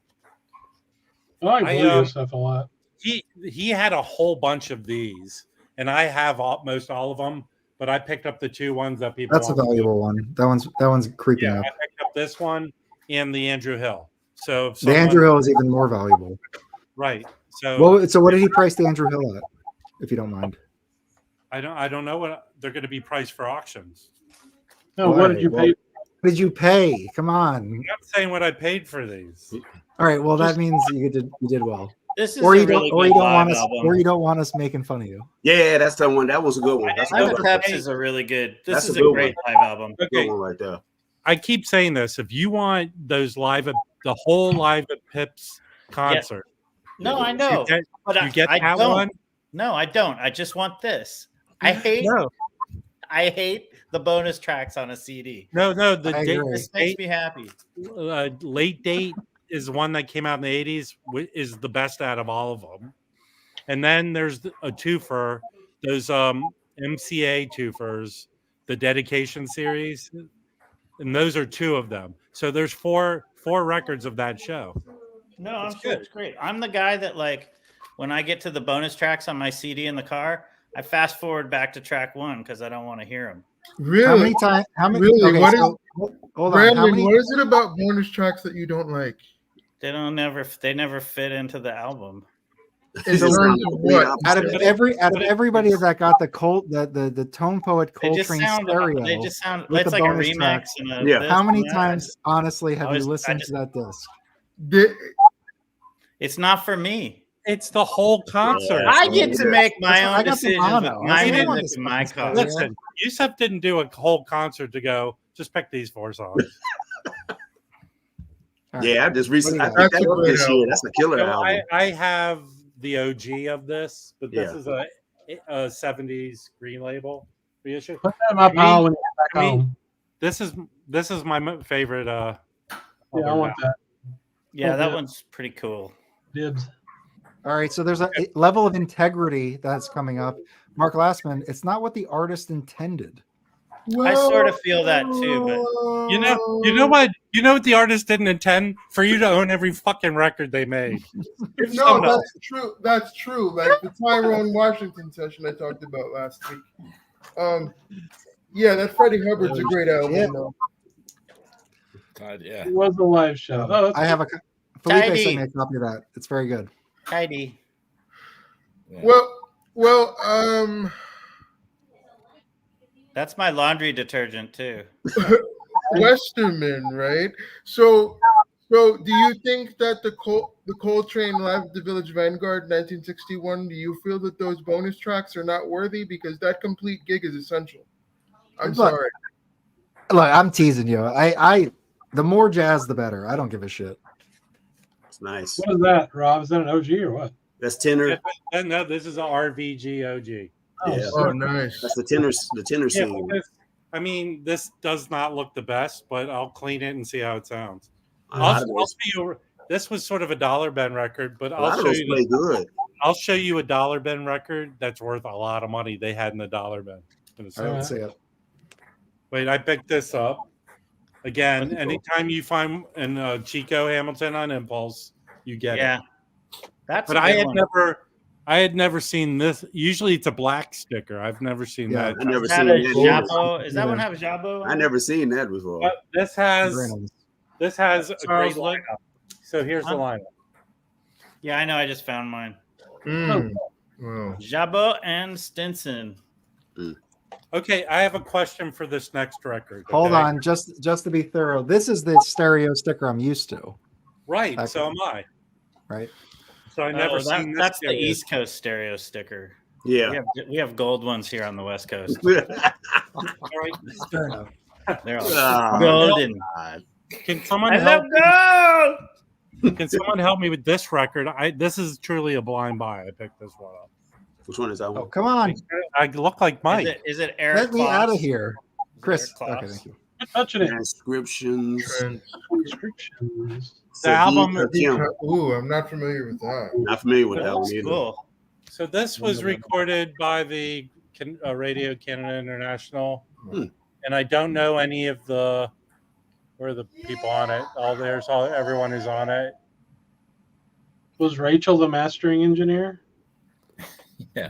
I like Yusef a lot. He had a whole bunch of these, and I have almost all of them. But I picked up the two ones that people. That's a valuable one. That one's creeping up. I picked up this one and the Andrew Hill. So the Andrew Hill is even more valuable. Right. So what did he price the Andrew Hill at, if you don't mind? I don't know what they're going to be priced for auctions. No, what did you pay? What did you pay? Come on. I'm not saying what I paid for these. All right. Well, that means you did well. This is Or a you really don't, or good you don't live want us, album. or you don't want us making fun of you. Yeah, that's the one. That was a good one. That's a Live good at one. Peps is a really good. This That's is a a good great one. live album. Good Okay, one right there. I keep saying this. If you want those the whole Live at Pips concert, No, I know, but you get I that don't. one. No, I don't. I just want this. I hate the bonus tracks on a CD. No, I the agree. This makes me happy. Late Date is one that came out in the 80s, is the best out of all of them. And then there's a twofer, those MCA twofers, the Dedication series, and those are two of them. So there's four records of that show. No, I'm sure it's great. I'm the guy that, like, when I get to the bonus tracks on my CD in the car, I fast forward back to track 1 because I don't want to hear them. Really? How many times? How many? Really? Okay, What so, hold on. Brandon, How many? what is it about bonus tracks that you don't like? They never fit into the album. In So terms of what? Out of everybody that got the Tone Poet Coltrane stereo, They just sound. with It's the like a bonus remix. tracks. And Yeah. this how many and that. times, honestly, have you listened to that disc? It's not for me. It's the whole concert. I get to make my own I got the decisions mono. with my I didn't want music this in my fucking car. stereo. Listen, Yusuf didn't do a whole concert to go, just pick these 4 songs. All right. Yeah, I just recently. I What picked that up this year. That's a killer So album. I have the OG of this, but this Yeah. is a 70s green label reissue. Put that in my pile when you get back I mean, home. This is my favorite. Yeah, I want that. Yeah, Oh, that yeah. one's pretty cool. Dibs. All right, so there's a level of integrity that's coming up. Mark Glassman, it's not what the artist intended. I sort of feel that too, but You know what the artist didn't intend for you to own every fucking record they made. No, that's true. That's true. Like the Tyrone Washington session I talked about last week. Yeah, that Freddie Hubbard's a great album. Though. God, yeah. It was a live show. Oh, I have Felipe sent me a copy of that. It's very good. Heidi. Yeah. Well, That's my laundry detergent too. Westerman, right? So do you think that the Coltrane Live at the Village Vanguard 1961? Do you feel that those bonus tracks are not worthy because that complete gig is essential? I'm sorry. Look, I'm teasing you. I the more jazz, the better. I don't give a shit. It's nice. What is that, Rob? Is that an OG or what? That's tenor. No, this is a RVG OG. Yeah. Oh, nice. That's the tenor Yeah, scene. I mean, this does not look the best, but I'll clean it and see how it sounds. This was sort of a dollar bin record, but I'll show you. Play good. I'll show you a dollar bin record that's worth a lot of money. They had in the dollar bin. I don't see it. Wait, I picked this up again. Anytime you find in Chico Hamilton on Impulse, you get it. That's. But I had never seen this. Usually, it's a black sticker. I've never seen that. I never seen that. that. Is that one have a Jabbo? I never seen that before. But this has a great lineup. So here's the lineup. Yeah, I know. I just found mine. Wow. Jabbo and Stinson. Okay, I have a question for this next record. Hold on, just to be thorough. This is the stereo sticker I'm used to. Right, Okay. so am I. Right. So I never seen this. That's the East Coast stereo sticker. Yeah. We have gold ones here on the West Coast. All right. Fair enough. They're all golden. Can someone I help? love gold. Can someone help me with this record? This is truly a blind buy. I picked this one up. Which one is that one? Oh, come on. I look like Mike. Is it Eric? Let me Klaus? out of here. Chris. Klaus? Okay, thank you. Touching it. Transcriptions. Transcriptions. The album. Ooh, I'm not familiar with that. Not familiar with that one either. Cool. So this was recorded by the Radio Canada International, and I don't know any of the where are the people on it. Everyone who's on it. Was Rachel the mastering engineer? Yeah.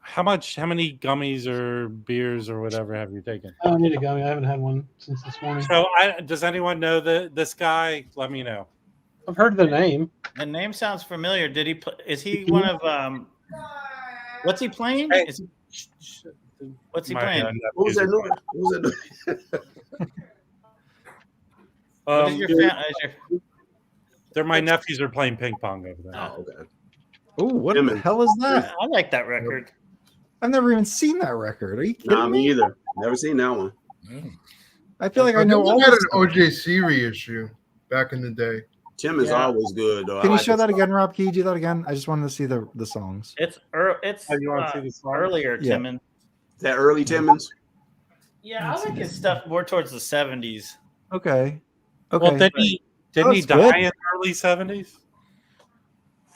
How many gummies or beers or whatever have you taken? I don't need a gummy. I haven't had one since this morning. So does anyone know this guy? Let me know. I've heard the name. The name sounds familiar. Did he? Is he one of? What's he playing? Hey. What's he playing? What was that noise? What was that noise? What is your They're my nephews are playing ping pong over there. Oh, okay. Oh, what the hell is that? I like that record. I've never even seen that record. Are you kidding Nah, me either. Never seen that one. I feel like I know all had this an stuff. OJ Siri issue back in the day. Tim is always good though. Can you show that again, Rob? Can you do that again? I just wanted to see the songs. It's you want to see the song? earlier, Yeah. Timmons. That early Timmons? Yeah, I like his stuff more towards the 70s. Okay. Well, didn't he die that's good. in the early 70s?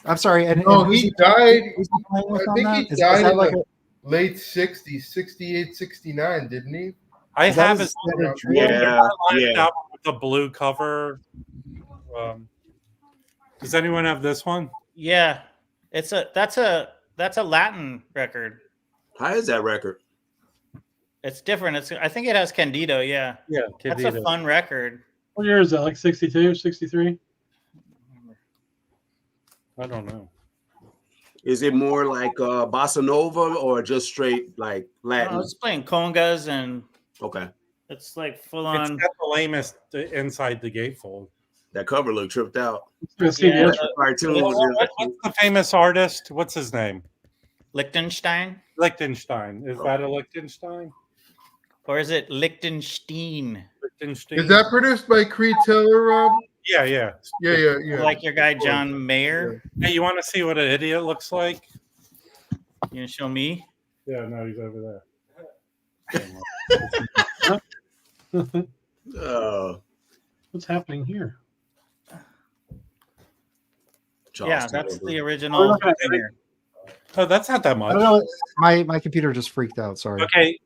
I'm sorry. And He died. Who's he playing with I on think that? he Is died that in like the late 60s, 68, 69, didn't he? I Is that have his his standard Yeah, album with the blue cover. Does anyone have this one? Yeah, that's a Latin record. How is that record? It's different. I think it has Candido. Yeah, Yeah, that's a fun record. What year is that? Like 62, 63? I don't know. Is it more like bossa nova or just straight like Latin? I was playing congas and Okay. it's like full It's on. got the lamest inside the gatefold. That cover looked tripped out. Yeah, That's a cartoon. What's the famous artist? What's his name? Liechtenstein, Liechtenstein. Is that a Liechtenstein? or is it Liechtenstein? Liechtenstein. Is that produced by Creed Taylor, Rob? Yeah, yeah. Yeah. Like your guy John Mayer? Hey, you want to see what an idiot looks like? You gonna show me? Yeah, no, he's over there. What's happening here? Yeah, that's the original singer. Oh, that's not that I much. don't know. My computer just freaked out. Sorry. Okay,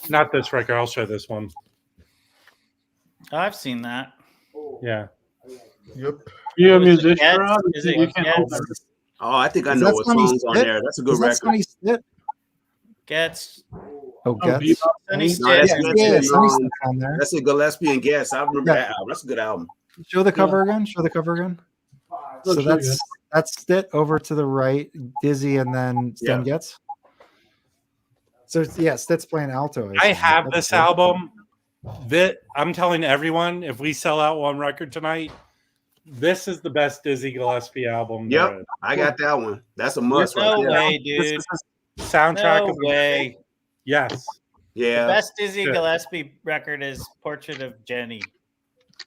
not this record. I'll show this one. I've seen that. Yeah. Yep. You a Was it musician, Getz? Rob? Is it You can't Getz? hold that. Oh, I think I Is know that what Sonny songs on Stitt? there. That's a good Is that record. Sonny Stitt? Getz. Oh, Oh, Getz. Sonny No, Stitt. that's Yeah, Getz. Sonny Stitt's on there. That's a Gillespie and Guess. I remember Yeah. that album. That's a good album. Show the cover again. Show the cover again. So Looks really that's Stitt over to the right, Dizzy, and then Stan Getz. So yeah, Stitt's playing alto. I have That's this cool. album. I'm telling everyone, if we sell out one record tonight, this is the best Dizzy Gillespie album. there Yep, is. I got that one. That's a must right No there. way, This dude. is the soundtrack No of the way. Yes, The Yeah, best Dizzy Yeah. Gillespie record is Portrait of Jenny.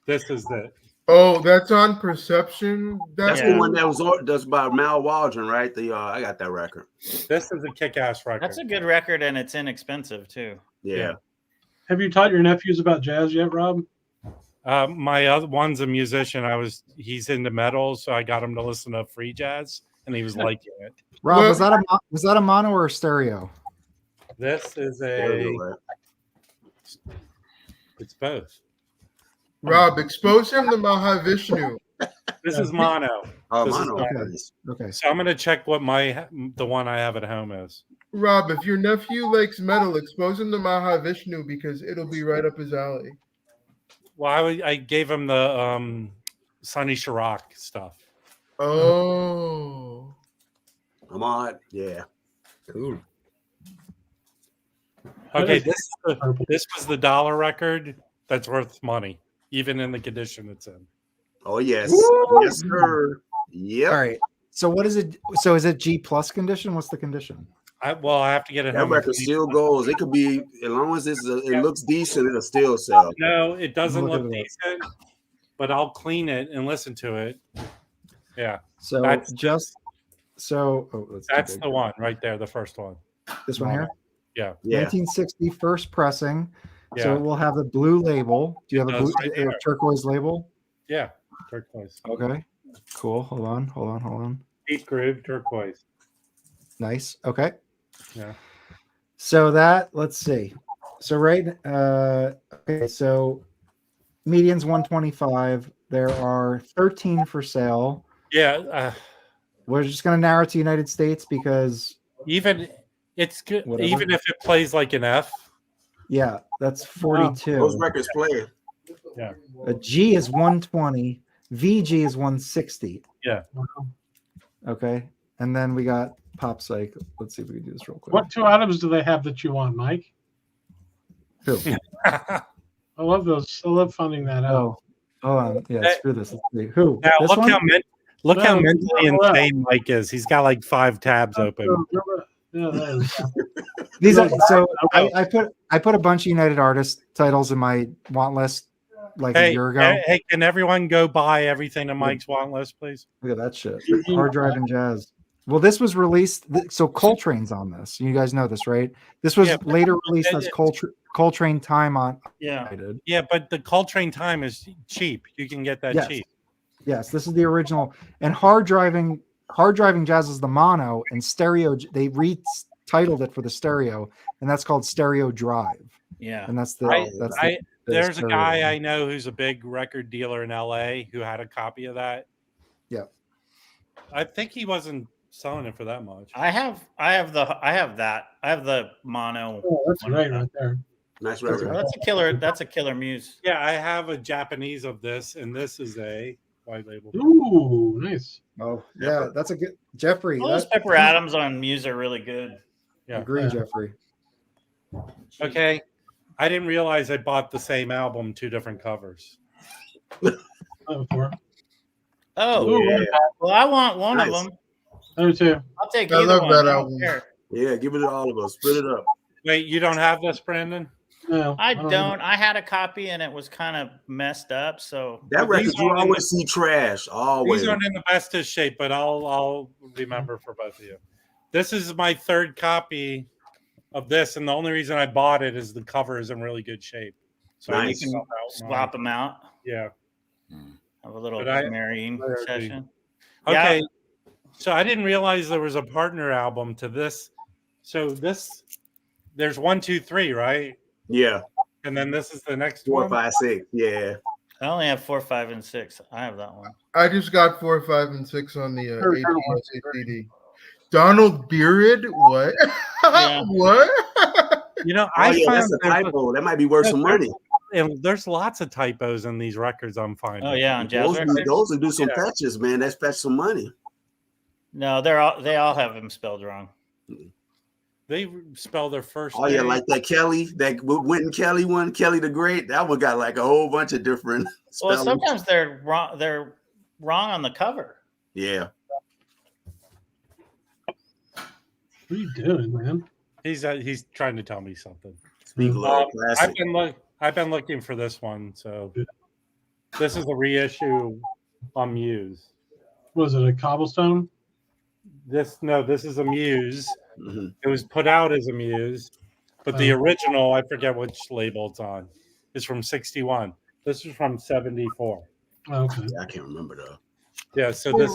this is it. Oh, that's on Perception. that's Yeah. the one that was that's by Mal Waldron, right? I got that record. This is a kick-ass record. That's a good record, and it's inexpensive too. Yeah. Have you taught your nephews about jazz yet, Rob? My other one's a musician. He's into metal, so I got him to listen to free jazz, and he was liking it. Rob, Well- was that a mono or a stereo? This is it's both. Rob, expose him to Mahavishnu. This is mono. Oh, This is mono. okay. Nice. Okay. So I'm gonna check what the one I have at home is. Rob, if your nephew likes metal, expose him to Mahavishnu because it'll be right up his alley. Well, I gave him the Sonny Chirac stuff. Oh. I'm on. Yeah. Cool. Okay, this was the dollar record that's worth money, even in the condition it's in. Oh yes. Woo! Yes, sir. Yep. All right. So what is it? So is it G plus condition? What's the condition? I have to get it That home. record still goes. It could be as long as it looks decent, it'll still sell. No, it doesn't Look look at it. decent, but I'll clean it and listen to it. Yeah, So That's- that's too that's big. the one right there, the first one. This one here. Yeah, Yeah. 1960 first pressing. yeah, So we'll have the blue label. Do you have a That's blue right there. turquoise label? yeah. Turquoise, Okay. Cool. Hold on. deep groove, turquoise. Nice. Okay. Yeah. So let's see. So okay, so median's 125. There are 13 for sale. Yeah, We're just gonna narrow it to United States because even it's good. Whatever. Even if it plays like an F. yeah, that's 42. Those records play. A G is 120. VG is 160. Yeah. Okay. And then we got Pop Psych. Let's see if we can do this real quick. What two items do they have that you want, Mike? Who? I love those. I love finding that out. Oh, Yeah, screw this. Let's see. Who? Now This look one? how mentally insane Mike is. He's got like 5 tabs open. These are, so I put a bunch of United Artists titles in my want list like a year ago. Hey, can everyone go buy everything in Mike's want list, please? Look at that shit. Hard Drive and Jazz. Well, this was released. So Coltrane's on this. You guys know this, right? This was later released as Coltrane Time on. Yeah, but the Coltrane Time is cheap. You can get that cheap. Yes, this is the original. And Hard Driving Jazz is the mono, and stereo. They retitled it for the stereo, and that's called Stereo Drive. Yeah, and that's the. There's a guy I know who's a big record dealer in LA who had a copy of that. Yeah, I think he wasn't selling it for that much. I have the mono. Oh, that's right there. Nice record. That's a killer Muse. Yeah, I have a Japanese of this, and this is a white label. Ooh, nice. Oh, yeah, that's a good Jeffrey. All those Pepper Adams on Muse are really good. Yeah, agree, Jeffrey. Okay, I didn't realize I bought the same album, 2 different covers. Oh, yeah. Well, I want one of them. I do too. I'll take I either love one. that album. Yeah, give it to all of us. Split it up. Wait, you don't have this, Brandon? No, I don't. I had a copy and it was kind of messed up. So that record you always see trash. Always. These aren't in the best of shape, but I'll remember for both of you. This is my 3rd copy of this, and the only reason I bought it is the cover is in really good shape. So nice. You can swap them out. Yeah. Have a little marrying session. Okay. Yeah. So I didn't realize there was a partner album to this. So there's 1, 2, 3, right? Yeah. And then this is the next 4, one. 5, 6. Yeah. I only have 4, 5, and 6. I have that one. I just got 4, 5, and 6 on the CD. Donald Beard? What? Yeah. What? You know, that's a typo. That might be worth some money. And there's lots of typos in these records I'm finding. Oh yeah, on jazz records. Those will do some fetches, man. That's fetch some money. No, they all have them spelled wrong. They spell their first. Oh yeah, like that Kelly, that Wynton Kelly one, Kelly the Great. That one got like a whole bunch of different. Well, sometimes they're wrong. They're wrong on the cover. Yeah. What are you doing, man? He's trying to tell me something. Speak low, I've been looking for this one. So this is a reissue on Muse. Was it a Cobblestone? This is a Muse. Mm-hmm. It was put out as a Muse, but the original, I forget which label it's on, is from 61. This is from 74. Okay. I can't remember though. Yeah, so Hey, this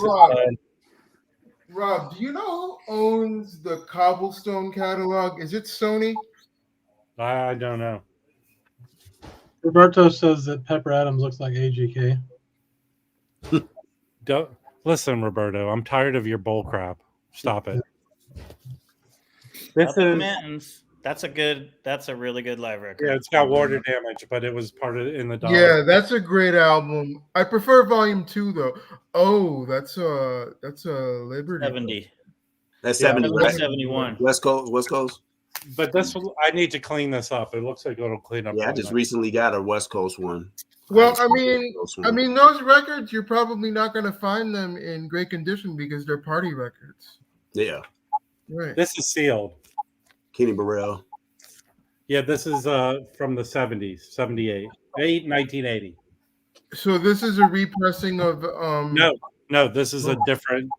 Rob, do you know who owns the Cobblestone catalog? Is it Sony? I don't know. Roberto says that Pepper Adams looks like AGK. Don't listen, Roberto. I'm tired of your bull crap. Stop it. That's a really good live record. Yeah, it's got water damage, but it was part of it in the dog. Yeah, that's a great album. I prefer Volume 2 though. Oh, that's a Liberty. 70. That's 70. Right? 71. West Coast. But I need to clean this up. It looks like it'll clean up. Yeah, I just recently got a West Coast one. Well, I mean, those records you're probably not going to find them in great condition because they're party records. Yeah. Right. This is sealed. Kenny Burrell. Yeah, this is from the 70s, 78, 1980. So this is a repressing of No, this is a different.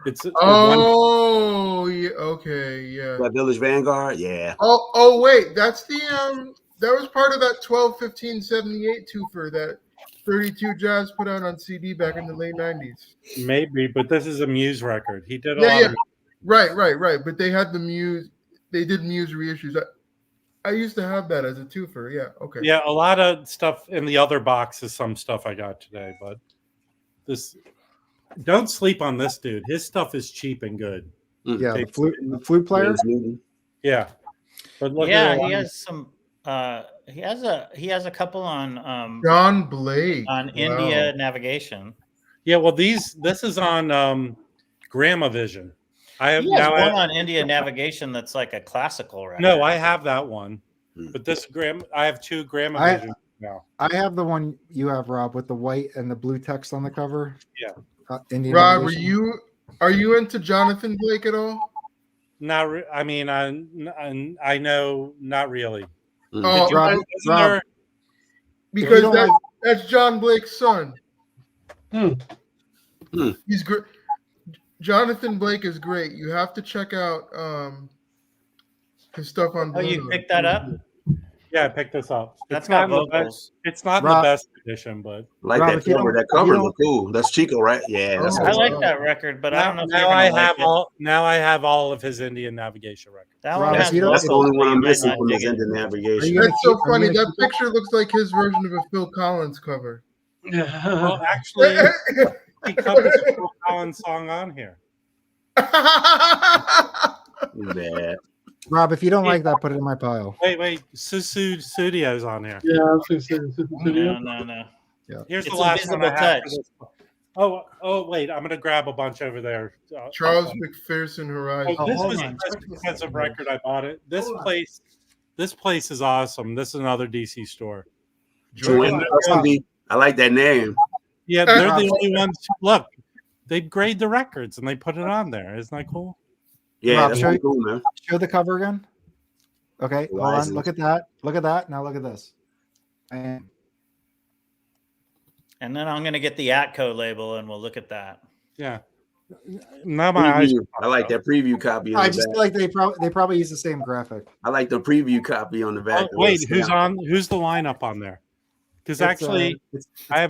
It's yeah, okay, yeah. That Village Vanguard, yeah. Oh wait, that's the that was part of that 12-15-78 twofer that 32 Jazz put out on CD back in the late 90s. Maybe, but this is a Muse record. He did a lot of Right. But they had the Muse. They did Muse reissues. I used to have that as a twofer. Yeah. Okay. Yeah, a lot of stuff in the other box is some stuff I got today, but this. Don't sleep on this dude. His stuff is cheap and good. Yeah, the flute player. Yeah, but look, he has some. He has a couple on John Blake on India Navigation. Yeah, well, this is on Gramavision. I have one on India Navigation that's like a classical record. No, I have that one, but I have 2 Gramavision. now. I have the one you have, Rob, with the white and the blue text on the cover. Yeah. Indian Rob, Navigation. are you into Jonathan Blake at all? I mean, I know not really. Oh, Rob, Isn't Rob, there- because don't like- that's John Blake's son. Hmm. He's great. Jonathan Blake is great. You have to check out his stuff on Oh, Blue you Note. picked that up? Yeah, I picked this up. That's It's not got in the best. vocals. It's not in Rob- the best edition, but Like Rob, that if you cover. don't- That if you cover don't- look cool. That's Chico, right? Yeah, that's Oh, I like wow. that record, but I don't know if now you're I gonna have like it. all. Now I have all of his Indian Navigation records. That Rob, one if has you don't- That's the vocals, only but one you I'm might missing not from his dig it. Indian Are Navigation. you- That's so Are you funny. gonna That keep it? picture looks like his version of a Phil Collins cover. Well, actually, he covers a Phil Collins song on here. Bad. Rob, if you don't like that, put it in my pile. Wait, Susu Studio's on here. Yeah, I was going to say studio. No. Here's It's the last one I Invisible have Touch. for this one. Oh, wait, I'm gonna grab a bunch over there. Charles McPherson Horizon. Oh, this hold was on. just because of record I bought it. This place is awesome. This is another DC store. Joanne Custody. I like that name. Yeah, they're the only ones. Look, they grade the records and they put it on there. Isn't that cool? Yeah, Rob, that's show pretty you- cool, man. Show the cover again. Okay, hold on. License. Look at that. Look at that. Now look at this. And And then I'm gonna get the Atco label and we'll look at that. Yeah. Now my eyes. Preview. I like that preview copy on I the just back. feel like they probably use the same graphic. I like the preview copy on the back. Oh, wait, who's the lineup on there? Because actually, it's I have-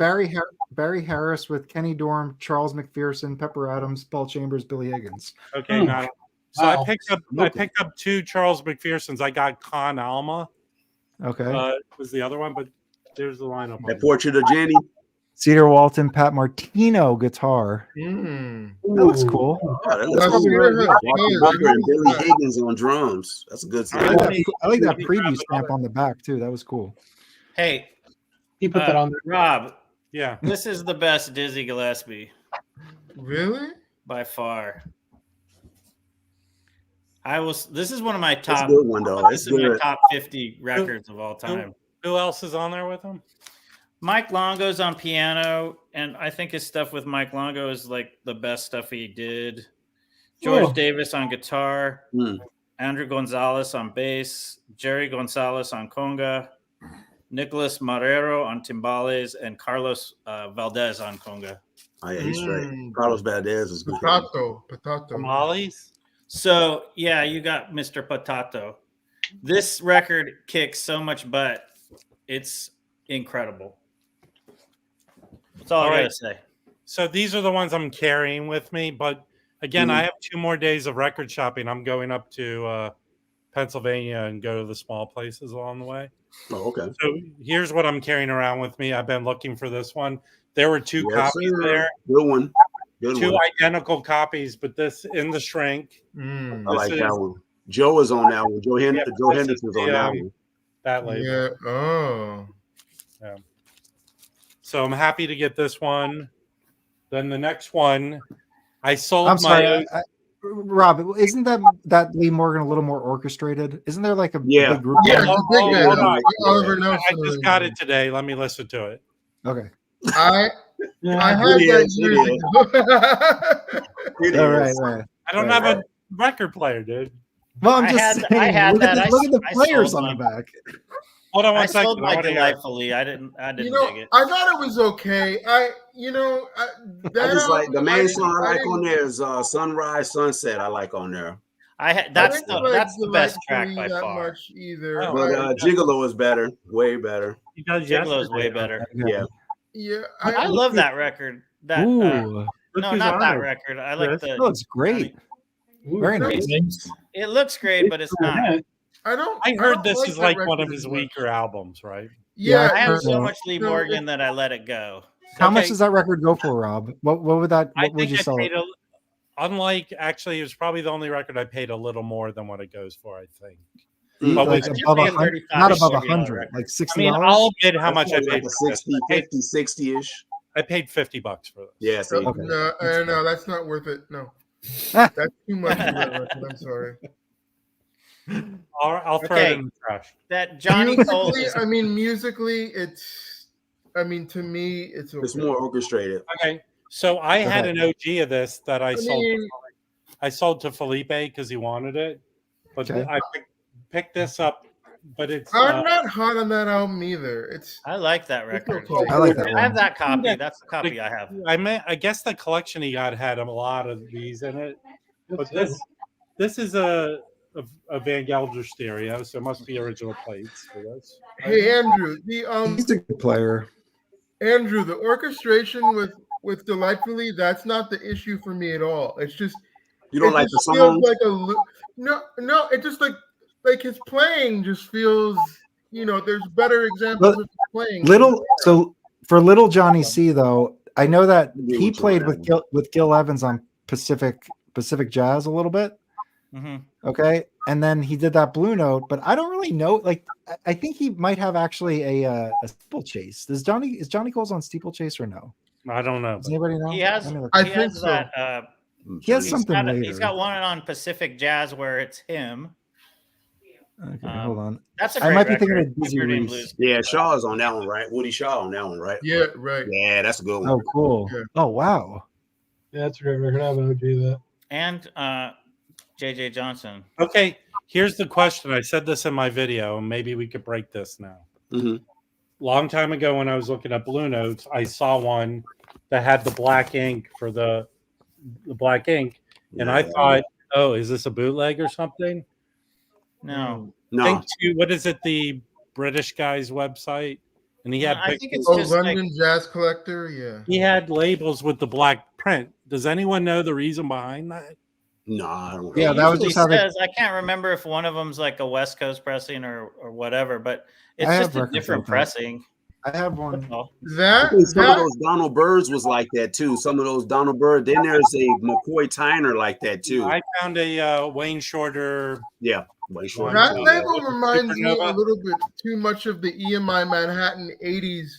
Barry Harris with Kenny Dorham, Charles McPherson, Pepper Adams, Paul Chambers, Billy Higgins. okay, now so Wow. I picked up two Charles McPhersons. I got Con Alma Okay. was the other one, but there's the lineup. on That there. portrait of Jenny. Cedar Walton, Pat Martino guitar. Mm. That looks cool. Oh, that looks That's cool. weird. Walter Booker and Billy Higgins on drums. That's a good I song. like that preview stamp on the back too. That was cool. Hey, He put that on there. Rob, Yeah. this is the best Dizzy Gillespie Really? by far. This is one of my That's top. a good one, though. This That's is my good. top 50 records of all time. Who else is on there with him? Mike Longo's on piano, and I think his stuff with Mike Longo is like the best stuff he did. George Oh. Davis on guitar, Hmm. Andrew Gonzalez on bass, Jerry Gonzalez on conga, Nicholas Marrero on timbales, and Carlos Valdez on conga. Oh, yeah, he's straight. Mm. Carlos Valdez is good. Potato. Tamales? So, yeah, you got Mr. Potato. This record kicks so much butt. It's incredible. That's all I right. gotta say. So these are the ones I'm carrying with me. But again, I have 2 more days of record shopping. I'm going up to Pennsylvania and go to the small places along the way. Oh, okay. So here's what I'm carrying around with me. I've been looking for this one. There were 2 Yes, copies sir. there, Good one. Good 2 one. identical copies, but this in the shrink. Mm. I like this that is- one. Joe is on that one. Joe this Henderson's is on the, that one. That label. Yeah. Oh. So I'm happy to get this one. Then the next one, I sold I'm sorry, my. Rob. Isn't that Lee Morgan a little more orchestrated? Isn't there like a Yeah. big group? Yeah, band? it's a big band. hold on. Oliver I Nelson. just got it today. Let me listen to it. Okay. I Yeah. had It that is, years it is. ago. It All is. right. I don't have a record player, dude. Well, I'm I just had- saying. I had look, at that. the, look at the I players sold on the mine. back. Hold on I one second. sold I my wanna hear it. delightfully. I didn't You dig know, it. I thought it was okay. I just like the main song I like didn't- on there is Sunrise Sunset. I like on there. That's didn't like the best track Delightfully by that far. much either. Oh, But Gigolo is better, way better. He does Gigolo's way better. Yeah. Yeah, I love that record. That Ooh, no, who's not on that it? record. I like Chris? the. that looks great. Very nice. It looks great, but it's not. I don't. I heard don't this is that like one record of his as much. weaker albums, right? Yeah, I heard have so that. much Lee No, Morgan that I let it go. How much Okay. does that record go for, Rob? What would that? I What would think you I sell paid it? unlike actually, it was probably the only record I paid a little more than what it goes for. I think. Mm. But Like with, You're above paying 100, 35 not above for the 100, record. like I $60. mean, I'll admit how much I Like paid. a For this. 60-ish. I paid $50 for this. Yeah, see. Okay. No, that's not worth it. No, that's too much for that record. I'm sorry. I'll throw it in the trash. That Johnny Cole. Musically, to me, it's okay. It's more orchestrated. Okay, so I had an OG of this that I sold. I sold to Felipe because he wanted it, but I picked this up. But it's I'm not hot on that album either. I like that record. I like that one. I have that copy. That's the copy I have. I guess the collection he got had a lot of these in it. But this is a Van Gelder stereo, so it must be original plates for this. Hey Andrew, he's a good player. Andrew, the orchestration with Delightfully, that's not the issue for me at all. It's just you don't like the song. No, it just like his playing just feels, there's better examples of playing. So for Little Johnny C though, I know that he played with Gil Evans on Pacific Jazz a little bit. Mm-hmm. Okay, and then he did that Blue Note, but I don't really know. Like, I think he might have actually a SteepleChase. Is Johnny Cole's on SteepleChase or no? I don't know. Does anybody know? He has. I think so. That, he has something later. He's got one on Pacific Jazz where it's him. Okay, hold on. That's a I might be record. thinking of Dizzy Reese. Yeah, Shaw's on that one, right? Woody Shaw on that one, right? Yeah, right. Yeah, that's a good one. Oh, cool. Yeah. Oh, wow. Yeah, that's a great record. I have an OG of that. And J.J. Johnson. Okay, here's the question. I said this in my video, and maybe we could break this now. Mm-hmm. Long time ago when I was looking at Blue Notes, I saw one that had the black ink for the black ink, and I thought, oh, is this a bootleg or something? No. Think to, what is it, the British guy's website? And he had I think it's Oh, just London Jazz Collector, yeah. he had labels with the black print. Does anyone know the reason behind that? No, I don't know. Yeah, that was just how they. I can't remember if one of them's like a West Coast pressing or whatever, but it's I just have a records different like that. pressing. I have one. Some of those Donald Byrds was like that too. Some of those Donald Byrd. Then there's a McCoy Tyner like that too. I found a Wayne Shorter. Yeah, Wayne Shorter. That label reminds me a little bit too much of the EMI Manhattan 80s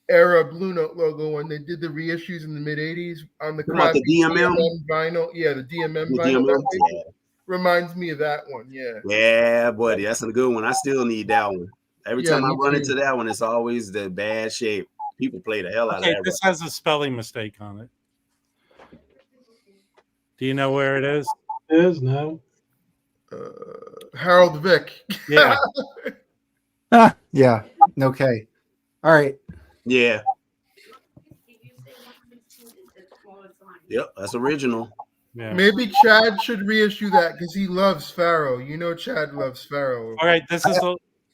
era Blue Note logo when they did the reissues in the mid 80s on the crappy DMM vinyl. Yeah, the DMM the vinyl. DMM, reminds me of that one. Yeah. Yeah, buddy, that's a good one. I still need that one. Every time I run into that one, it's always the bad shape. People play the hell out of that. This has a spelling mistake on it. Do you know where it is? It is now. Harold Vick. Yeah. Yeah. Okay. All right. Yeah. Yep, that's original. Yeah. Maybe Chad should reissue that because he loves Pharaoh. You know, Chad loves Pharaoh. All right, this is.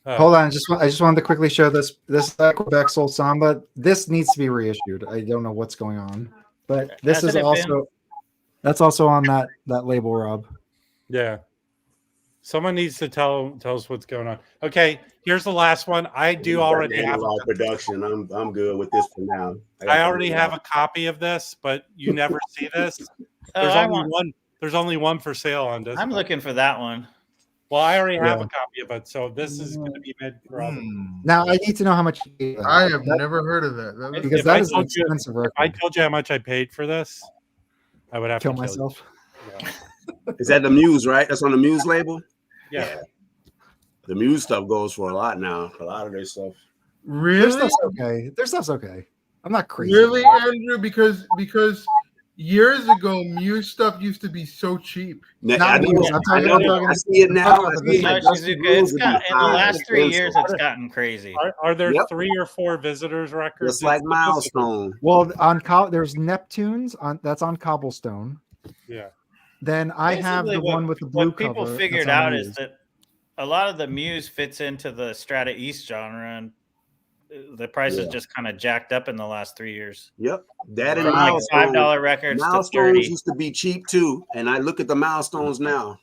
Hold on, I just wanted to quickly show this. This is Quebec Soul Samba. This needs to be reissued. I don't know what's going on, but this is also that's also on that label, Rob. Yeah. Someone needs to tell us what's going on. Okay, here's the last one. I do already have production. I'm good with this for now. I already have a copy of this, but you never see this. There's only one for sale on this. I'm looking for that one. Well, I already have a copy of it, so this is going to be made for others. Now I need to know how much. I have never heard of that. Because that is an expensive record. If I told you how much I paid for this, I would have to kill myself. Yeah. Is that the Muse, right? That's on the Muse label? Yeah. The Muse stuff goes for a lot now. A lot of their stuff. Really? Their stuff's okay. Their stuff's okay. I'm not crazy. Really, Andrew? Because years ago, Muse stuff used to be so cheap. I see it now. It's got, in the last 3 years, it's gotten crazy. Are there 3 or 4 Visitors records? It's like Milestone. Well, there's Neptunes that's on Cobblestone. Yeah. Then I have the one with the blue cover. What people figured out is that a lot of the Muse fits into the Strata East genre, and the price is just kind of jacked up in the last 3 years. Yep, that and like $5 records. Milestones used to be cheap too, and I look at the Milestones now.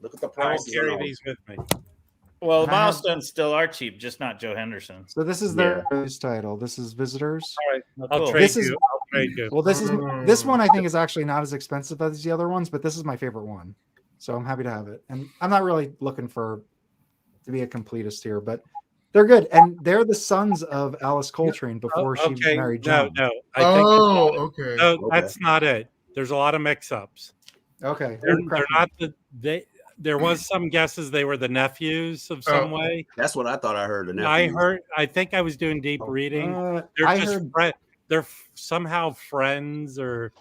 Look at the price. I carry these with me. Well, the Milestones still are cheap, just not Joe Henderson. So this is their news title. This is Visitors. All right, I'll trade you. Well, this one I think is actually not as expensive as the other ones, but this is my favorite one, so I'm happy to have it. And I'm not really looking to be a completist here, but they're good, and they're the sons of Alice Coltrane before she married John. No. Okay. No, that's not it. There's a lot of mix-ups. Okay, they're not there was some guesses they were the nephews of some way. That's what I thought I heard. The nephews. I think I was doing deep reading. They're somehow friends or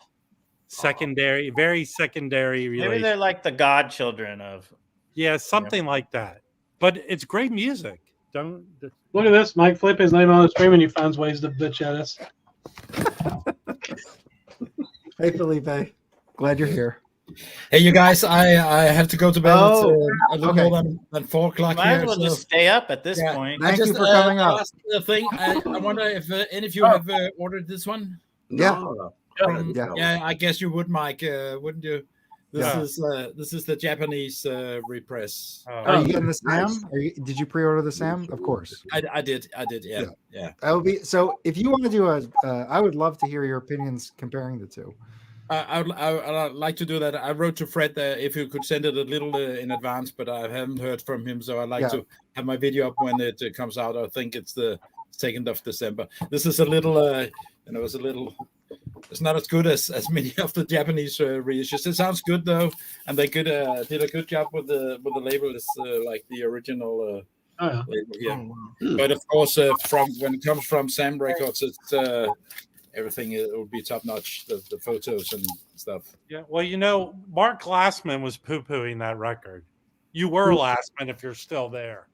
secondary, very secondary relation. Maybe they're like the godchildren of. Yeah, something like that. But it's great music. Don't look at this. Mike Felipe's name on the stream, and he finds ways to bitch at us. Hey, Felipe. Glad you're here. Hey, you guys, I have to go to bed. It's a little more than 4 o'clock Might as here. well just stay up at this point. Thank you for coming up. Last thing, I wonder if any of you have ordered this one. Yeah. Yeah, I guess you would, Mike, wouldn't you? This is the Japanese repress. Are you getting the Sam? Did you pre-order the Sam? Of course. I did. Yeah. That would be so. If you want to do I would love to hear your opinions comparing the two. I'd like to do that. I wrote to Fred if you could send it a little in advance, but I haven't heard from him, so I'd like to have my video up when it comes out. I think it's the 2nd of December. This is a little, it's not as good as many of the Japanese reissues. It sounds good though, and they did a good job with the label. It's like the original label here. But of course, when it comes from Sam Records, it's everything. It will be top notch. The photos and stuff. Yeah, well, Mark Glassman was poo-pooing that record. You were Glassman if you're still there.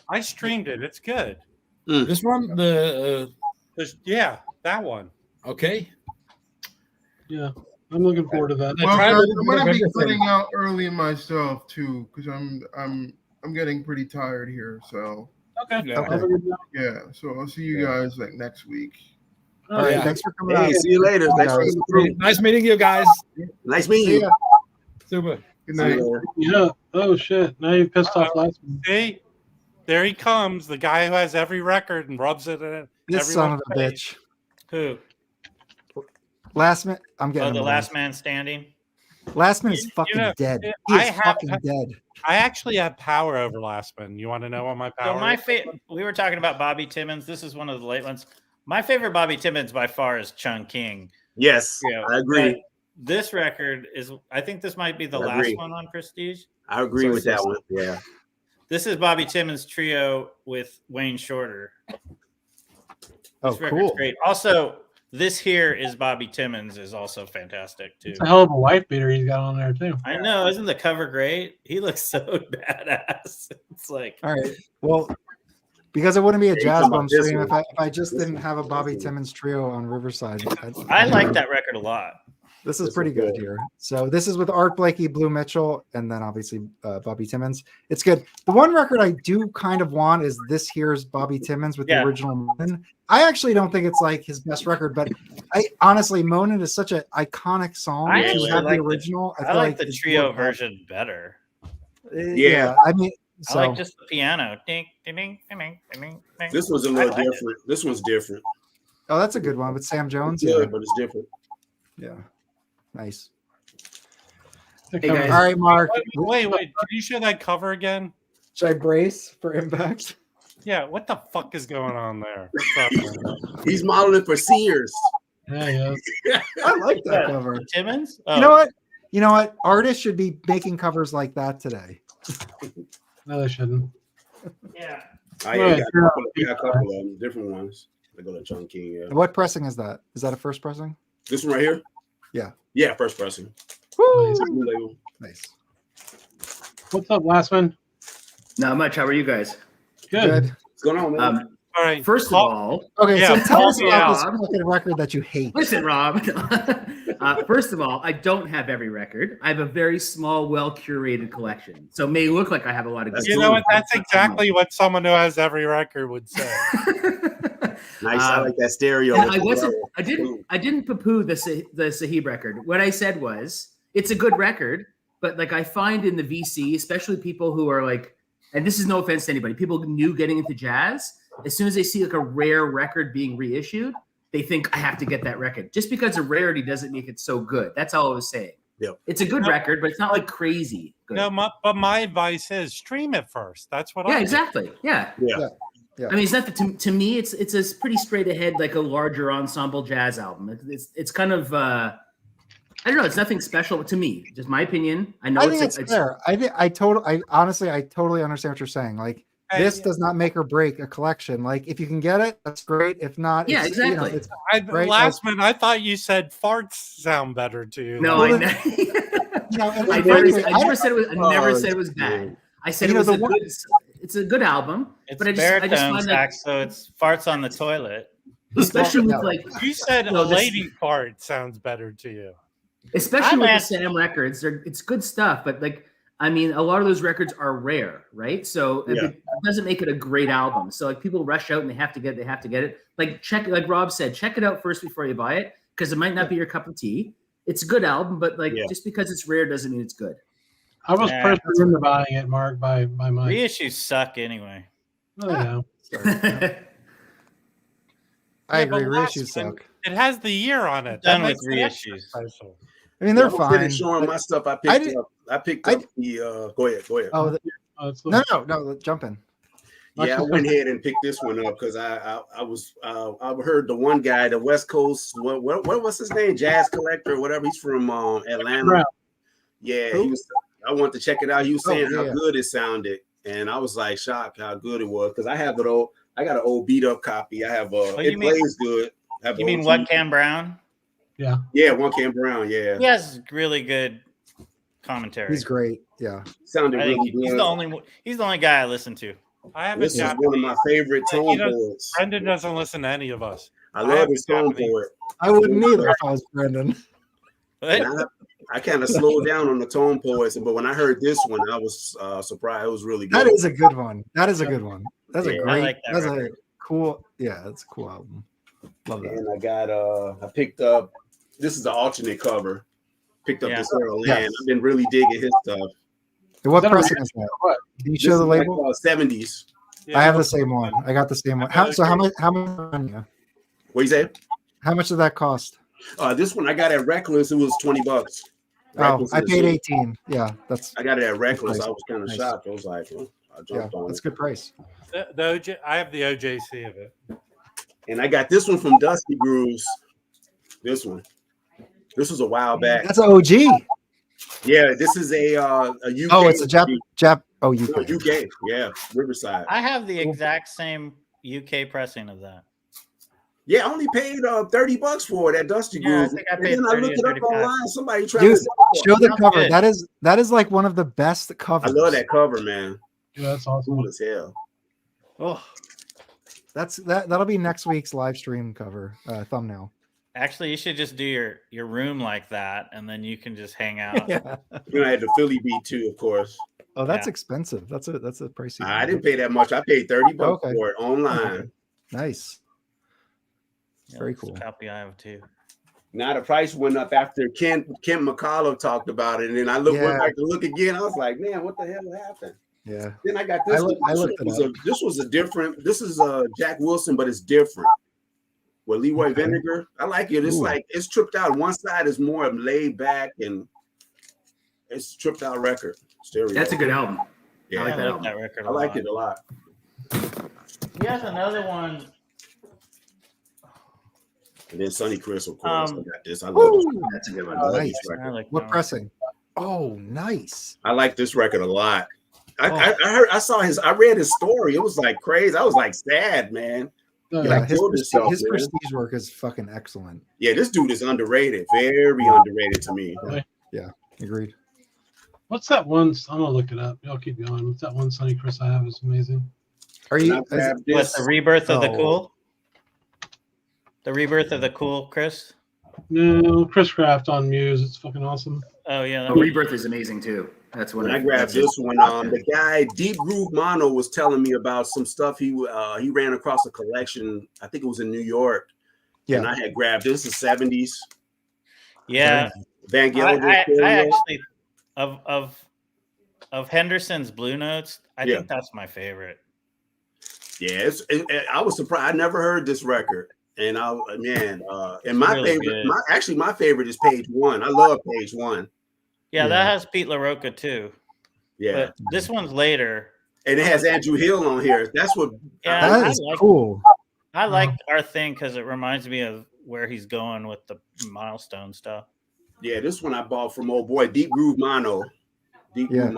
I streamed it. It's good. This one, that one. Okay. Yeah, I'm looking forward to that. Well, I'm going to be cutting out early myself too, because I'm getting pretty tired here. So okay. Yeah. So I'll see you guys like next week. All right. Thanks for coming. Hey, see you later. Nice meeting you guys. Nice meeting you. Super. Good night. Yeah. Oh shit. Now you pissed off last one. See, there he comes, the guy who has every record and rubs it in. This son of a bitch. Who? Last man. I'm getting the last man standing. Last man is fucking dead. He is fucking dead. I actually have power over Lastman. You want to know what my power is? We were talking about Bobby Timmons. This is one of the late ones. My favorite Bobby Timmons by far is Chung King. Yes, I agree. This record is, I think this might be the last one on Prestige. I agree with that one. Yeah. This is Bobby Timmons trio with Wayne Shorter. Oh, cool. Great. Also, this here is Bobby Timmons is also fantastic too. It's a hell of a wife beater he's got on there too. I know, isn't the cover great? He looks so badass. It's like, all right. Well, because it wouldn't be a jazz bomb stream if I just didn't have a Bobby Timmons trio on Riverside. I like that record a lot. This is pretty good here. So this is with Art Blakey, Blue Mitchell, and then obviously Bobby Timmons. It's good. The one record I do kind of want is this here's Bobby Timmons with the original Monin. I actually don't think it's like his best record, but I honestly, Monin is such an iconic song. I actually have like the original. I like the trio version better. Yeah, I mean, I like just the piano. Ding, ding, ding, ding, ding, ding. This was a little different. This one's different. Oh, that's a good one with Sam Jones. Yeah, but it's different. Yeah. Nice. Hey guys. All right, Mark. Wait. Can you show that cover again? Should I brace for impact? Yeah. What the fuck is going on there? He's modeling for Sears. Yeah. I like that cover. Timmons? Oh. You know what? Artists should be making covers like that today. No, they shouldn't. Yeah. I got a couple of them, different ones. I go to Chung King. Yeah. What pressing is that? Is that a first pressing? This one right here? Yeah. Yeah, first pressing. Woo! Nice. What's up, Lastman? Not much. How are you guys? Good. What's going on, man? All right. First of all, okay, yeah, so tell us about this fucking record that you hate. Listen, Rob. First of all, I don't have every record. I have a very small, well-curated collection. So it may look like I have a lot of good. You know what? That's exactly what someone who has every record would say. Nice. I like that stereo. I didn't poo-poo the Sahib record. What I said was it's a good record, but like I find in the VC, especially people who are like, and this is no offense to anybody, people new getting into jazz, as soon as they see like a rare record being reissued, they think I have to get that record. Just because of rarity doesn't make it so good. That's all I was saying. Yeah. It's a good record, but it's not like crazy good. No, but my advice is stream it first. That's what I exactly. Yeah. I mean, it's not to me. It's a pretty straight ahead, like a larger ensemble jazz album. It's kind of I don't know. It's nothing special to me. Just my opinion. I know I think it's fair. I totally understand what you're saying. Like this does not make or break a collection. Like if you can get it, that's great. If not, yeah, it's, exactly. You know, it's right. Last minute, I thought you said farts sound better to you. No, well, I never said it was bad. I said it was a good. It's a good album. It's but I just find like, so it's farts on the toilet. Especially with like you said, a lady fart sounds better to you. Especially with the Sam records, it's good stuff. But like, I mean, a lot of those records are rare, right? So it doesn't make it a great album. So like, people rush out and they have to get it. Like like Rob said, check it out first before you buy it because it might not be your cup of tea. It's a good album, but like just because it's rare doesn't mean it's good. I was personally into buying it, Mark, by my reissues suck anyway. Oh yeah. I agree. Reissues suck. It has the year on it. Done with reissues. I mean, they're fine. Showing my stuff. I picked up the. Go ahead. Oh, no. Jump in. Yeah, I went ahead and picked this one up because I heard the one guy, the West Coast. What was his name? Jazz Collector or whatever. He's from Atlanta. Yeah, I wanted to check it out. He was saying how good it sounded, and I was like shocked how good it was because I have it old. I got an old beat up copy. I have it plays good. You mean What Cam Brown? Yeah. Yeah, One Cam Brown. Yeah. He has really good commentary. He's great. Yeah. Sounded really good. He's the only guy I listen to. This is one of my favorite tone poets. Brendan doesn't listen to any of us. I love his tone poet. I wouldn't either if I was Brendan. I kind of slowed down on the tone poets, but when I heard this one, I was surprised. It was really good. That is a good one. That's a great. Like that's a cool. Yeah, that's a cool album. Love that. And I got I picked up. This is the alternate cover. Picked up this Earl Land. I've been really digging his stuff. And what pressing is that? What? Can you show the label? Like, 70s. Yeah, I have the same one. I got the same one. How much? What you say? How much did that cost? This one I got at Reckless. It was $20. Oh, I paid 18. Yeah, I got it at Reckless. I was kind of shocked. I was like, I jumped on. That's a good price. I have the OJC of it. And I got this one from Dusty Grooves. This one. This was a while back. That's an OG. Yeah, this is a UK. Oh, it's a Jap. Oh, UK. UK. Yeah, Riverside. I have the exact same UK pressing of that. Yeah, I only paid $30 for it at Dusty Grooves. I think I paid 30 I looked it up online. Somebody tried to show the cover. Good. That is like one of the best covers. I love that cover, man. Yeah, that's awesome. Cool as hell. Oh, that'll be next week's live stream cover thumbnail. Actually, you should just do your room like that, and then you can just hang out. Yeah. You know, I had the Philly beat too, of course. Oh, that's expensive. That's a pricey. I didn't pay that much. I paid $30 for it online. Okay. Nice. Very cool. Copy I have too. Now the price went up after Ken McCullough talked about it, and then I went back to look again. I was like, man, what the hell happened? Yeah. Then I got this. This was a different. This is Jack Wilson, but it's different. With Leroy Vinegar, I like it. It's like it's tripped out. One side is more laid back, and it's a tripped out record. Stereo. That's a good album. Yeah, I like that record. I like it a lot. He has another one. And then Sonny Chris, of course. I got this. I love this. That's a good one. Nice. What pressing? Oh, nice. I like this record a lot. I read his story. It was like crazy. I was like sad, man. Yeah, his prestige work is fucking excellent. Yeah, this dude is underrated. Very underrated to me. Yeah, agreed. What's that one? I'm gonna look it up. Y'all keep going. What's that one Sonny Chris I have is amazing. Are you what's the rebirth of the cool? The rebirth of the cool, Chris? No, Chris Craft on Muse. It's fucking awesome. Oh yeah, Rebirth is amazing too. That's when I grabbed this one. The guy Deep Groove Mono was telling me about some stuff he ran across a collection. I think it was in New York. Yeah, and I had grabbed this. The 70s. Yeah, Van Gelder. I actually of Henderson's Blue Notes. I think that's my favorite. Yeah, I was surprised. I never heard this record. And and my really favorite, my favorite is Page One. I love Page One. Yeah, that has Pete LaRocca too. Yeah, but this one's later, and it has Andrew Hill on here. That's what. Yeah, that is cool. I like Our Thing because it reminds me of where he's going with the Milestone stuff. Yeah, this one I bought from old boy Deep Groove Mono. Yeah,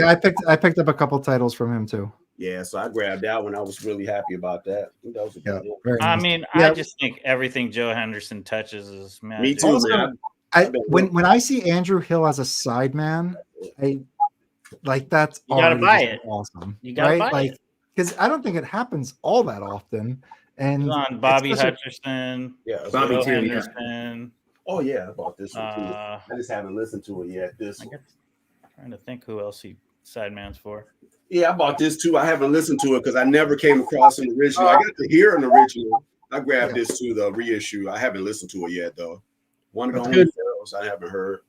I picked up a couple titles from him too. Yeah, so I grabbed that one. I was really happy about that. That was a good one. I mean, I just think everything Joe Henderson touches is magic. Me too, also, man. When I see Andrew Hill as a sideman, I like that's you gotta buy it. Awesome. You gotta buy it. Because I don't think it happens all that often. And on Bobby Hutcherson, Bobby Joe Henderson. Oh yeah, I bought this one too. I just haven't listened to it yet. Trying to think who else he sidemans for. Yeah, I bought this too. I haven't listened to it because I never came across an original. I got to hear an original. I grabbed this too, the reissue. I haven't listened to it yet though. One of the only girls I haven't heard.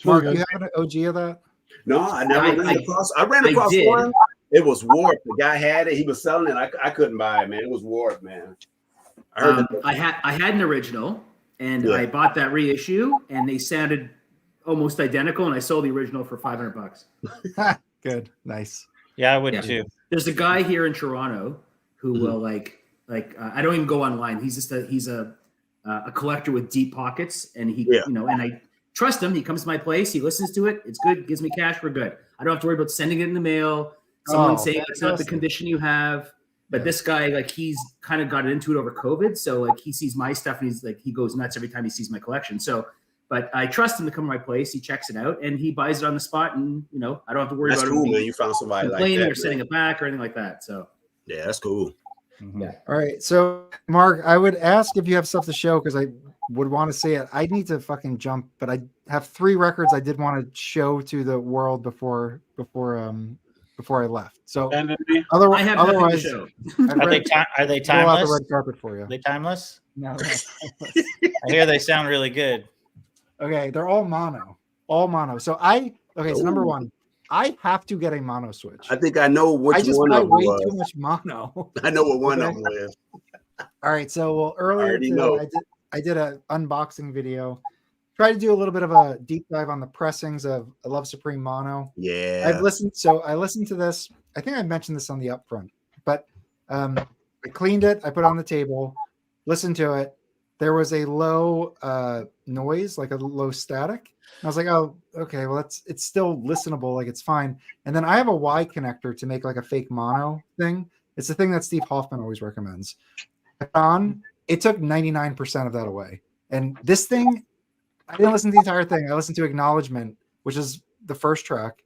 Mark, you have an OG of that? No, I never ran across. I ran across one. It was warped. The guy had it. He was selling it. I couldn't buy it, man. It was warped, man. I had an original, and I bought that reissue, and they sounded almost identical, and I sold the original for $500. Good, nice. Yeah, I would too. There's a guy here in Toronto who will like I don't even go online. He's just he's a collector with deep pockets, and he and I trust him. He comes to my place, he listens to it. It's good. Gives me cash. We're good. I don't have to worry about sending it in the mail. Someone saying it's not the condition you have. But this guy, like, he's kind of got into it over COVID. So like he sees my stuff and he's like, he goes nuts every time he sees my collection. So, but I trust him to come to my place. He checks it out and he buys it on the spot. And I don't have to worry about it. Man. You found somebody complaining like that, or sending it back or anything like that. So yeah, that's cool. Mm-hmm. Yeah. All right. So Mark, I would ask if you have stuff to show because I would want to see it. I need to fucking jump, but I have 3 records I did want to show to the world before I left. So otherwise, are they timeless? The red carpet for you. Are they timeless? No. I hear they sound really good. Okay, they're all mono. So so number 1, I have to get a mono switch. I think I know which one of them way was. Too much mono. I know what one of them is. All right, so earlier today, I did an unboxing video. Try to do a little bit of a deep dive on the pressings of a Love Supreme mono. Yeah. I listened to this. I think I mentioned this on the upfront, but I cleaned it. I put it on the table, listened to it. There was a low noise, like a low static. And I was like, oh, okay, well, it's still listenable. Like it's fine. And then I have a Y connector to make like a fake mono thing. It's the thing that Steve Hoffman always recommends. It took 99% of that away. And this thing, I didn't listen to the entire thing. I listened to Acknowledgement, which is the first track.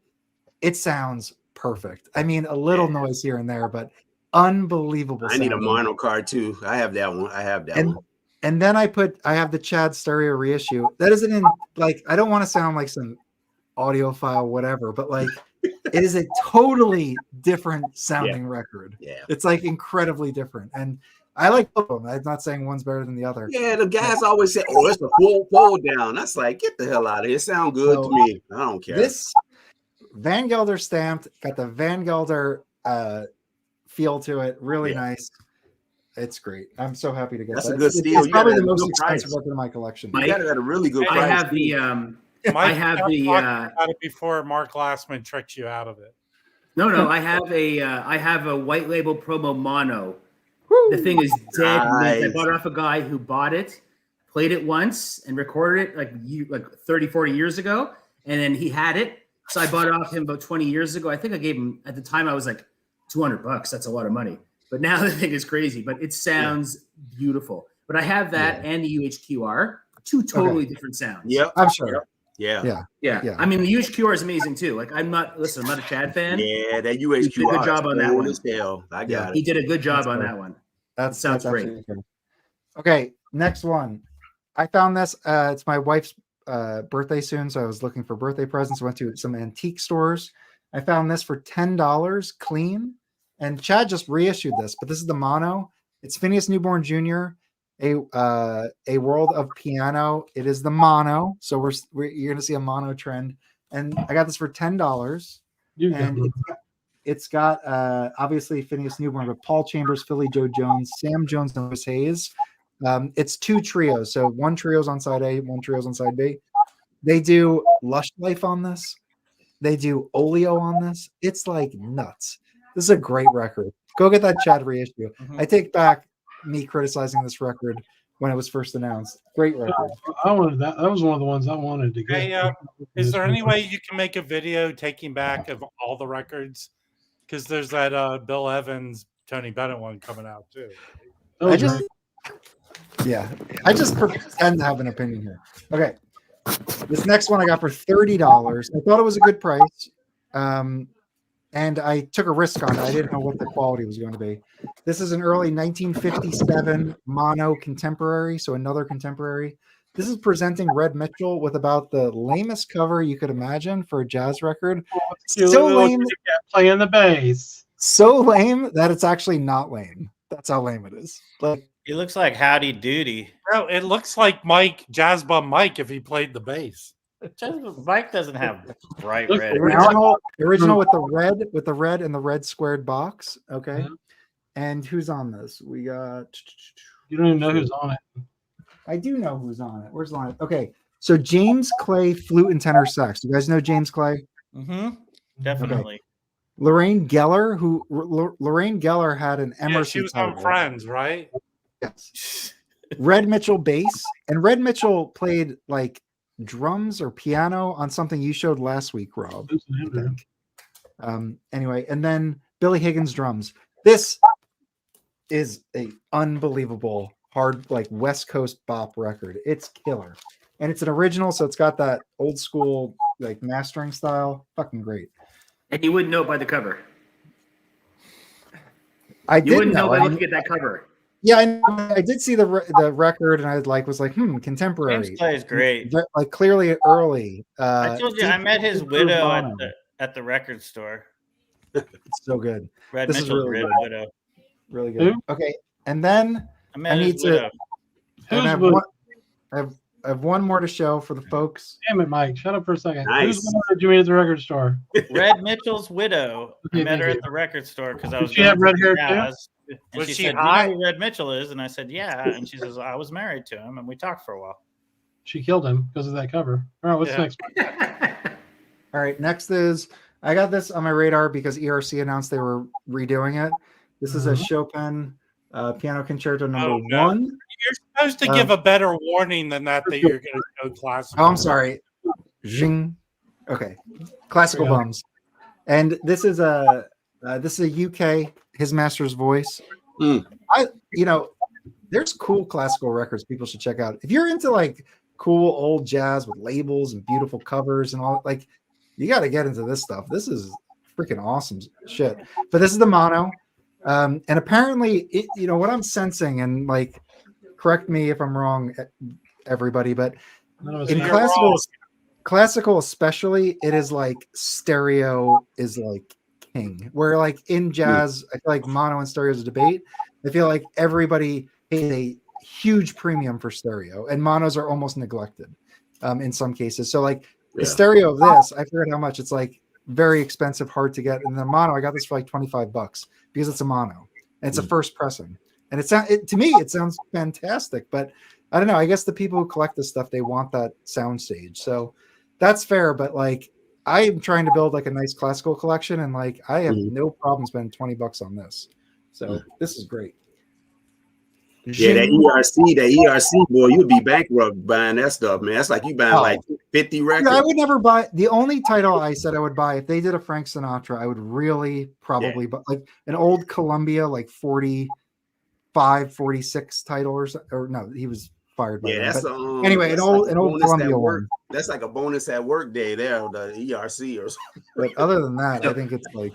It sounds perfect. I mean, a little noise here and there, but unbelievable. I need a mono card too. I have that one. And then I have the Chad stereo reissue. That isn't in like, I don't want to sound like some audiophile, whatever, but like it is a totally different sounding record. Yeah. It's like incredibly different. And I like both of them. I'm not saying one's better than the other. Yeah, the guys always say, "Oh, it's a full fold down." That's like, get the hell out of here. It sounds good to me. I don't care. This Van Gelder stamped, got the Van Gelder feel to it. Really nice. It's great. I'm so happy to get That's that. a good steal. It's probably the most expensive record in my collection. You got it at a really good price. I have the got it before Mark Glassman tricked you out of it. No, I have a white label promo mono. The thing is dead. Nice. I bought it off a guy who bought it, played it once, and recorded it like 30, 40 years ago. And then he had it. So I bought it off him about 20 years ago. I think I gave him, at the time, I was like, $200. That's a lot of money. But now the thing is crazy. But it sounds beautiful. But I have that and the UHQR. 2 totally different sounds. Yep. I'm sure. Yeah. I mean, the UHQR is amazing too. Like, I'm not a Chad fan. Yeah, that UHQR. He did a good job on that one. I got it. He did a good job on that one. That sounds great. Okay, next one. I found this. It's my wife's birthday soon, so I was looking for birthday presents. I went to some antique stores. I found this for $10 clean. And Chad just reissued this, but this is the mono. It's Phineas Newborn Jr., a World of Piano. It is the mono, so you're going to see a mono trend. And I got this for $10. And it's got obviously Phineas Newborn, but Paul Chambers, Philly Joe Jones, Sam Jones, and Louis Hayes. It's 2 trios, so 1 trio's on side A, 1 trio's on side B. They do Lush Life on this. They do Oleo on this. It's like nuts. This is a great record. Go get that Chad reissue. I take back me criticizing this record when it was first announced. Great record. I wanted that. That was one of the ones I wanted to get. Hey, is there any way you can make a video taking back of all the records? Because there's that Bill Evans, Tony Bennett one coming out too. I just pretend to have an opinion here. Okay. This next one I got for $30. I thought it was a good price. And I took a risk on it. I didn't know what the quality was going to be. This is an early 1957 mono contemporary, so another contemporary. This is presenting Red Mitchell with about the lamest cover you could imagine for a jazz record. So lame, playing the bass. so lame that it's actually not lame. That's how lame it is. Like, He looks like Howdy Doody. No, it looks like Jazz Bum Mike if he played the bass. Mike doesn't have bright Look, red. original with the red and the red squared box. Okay. Yeah. And who's on this? We got. You don't even know who's on it. I do know who's on it. Where's on it? Okay. So James Clay, flute and tenor sax. You guys know James Clay? Mm-hmm. Definitely. Okay. Lorraine Geller, Lorraine Geller had an Emerson. Yeah, she was on Friends, right? Yes. Red Mitchell bass, and Red Mitchell played like drums or piano on something you showed last week, Rob. I think. Anyway, and then Billy Higgins drums. This is a unbelievable hard, like West Coast bop record. It's killer, and it's an original, so it's got that old school like mastering style. Fucking great. And you wouldn't know it by the cover. I You wouldn't didn't know know. by looking at that cover. Yeah, I did see the record, and I was like, contemporary. James Clay is great. Like clearly early. I told you I met his widow at the record store. It's so good. Red This is Mitchell's really Red good. Widow. Really good. Okay, and then I met I his need to. widow. And I have one more to show for the folks. Damn it, Mike. Shut up for a second. Nice. Who's the one that you meet at the record store? Red Mitchell's widow. I met her at the record store because I was. Did she have red hair too? jazz. And Was she she said, hot? "You know who Red Mitchell is?" And I said, "Yeah." And she says, "I was married to him, and we talked for a while." She killed him because of that cover. All right, what's Yeah. next? All right, next is I got this on my radar because ERC announced they were redoing it. This is a Chopin piano concerto number no. 1. You're supposed to give a better warning than that you're going to go classical. Oh, I'm sorry. Zing. Okay, classical bums, and this is a UK His Master's Voice. There's cool classical records people should check out if you're into like cool old jazz with labels and beautiful covers and all. Like, you got to get into this stuff. This is freaking awesome shit. But this is the mono, and apparently, what I'm sensing, and like, correct me if I'm wrong, everybody, but in classical especially, it is like stereo is like king. Where like in jazz, I feel like mono and stereo is a debate. I feel like everybody pays a huge premium for stereo, and monos are almost neglected in some cases. So like the stereo of this, I forget how much. It's like very expensive, hard to get. And the mono, I got this for like $25 because it's a mono and it's a first pressing. And to me, it sounds fantastic. But I don't know. I guess the people who collect this stuff, they want that soundstage. So that's fair. But like, I am trying to build like a nice classical collection, and like I have no problem spending $20 on this. So this is great. Yeah, that ERC, boy, you'd be bankrupt buying that stuff, man. That's like you buying like 50 records. Yeah, I would never buy. The only title I said I would buy if they did a Frank Sinatra, I would really probably buy like an old Columbia, like 45, 46 title or no, he was fired by that's anyway, an old Columbia one. That's like a bonus at work day there, the ERC or something. But other than that, I think it's like.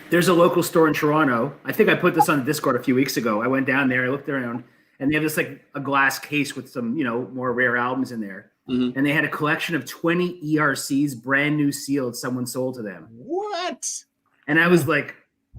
There's a local store in Toronto. I think I put this on Discord a few weeks ago. I went down there, I looked around, and they have this like a glass case with some, more rare albums in there. And they had a collection of 20 ERCs, brand new sealed, someone sold to them. What? And I was like,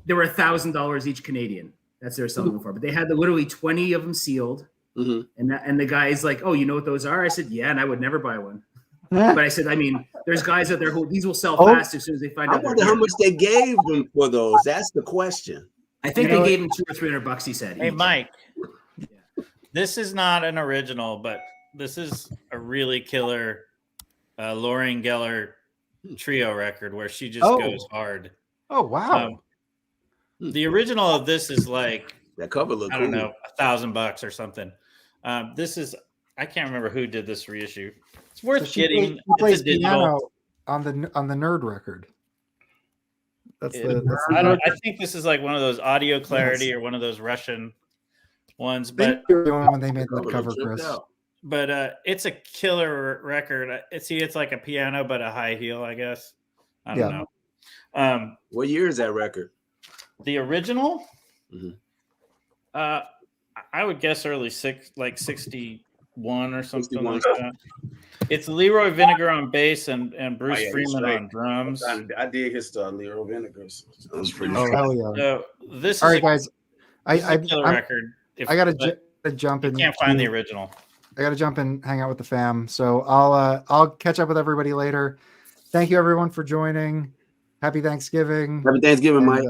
they were $1,000 each Canadian. That's what they're selling them for. But they had literally 20 of them sealed. And the guy's like, "Oh, you know what those are?" I said, "Yeah," and I would never buy one. But I said, I mean, there's guys out there who these will sell fast as soon as they find out. I wonder how much they gave them for those. That's the question. I think they gave him $200 or $300. He said. Hey, Mike, this is not an original, but this is a really killer Lorraine Geller trio record where she just goes hard. Oh wow! The original of this is like that cover look. I don't know, $1,000 or something. This is I can't remember who did this reissue. It's worth So getting. He plays It's a piano on the Nerd record. That's I think this is like one of those Audio Clarity or one of those Russian ones, but when they made that cover, Chris. But it's a killer record. It's like a piano but a high heel, I guess. I don't know. What year is that record? The original? Mm-hmm. I would guess early 61 or something like that. It's Leroy Vinegar on bass and Bruce Freeman on drums. I did his Leroy Vinegar. Sounds pretty. Oh hell yeah! So this all is right, guys. I killer record. I gotta jump in. Can't find the original. I gotta jump and hang out with the fam. So I'll catch up with everybody later. Thank you everyone for joining. Happy Thanksgiving. Happy Thanksgiving, Mike.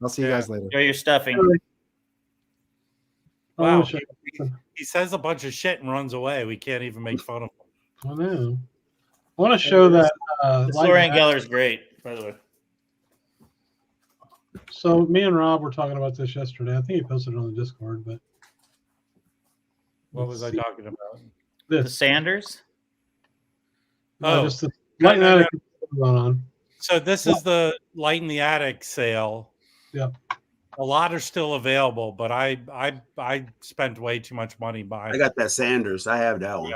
I'll see you guys later. Enjoy your stuffing. Wow, he says a bunch of shit and runs away. We can't even make fun of him. I know. I want to show that. Florian Geller's great, by the way. So me and Rob were talking about this yesterday. I think he posted it on the Discord, but what was I talking about? The Sanders? Just the Light in the Attic going on. So this is the Light in the Attic sale. Yep. A lot are still available, but I spent way too much money buying. I got that Sanders. I have that one.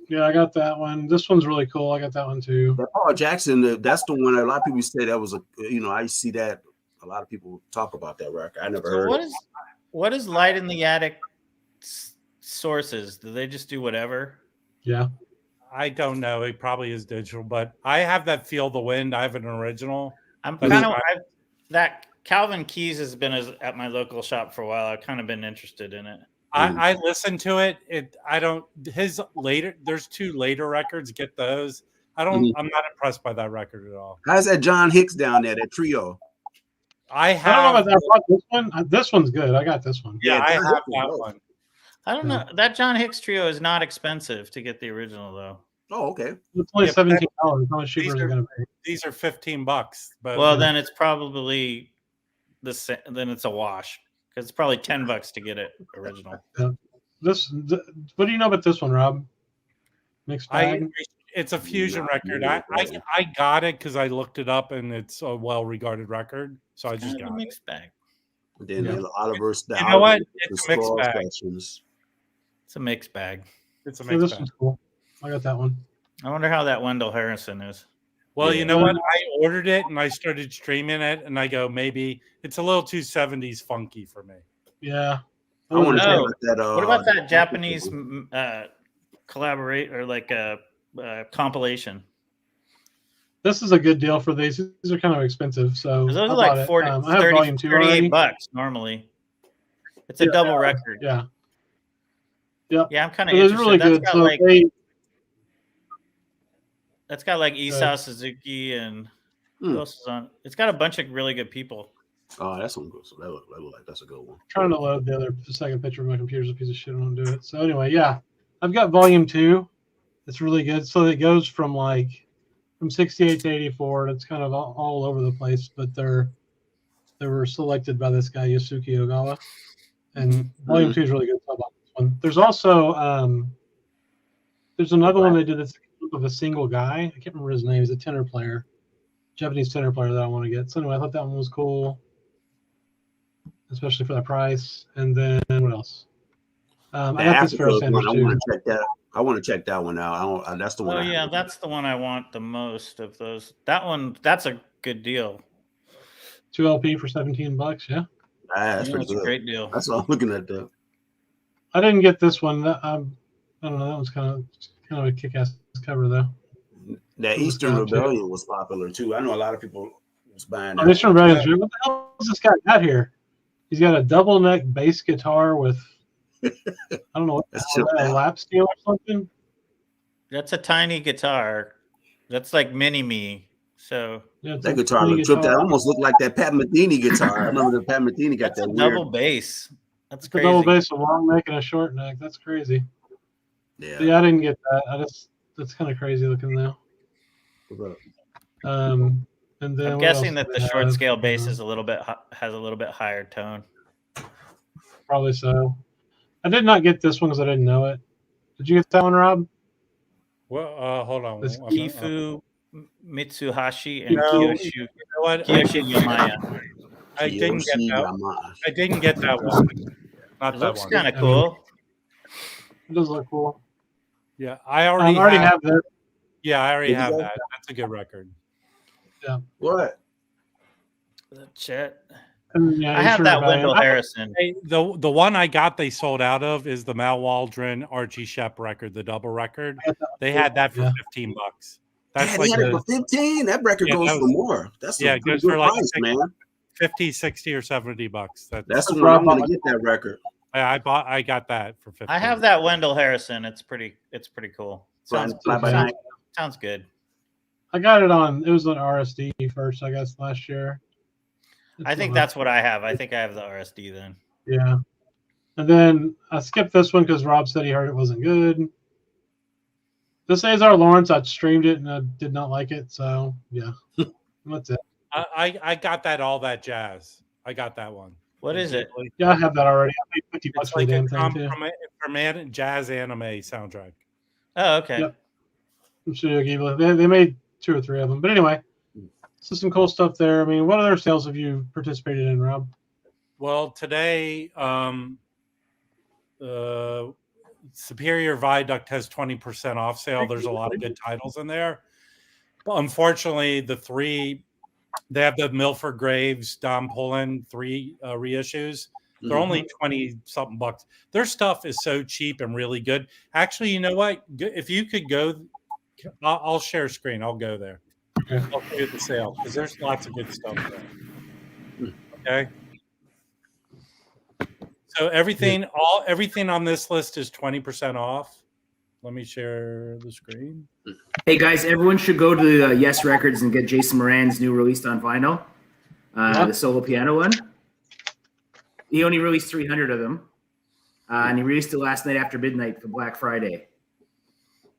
Yeah, I got that one. This one's really cool. I got that one too. That Paul Jackson, that's the one a lot of people say that was I see that a lot of people talk about that record. I never heard it. What is Light in the Attic sources? Do they just do whatever? Yeah. I don't know. It probably is digital, but I have that Feel the Wind. I have an original. That Calvin Keys has been at my local shop for a while. I've kind of been interested in it. I listened to it. There's 2 later records. Get those. I'm not impressed by that record at all. How's that John Hicks down there, that trio? I don't know about that. I bought this one. This one's good. I got this one. Yeah, I have that one. I don't know. That John Hicks trio is not expensive to get the original, though. Oh, okay. It's only $17. How much cheaper is it going to be? These are $15. But then it's probably then it's a wash because it's probably $10 to get it original. What do you know about this one, Rob? Mixed bag. It's a fusion record. I got it because I looked it up and it's a well-regarded record, so I just got a mixed bag. Then Oliver style. You know what? It's a mixed bag. It's a mixed bag. It's a mixed this bag. one's cool. I got that one. I wonder how that Wendell Harrison is. Well, you know what? I ordered it and I started streaming it, and I go, maybe it's a little too 70s funky for me. Yeah. I want to check out that. What about that Japanese collaborate or like a compilation? This is a good deal for these. These are kind of expensive, so those are like 40, I have volume 2 already. $38 normally. It's a double record. Yeah. Yep. Yeah, I'm kind of interested. Really good. So that's got like Isao Suzuki and who else is on? It's got a bunch of really good people. Oh, that's one good. So that look like that's a good one. I'm trying to load the second picture of my computer's a piece of shit. I won't do it. So anyway, yeah, I've got volume 2. It's really good. So it goes from 68 to 84. And it's kind of all over the place, but they were selected by this guy Yasuki Ogawa, and volume 2 is really good. So about this one. There's also there's another one they did that's of a single guy. I can't remember his name. He's a tenor player, Japanese tenor player that I want to get. So anyway, I thought that one was cool, especially for that price. And then what else? I got this Pharaoh Sanders too. I want to check that one out. That's the one. Oh yeah, that's the one I want the most of those. That one, that's a good deal. 2 LP for $17. Yeah, that's pretty good. A great deal. That's what I'm looking at there. I didn't get this one. I don't know. That was kind of a kick-ass cover though. That Eastern Rebellion was popular too. I know a lot of people was buying that. Eastern Rebellion. What the hell is this guy got here? He's got a double neck bass guitar with I don't know what a lap steel or something. That's a tiny guitar. That's like mini me. So yeah, that guitar looked tripped. That almost looked like that Pat Metheny guitar. I remember that Pat Metheny got that double bass. That's crazy. Double bass, a long neck and a short neck. That's crazy. Yeah. So yeah, I didn't get that. That's kind of crazy looking now. And then I'm guessing that the short scale bass is has a little bit higher tone. Probably so. I did not get this one because I didn't know it. Did you get that one, Rob? Well, hold on. This Kifu Mitsuhashi and No, Kiyoshi you know what? Yamaya. I didn't get Kiyoshi that. Yamada. I didn't get that one. Not It that looks one. kind of cool. It does look cool. Yeah, I I already, already have that. Yeah, I already Did you have go? that. That's a good record. What? Chet. And, yeah, I you have sure that buy it. Wendell Harrison. Hey, the one I got they sold out of is the Mal Waldron Archie Shepp record, the double record. They had that for Yeah. $15. Damn, That's they like had it for 15. That record Yeah, goes that for was- more. That's yeah, a it pretty goes good for like price, man. 50, 60, or $70. That's That's when I Rob want bought to get that record. I got that for 15. I have that Wendell Harrison. It's pretty cool. Fly Sounds by sounds- night. sounds good. I got it on. It was on RSD first, I guess, last year. I think that's what I have. I think I have the RSD then. Yeah. And then I skipped this one because Rob said he heard it wasn't good. This Azar Lawrence, I streamed it and I did not like it. So yeah, that's it. I got that All That Jazz. I got that one. What is it? Yeah, I have that already. I paid 50 bucks It's for the like a damn thing too. from jazz anime soundtrack. Oh, okay. Yep. From Studio Ghibli. They made 2 or 3 of them. But anyway, so some cool stuff there. I mean, what other sales have you participated in, Rob? Well, today, Superior Viaduct has 20% off sale. There's a lot of good titles in there. But unfortunately, they have the Milford Graves, Don Pullen 3 reissues. They're only 20 something bucks. Their stuff is so cheap and really good. Actually, you know what? If you could go, I'll share screen. I'll go there. Okay. I'll show you the sale because there's lots of good stuff there. Okay. So everything on this list is 20% off. Let me share the screen. Hey guys, everyone should go to Yes Records and get Jason Moran's new released on vinyl, the solo piano one. He only released 300 of them, and he released it last night after midnight for Black Friday.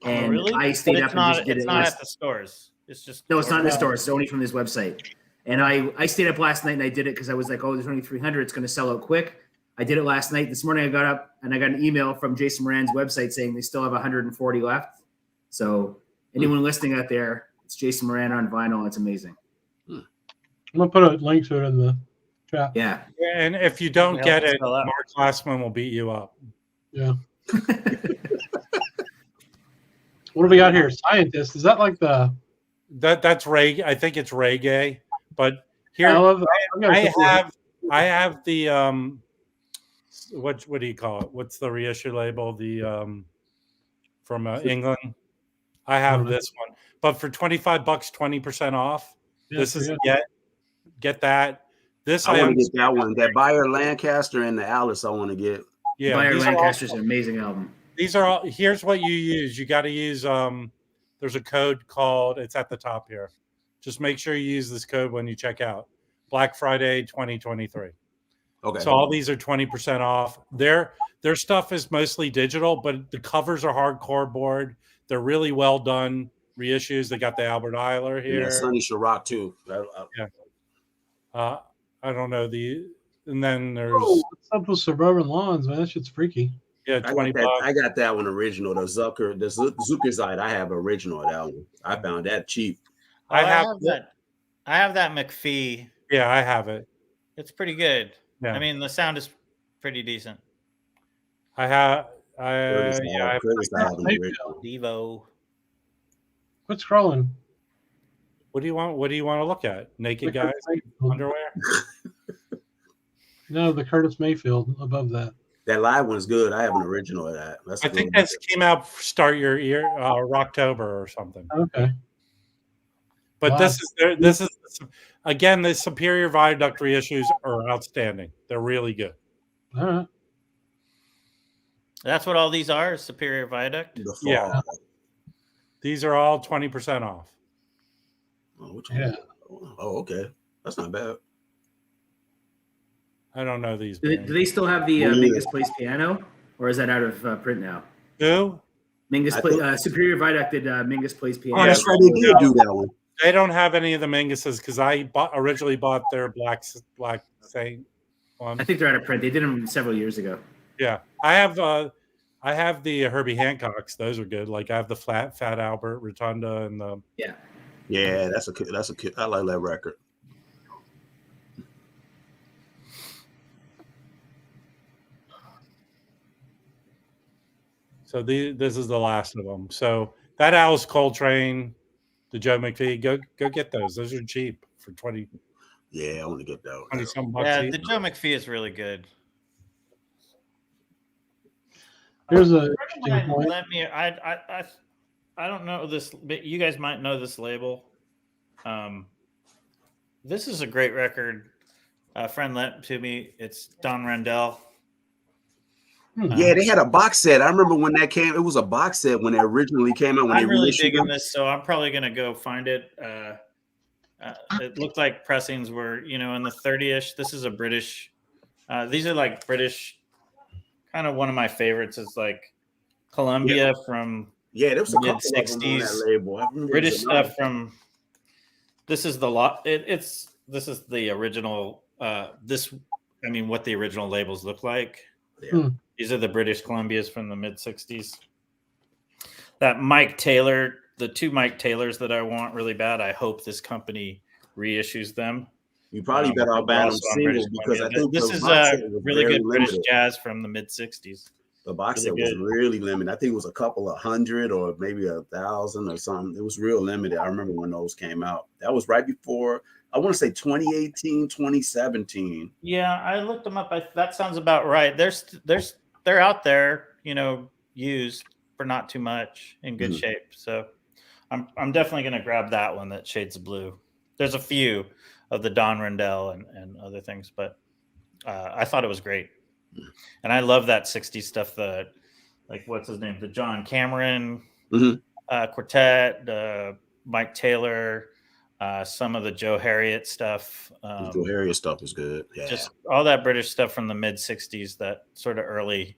And really? I stayed up and just did it's it not last. at the stores. It's just No, it's not in the store. It's only from this website. And I stayed up last night and I did it because I was like, oh, there's only 300. It's going to sell out quick. I did it last night. This morning I got up and I got an email from Jason Moran's website saying they still have 140 left. So anyone listening out there, it's Jason Moran on vinyl. It's amazing. I'm going to put a link to it in the chat. Yeah. And if you don't Yeah, get it, sell out. Mark Glassman will beat you up. Yeah. What do we got here? Scientist. Is that like the... That's reggae. I think it's reggae. But here I love I have the what do you call it? What's the reissue label? The from England. I have this one, but for $25, 20% off. Yeah, this is yeah. get that. This I want to get that one. That Bayer Lancaster and the Alice I want to get. Yeah, Bayer these are all- Lancaster's an amazing album. These are all. Here's what you use. You got to use. There's a code called. It's at the top here. Just make sure you use this code when you check out. Black Friday 2023. Okay. So all these are 20% off. Their stuff is mostly digital, but the covers are hardcore board. They're really well done reissues. They got the Albert Eiler here. Yeah, Sonny Chirac too. I don't know and then there's what's up with Suburban Lawns, man? That shit's freaky. yeah, $20. I got that one original. The Zuckerzeit. I have original of that one. I found that cheap. I have that. I have that McPhee. Yeah, I have it. It's pretty good. Yeah. I mean, the sound is pretty decent. I have Curtis, yeah, I have Curtis, I have an original. Devo. Quit scrolling. What do you want? What do you want to look at? Naked guys underwear? No, the Curtis Mayfield above that. That live one's good. I have an original of that. I think that came out start your year October or something. Okay. But Wow. this is again, the Superior Viaduct reissues are outstanding. They're really good. All right. That's what all these are. Superior Viaduct. Yeah. These are all 20% off. Oh, which one? Yeah. Oh, okay. That's not bad. I don't know these. Do they still have the Mingus Plays Piano, or is that out of print now? Who? Superior Viaduct did Mingus Plays Piano. Oh, that's right. They did do that one. They don't have any of the Minguses because I originally bought their Black Saint one. I think they're out of print. They did them several years ago. Yeah, I have the Herbie Hancocks. Those are good. Like I have the Fat Albert Rotunda and the Yeah, that's a I like that record. So this is the last of them. So that Al's Coltrane, the Joe McPhee, go get those. Those are cheap for 20. Yeah, I want to get those. 20 some bucks. Yeah, each. the Joe McPhee is really good. Here's a interesting point. I don't know this, but you guys might know this label. This is a great record. A friend lent to me. It's Don Randell. Yeah, they had a box set. I remember when that came. It was a box set when it originally came out. I'm really digging this, so I'm probably gonna go find it. It looked like pressings were, in the 30-ish. This is a British. These are like British. Kind of one of my favorites is like Columbia from there was a mid '60s. British stuff from. This is the lot. This is the original. What the original labels look like. Yeah. These are the British Columbias from the mid '60s. That Mike Taylor, the two Mike Taylors that I want really bad. I hope this company reissues them. You probably better off buying them single because I think this is really good British jazz from the mid '60s. The box set was really limited. I think it was a couple of hundred or maybe 1,000 or something. It was real limited. I remember when those came out. That was right before, I want to say 2018, 2017. Yeah, I looked them up. That sounds about right. They're out there, used for not too much, in good shape. So I'm definitely going to grab that one, that Shades of Blue. There's a few of the Don Randell and other things, but I thought it was great. And I love that 60s stuff, what's his name? The John Cameron quartet, Mike Taylor, some of the Joe Harriet stuff. The Joe Harriet stuff is good. Yeah. Just all that British stuff from the mid 60s, that sort of early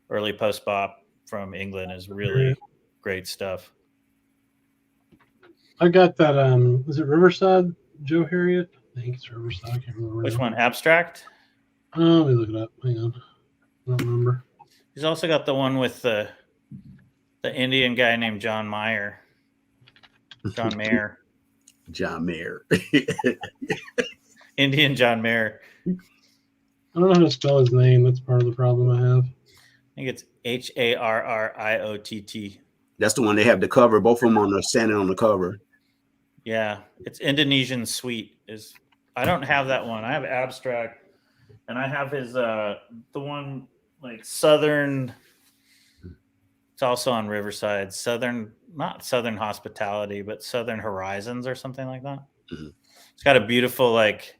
post bop from England is really great stuff. I got that. Is it Riverside Joe Harriet? I think it's Riverside. I can't remember. Which one? Abstract? Let me look it up. Hang on. I don't remember. He's also got the one with the Indian guy named John Mayer. John Mayer. John Mayer. Indian John Mayer. I don't know how to spell his name. That's part of the problem I have. I think it's Harriott. That's the one they have the cover. Both of them are standing on the cover. Yeah, it's Indonesian Sweet. I don't have that one. I have Abstract, and I have his the one like Southern. It's also on Riverside. Not Southern Hospitality, but Southern Horizons or something like that. Mm-hmm. It's got a beautiful, like,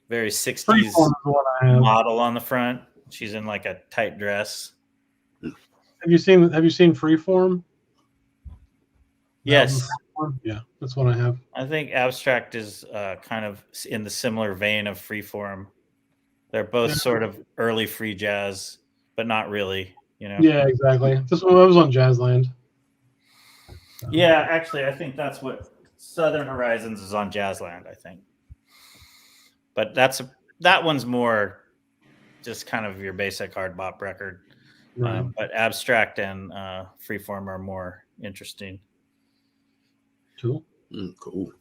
very 60s model on the front. She's in like a tight dress. Have you seen Freeform? Yes. Yeah, that's what I have. I think Abstract is kind of in the similar vein of Freeform. They're both sort of early free jazz, but not really, Yeah, exactly. This one was on Jazzland. Yeah, actually, I think that's what Southern Horizons is on Jazzland, I think. But that one's more just kind of your basic hard bop record. Right. But Abstract and Freeform are more interesting. Cool. Cool.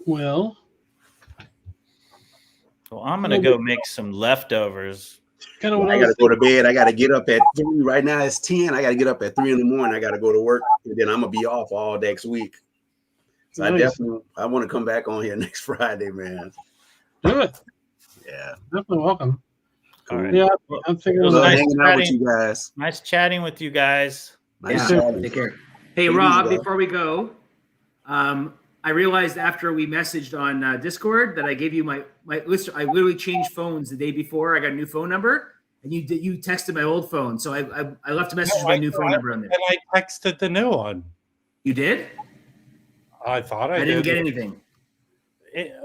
Well, I'm gonna go make some leftovers. I gotta go to bed. I gotta get up at 3. Right now it's 10. I gotta get up at 3 in the morning. I gotta go to work, and then I'm gonna be off all next week. So nice. I want to come back on here next Friday, man. Do it. Yeah. Definitely welcome. All right. Yeah, I'm thinking hanging out with you guys. Nice chatting with you guys. Nice chatting. Take care. Hey, Rob, before we go, I realized after we messaged on Discord that I gave you my list. I literally changed phones the day before. I got a new phone number, and you texted my old phone, so I left a message with my new phone number on there. And I texted the new one. You did? I thought I didn't get anything.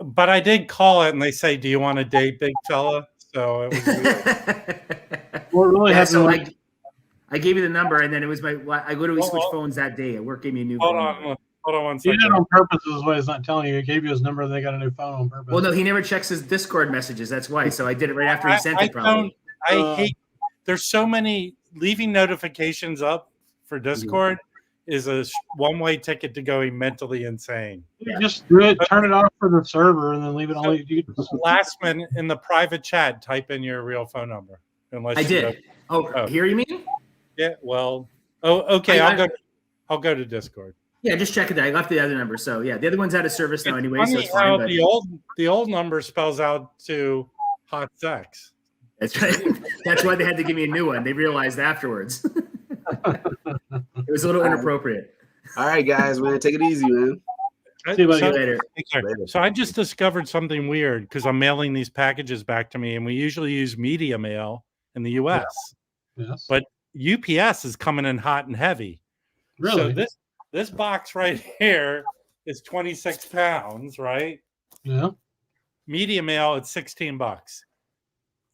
But I did call it, and they say, "Do you want to date, big fella?" So it was weird. Well, really so I gave you the number, and then it was I literally switched phones that day. At work gave me a new phone. Hold on one He second. did it on purpose. Is why he's not telling you. He gave you his number. They got a new phone on purpose. Well, no, he never checks his Discord messages. That's why. So I did it right after he sent it. Probably. I hate. There's so many leaving notifications up for Discord is a one-way ticket to going mentally insane. You just do it, turn it off for the server, and then leave it on. Last minute in the private chat, type in your real phone number. Unless I did. Here you mean? Yeah. Well. Okay. I'll go to Discord. Yeah, just check it out. I left the other number, so yeah, the other one's out of service now anyway. So it's fine, but... the old number spells out to hot sex. That's right. That's why they had to give me a new one. They realized afterwards. It was a little inappropriate. All right, guys, man, take it easy, man. See you later. So I just discovered something weird because I'm mailing these packages back to me, and we usually use media mail in the U.S. Yes. But UPS is coming in hot and heavy. Really? So this box right here is 26 pounds, right? Yeah. Media mail, it's $16.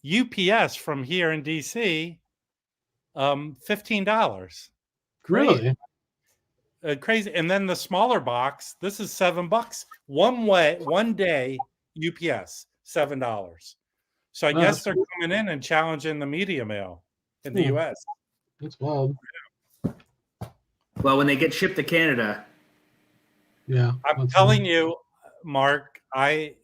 UPS from here in DC, $15. Really? Crazy. And then the smaller box, this is $7. One day, UPS, $7. So I guess they're coming in and challenging the media mail in the US. That's wild. Well, when they get shipped to Canada. Yeah. I'm telling you, Mark, the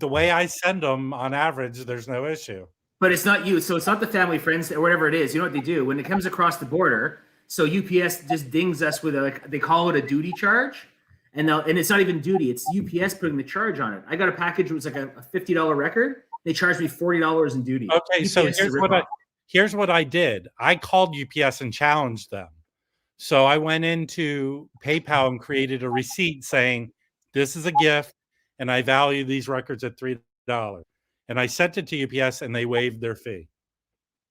way I send them on average, there's no issue. But it's not you. So it's not the family, friends, or whatever it is. You know what they do? When it comes across the border, so UPS just dings us with they call it a duty charge. And it's not even duty. It's UPS putting the charge on it. I got a package. It was like a $50 record. They charged me $40 in duty. Okay, UPS so here's what I did. I called UPS and challenged them. So I went into PayPal and created a receipt saying, this is a gift, and I value these records at $3. And I sent it to UPS, and they waived their fee.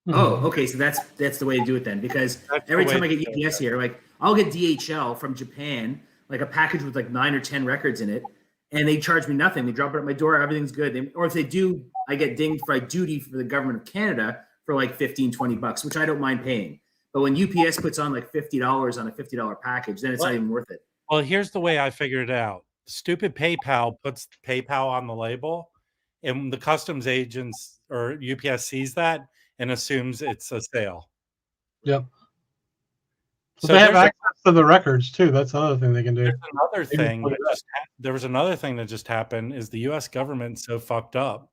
Oh, okay. So that's the way to do it then, because every time I get UPS here, like I'll get DHL from Japan, like a package with like 9 or 10 records in it, and they charge me nothing. They drop it at my door. Everything's good. Or if they do, I get dinged by duty for the government of Canada for like $15-20, which I don't mind paying. But when UPS puts on like $50 on a $50 package, then it's not even worth it. Well, here's the way I figured it out. Stupid PayPal puts PayPal on the label, and the customs agents or UPS sees that and assumes it's a sale. Yep. So they have access to the records too. That's another thing they can do. There was another thing that just happened is the U.S. government so fucked up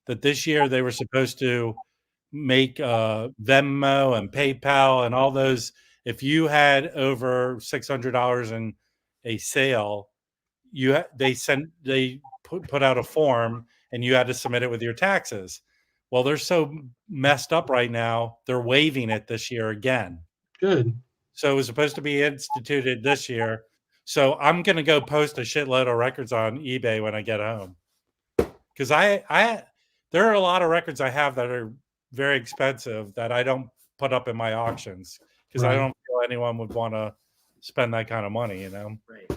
that this year they were supposed to make Venmo and PayPal and all those. If you had over $600 in a sale, they put out a form and you had to submit it with your taxes. Well, they're so messed up right now, they're waiving it this year again. Good. So it was supposed to be instituted this year. So I'm going to go post a shitload of records on eBay when I get home. Because there are a lot of records I have that are very expensive that I don't put up in my auctions because I don't feel anyone would want to spend that kind of money, you know? Right.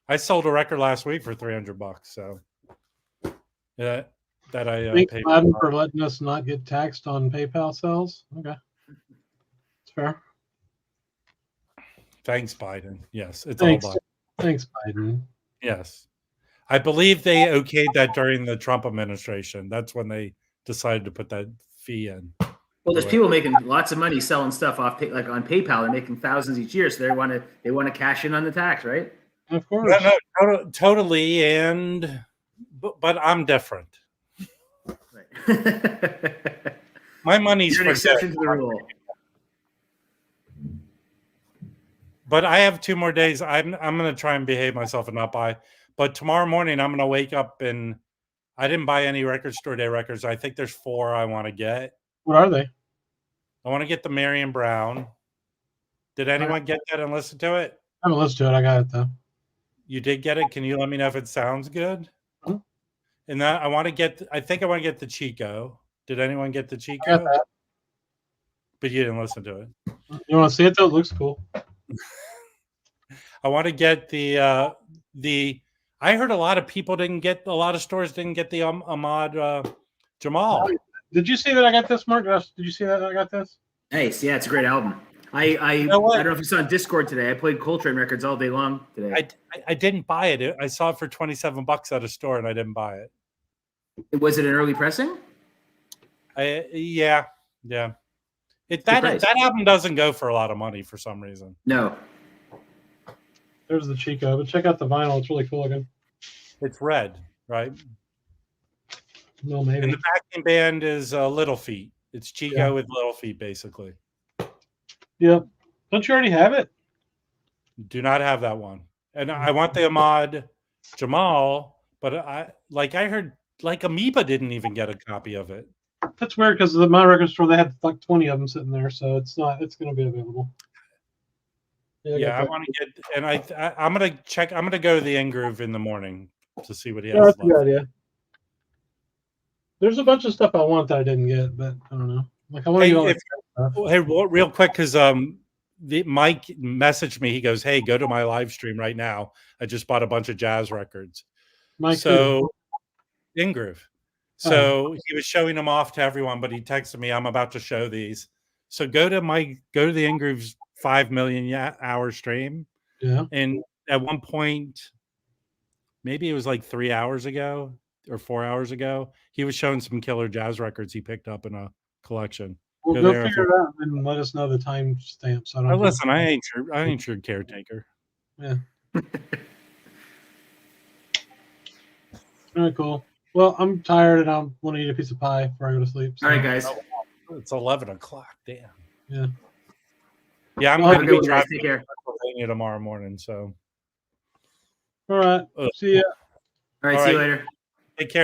I sold a record last week for $300. So yeah, that I Thanks, paid for letting us not get taxed on PayPal sales. Okay. It's fair. Thanks, Biden. Yes, it's Thanks. all Biden. Thanks, Biden. Yes. I believe they okayed that during the Trump administration. That's when they decided to put that fee in. Well, there's people making lots of money selling stuff off like on PayPal. They're making thousands each year, so they want to cash in on the tax, right? Of course. No, totally. But I'm different. Right. My money's You're an exception to the rule. But I have 2 more days. I'm going to try and behave myself and not buy. But tomorrow morning, I'm going to wake up and I didn't buy any record store day records. I think there's 4 I want to get. What are they? I want to get the Marion Brown. Did anyone get that and listen to it? I haven't listened to it. I got it though. You did get it. Can you let me know if it sounds good? Mm-hmm. And that I think I want to get the Chico. Did anyone get the Chico? I got that. But you didn't listen to it. You want to see it though? It looks cool. I want to get the I heard a lot of stores didn't get the Ahmad Jamal. Did you see that I got this, Mark? Did you see that I got this? Nice. Yeah, it's a great album. I don't know if you saw on Discord today. I played Coltrane records all day long today. I didn't buy it. I saw it for $27 at a store, and I didn't buy it. Was it an early pressing? Yeah. That album doesn't go for a lot of money for some reason. No. There's the Chico, but check out the vinyl. It's really cool looking. It's red, right? No, maybe. And the backing band is Little Feat. It's Chico with Little Feat, basically. Yep. Don't you already have it? Do not have that one. And I want the Ahmad Jamal, but I heard Amoeba didn't even get a copy of it. That's weird because at my record store they had like 20 of them sitting there, so it's going to be available. Yeah, I want to get, and I'm gonna check. I'm gonna go to the In-Groove in the morning to see what he has. That's a good idea. There's a bunch of stuff I want that I didn't get, but I don't know. Like I want to get all that stuff. Hey, real quick, because Mike messaged me. He goes, "Hey, go to my live stream right now. I just bought a bunch of jazz records." Mike, so In-Groove. So he was showing them off to everyone, but he texted me, "I'm about to show these." So go to the In-Groove's 5 million hour stream. Yeah. And at one point, maybe it was like 3 hours ago or 4 hours ago, he was showing some killer jazz records he picked up in a collection. Well, go figure it out and let us know the time stamp. So listen, I ain't your caretaker. Yeah. All right, cool. Well, I'm tired and I want to eat a piece of pie before I go to sleep. So. All right, guys. It's 11 o'clock. Damn. Yeah. Yeah, I'm going to be driving to Pennsylvania tomorrow morning. So. All right. See ya. All right. See you later. Take care.